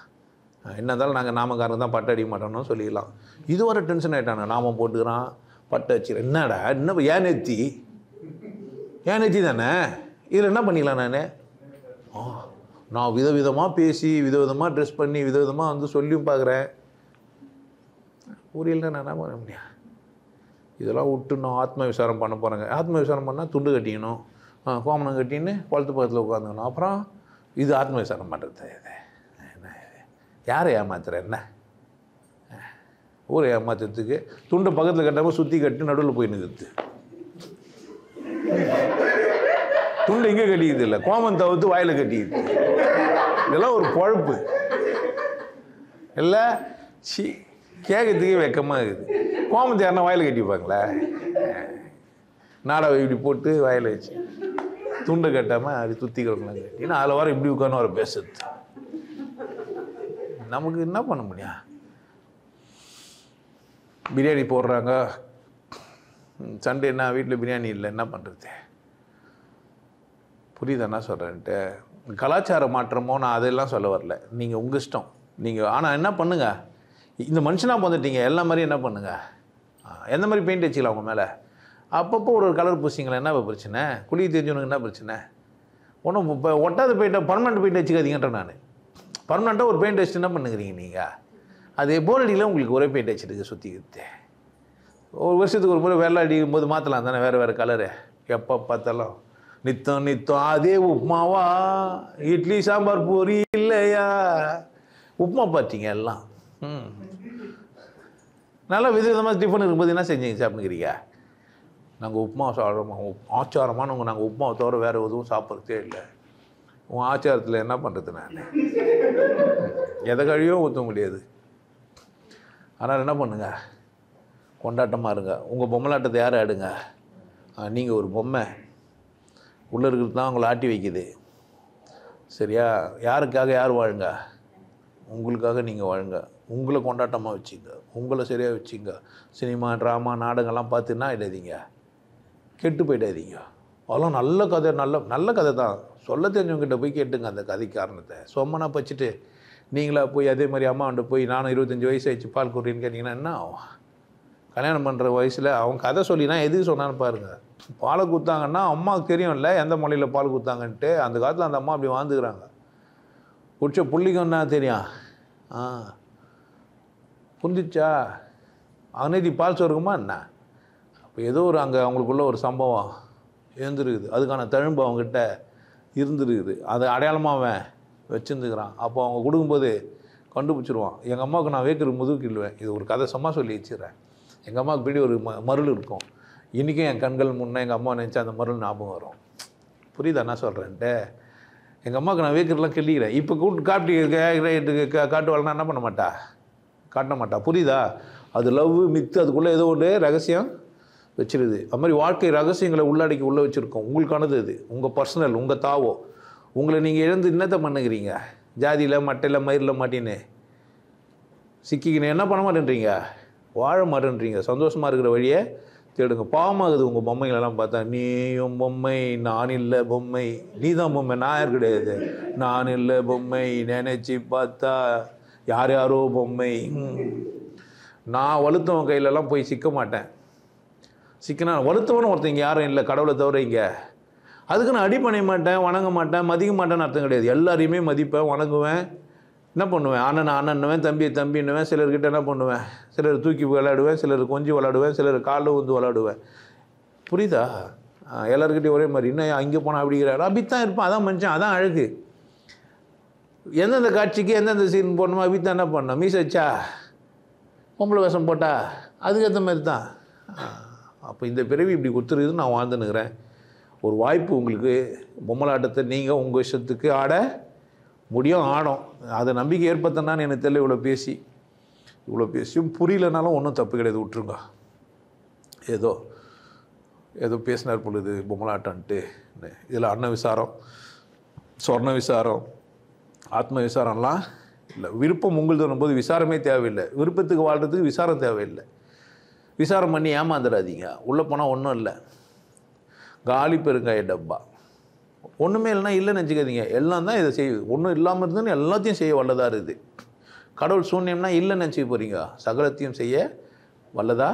என்ன இருந்தாலும் நாங்கள் நாமக்காரங்க தான் பட்டு அடிக்க மாட்டோம்னு சொல்லிடலாம். இது வர டென்ஷன் ஆகிட்டாங்க. நாமம் போட்டுக்கிறான், பட்டு வச்சுக்கிறேன். என்னடா என்ன ஏன் நெத்தி தானே? இதில் என்ன பண்ணிக்கலாம்? நான் விதவிதமாக பேசி விதவிதமாக ட்ரெஸ் பண்ணி விதவிதமாக வந்து சொல்லியும் பார்க்குறேன். புரியல, நான் என்ன பண்ண முடியும்? இதெல்லாம் விட்டு நான் ஆத்ம விசாரம் பண்ண போகிறேங்க. ஆத்ம விசாரம் பண்ணால் துண்டு கட்டிக்கணும், கோமனம் கட்டின்னு குளத்து பக்கத்தில் உட்காந்துக்கணும். அப்புறம் இது ஆத்ம விசாரம் பண்ணுறது. இது என்ன? யாரை ஏமாத்துற? என்ன ஊரை ஏமாத்துறதுக்கு துண்டை பக்கத்தில் கட்டாமல் சுற்றி கட்டி நடுவில் போய் நிறுத்து. துண்டு இங்கே கட்டிக்குது இல்லை, கோமம் தவிர்த்து வாயில் கட்டிக்குது. இதெல்லாம் ஒரு பொழப்பு இல்லை. கேட்கறதுக்கே வெக்கமாக இருக்குது. கோமத்தை யாருன்னா வாயில் கட்டிப்பாங்களே? நாடா இப்படி போட்டு வாயில் வச்சு துண்டை கட்டாமல் அப்படி துத்தி கிடக்கலாம் கட்டி அதில் வர இப்படி உட்காந்து வர பேசுறது. நமக்கு என்ன பண்ண முடியும்? பிரியாணி போடுறாங்க, சண்டே என்ன வீட்டில் பிரியாணி இல்லை, என்ன பண்ணுறது? புரியுது என்ன சொல்கிறேன்ட்டு? கலாச்சார மாற்றமோ நான் அதெல்லாம் சொல்ல வரல. நீங்கள் உங்கள் இஷ்டம். நீங்கள் ஆனால் என்ன பண்ணுங்கள், இந்த மனுஷனாக வந்துட்டீங்க எல்லா மாதிரியும் என்ன பண்ணுங்கள், எந்த மாதிரி பெயிண்ட் வச்சுக்கலாம் அவங்க மேலே. அப்பப்போ ஒரு கலர் பூசிங்களேன், என்ன பிரச்சனை? குழி தெரிஞ்சவனுக்கு என்ன பிரச்சனை? ஒன்றும் இப்போ ஒட்டாத பெயிண்ட்டை பர்மனெண்ட் பெயிண்ட் வச்சுக்காதீங்கன்ற. நான் பர்மனெண்ட்டாக ஒரு பெயிண்ட் வச்சுட்டு என்ன பண்ணுங்கிறீங்க நீங்கள்? அதே போல் அடியில் உங்களுக்கு ஒரே பெயிண்ட் வச்சுருக்கு சுற்றிக்கிட்டு. ஒரு வருஷத்துக்கு ஒரு முறை வெள்ளை அடிக்கும் போது மாற்றலாம் தானே வேறு வேறு கலரு. எப்போ பார்த்தாலும் நித்தம் அதே உப்புமாவா, இட்லி சாம்பார் பூரி இல்லையா? உப்புமா பார்த்தீங்க எல்லாம். நல்லா விதவிதமாக டிஃபன் இருக்கும்போது என்ன செஞ்சீங்க சாப்பிடுங்கிறீங்க? நாங்கள் உப்புமா சாப்பிட்றோமா? ஆச்சாரமானவங்க நாங்கள் உப்புமாவை தவிர வேறு எதுவும் சாப்பிட்றதே இல்லை. உன் ஆச்சாரத்தில் என்ன பண்ணுறது? நான் எதை கழியும் ஊற்ற முடியாது. ஆனால் என்ன பண்ணுங்க, கொண்டாட்டமாக இருங்க. உங்கள் பொம்மலாட்டத்தை யார் ஆடுங்க? நீங்கள் ஒரு பொம்மை, உள்ளே இருக்கிறது தான் உங்களை ஆட்டி வைக்குது. சரியா? யாருக்காக யார் வாழுங்க? உங்களுக்காக நீங்கள் வாழுங்க. உங்களை கொண்டாட்டமாக வச்சுங்க, உங்களை சரியாக வச்சுங்க. சினிமா ட்ராமா நாடகம்லாம் பார்த்துன்னா இடாதீங்க, கெட்டு போயிடாதீங்க. அதெல்லாம் நல்ல கதை, நல்ல கதை தான். சொல்ல தெரிஞ்சவங்ககிட்ட போய் கேட்டுங்க அந்த கதை காரணத்தை. சொம்மனா பச்சிட்டு நீங்களா போய் அதே மாதிரி அம்மாண்ட போய் நானும் 25 வயசு ஆயிடுச்சு பால் குடின்னு கேட்டிங்கன்னா என்ன ஆகும்? கல்யாணம் பண்ணுற வயசில் அவன் கதை சொல்லினா எதுக்கு சொன்னான்னு பாருங்கள். பாலை கொடுத்தாங்கன்னா அம்மாவுக்கு தெரியும்ல எந்த மொழியில் பால் கொடுத்தாங்கன்ட்டு. அந்த காலத்தில் அந்த அம்மா அப்படி வாழ்ந்துக்கிறாங்க. குடிச்ச புள்ளிக்கும் என்ன தெரியும்? புரிஞ்சிச்சா? அன்னைக்கு பால் சொருக்குமா என்ன? அப்போ ஏதோ ஒரு அங்கே அவங்களுக்குள்ள ஒரு சம்பவம் எழுந்துருக்குது. அதுக்கான தழும்பு அவங்ககிட்ட இருந்துருக்குது. அதை அடையாளமாக அவன் வச்சுருந்துக்கிறான். அப்போ அவங்க கொடுக்கும்போது கண்டுபிடிச்சிருவான். எங்கள் அம்மாவுக்கு நான் வேக்கிற முதுகு கிள்ளுவேன். இது ஒரு கதை சும்மா சொல்லி வச்சுக்கிறேன். எங்கள் அம்மாவுக்கு பின்னாடி ஒரு மருள் இருக்கும். இன்றைக்கும் என் கண்கள் முன்னே எங்கள் அம்மா நினச்சா அந்த மருள் ஞாபகம் வரும். புரியுதா என்ன சொல்கிறேன்ட்டு? எங்கள் அம்மாவுக்கு நான் வேக்கிறதுலாம் கிள்ளிக்கிறேன். இப்போ கூப்பிட்டு காட்டுவாள்னா என்ன பண்ண மாட்டா? காட்ட மாட்டா. புரியுதா? அது லவ் மித்து, அதுக்குள்ளே ஏதோ ஒன்று ரகசியம் வச்சிருது. அது மாதிரி வாழ்க்கை ரகசியங்களை உள்ளடக்கி உள்ளே வச்சுருக்கோம். உங்களுக்கானது அது, உங்கள் பர்சனல், உங்கள் தாவோ. உங்களை நீங்கள் இழந்து என்னத்தை பண்ணுகிறீங்க? ஜாதியில் மட்டையில் மயிரில் மாட்டின்னு சிக்கிக்கின்னு என்ன பண்ண மாட்டேன்றீங்க? வாழ மாட்டேன்றீங்க. சந்தோஷமாக இருக்கிற வழியை தேடுங்க. பாவமாகுது உங்கள் பொம்மைங்களெல்லாம் பார்த்தா. நீயும் பொம்மை, நான் இல்லை பொம்மை. நீ தான் பொம்மை, நான் யார் கிடையாது. நான் இல்லை பொம்மை, நினைச்சி பார்த்தா யார் யாரோ பொம்மை. நான் வலுத்தவன் கையிலலாம் போய் சிக்க மாட்டேன். சிக்கினா வலுத்தவனும் ஒருத்தங்க யாரும் இல்லை கடவுளை தவிர இங்கே. அதுக்கு நான் அடி பண்ண மாட்டேன், வணங்க மாட்டேன், மதிக்க மாட்டேன்னு அர்த்தம் கிடையாது. எல்லாரையுமே மதிப்பேன், வணங்குவேன். என்ன பண்ணுவேன்? அண்ணன் அண்ணன்னுவேன், தம்பி தம்பின்னுவேன். சிலர்கிட்ட என்ன பண்ணுவேன்? சிலர் தூக்கி விளையாடுவேன், சிலர் கொஞ்சம் விளையாடுவேன், சிலர் காலில் வந்து விளையாடுவேன். புரியுதா? எல்லாருக்கிட்டையும் ஒரே மாதிரி. இன்னும் அங்கே போனால் அப்படிங்கிறாரு. அப்படித்தான் இருப்பான். அதான் மனுஷன், அதான் அழகு. எந்தெந்த காட்சிக்கு எந்தெந்த சீன் போடணுமோ அப்படித்தான் என்ன பண்ணணும். மீசை வச்சா பொம்பளை வேஷம் போட்டா அதுக்கேற்ற மாதிரி தான். அப்போ இந்த பிறவி இப்படி கொடுத்துருக்குது. நான் வாழ்ந்துன்னுக்கிறேன். ஒரு வாய்ப்பு உங்களுக்கு. பொம்மலாட்டத்தை நீங்கள் உங்கள் இஷ்டத்துக்கு ஆட முடியும், ஆடும். அதை நம்பிக்கை ஏற்படுத்தினான்னு எனக்கு தெரியல. இவ்வளோ பேசியும் புரியலனாலும் ஒன்றும் தப்பு கிடையாது, விட்டுருங்க. ஏதோ பேசினார் பொழுது பொம்மலாட்டன்ட்டு. இதில் அன்ன விசாரம், சொர்ண விசாரம், ஆத்ம விசாரம்லாம் இல்லை. விருப்பம் உங்களுது போது விசாரமே தேவையில்லை. விருப்பத்துக்கு வாழ்கிறதுக்கு விசாரம் தேவையில்லை. விசாரம் பண்ணி ஏமாந்துடாதீங்க. உள்ளே போனால் ஒன்றும் இல்லை, காலி பெருங்காய டப்பா. ஒன்றுமே இல்லைனா இல்லைன்னு நினச்சிக்காதீங்க. எல்லாம் தான் இதை செய்யுது. ஒன்றும் இல்லாமல் இருந்துன்னு எல்லாத்தையும் செய்ய வல்லதாக இருக்குது. கடவுள் சூன்யம்னா இல்லைன்னு நினச்சிக்க போகிறீங்க. சகலத்தையும் செய்ய வல்லதா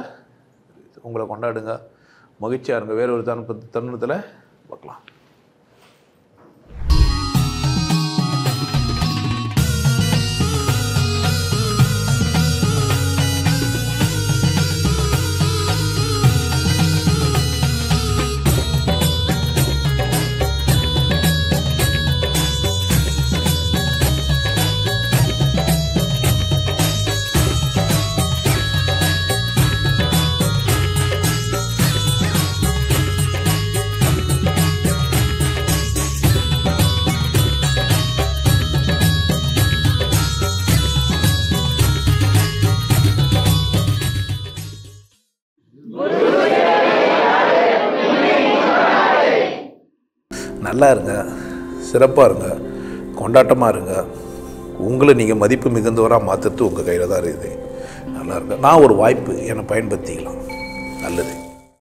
உங்களை கொண்டாடுங்க. மகிழ்ச்சியாக இருங்க. வேற ஒரு தருணத்தில் பார்க்கலாம். நல்லா இருங்க, சிறப்பாக இருங்க, கொண்டாட்டமாக இருங்க. உங்களை நீங்கள் மதிப்பு மிகுந்தவராக மாற்றுறது உங்கள் கையில் தான் இருக்குது. நல்லா இருங்க. நான் ஒரு வாய்ப்பு, என்னை பயன்படுத்திக்கலாம். நல்லது.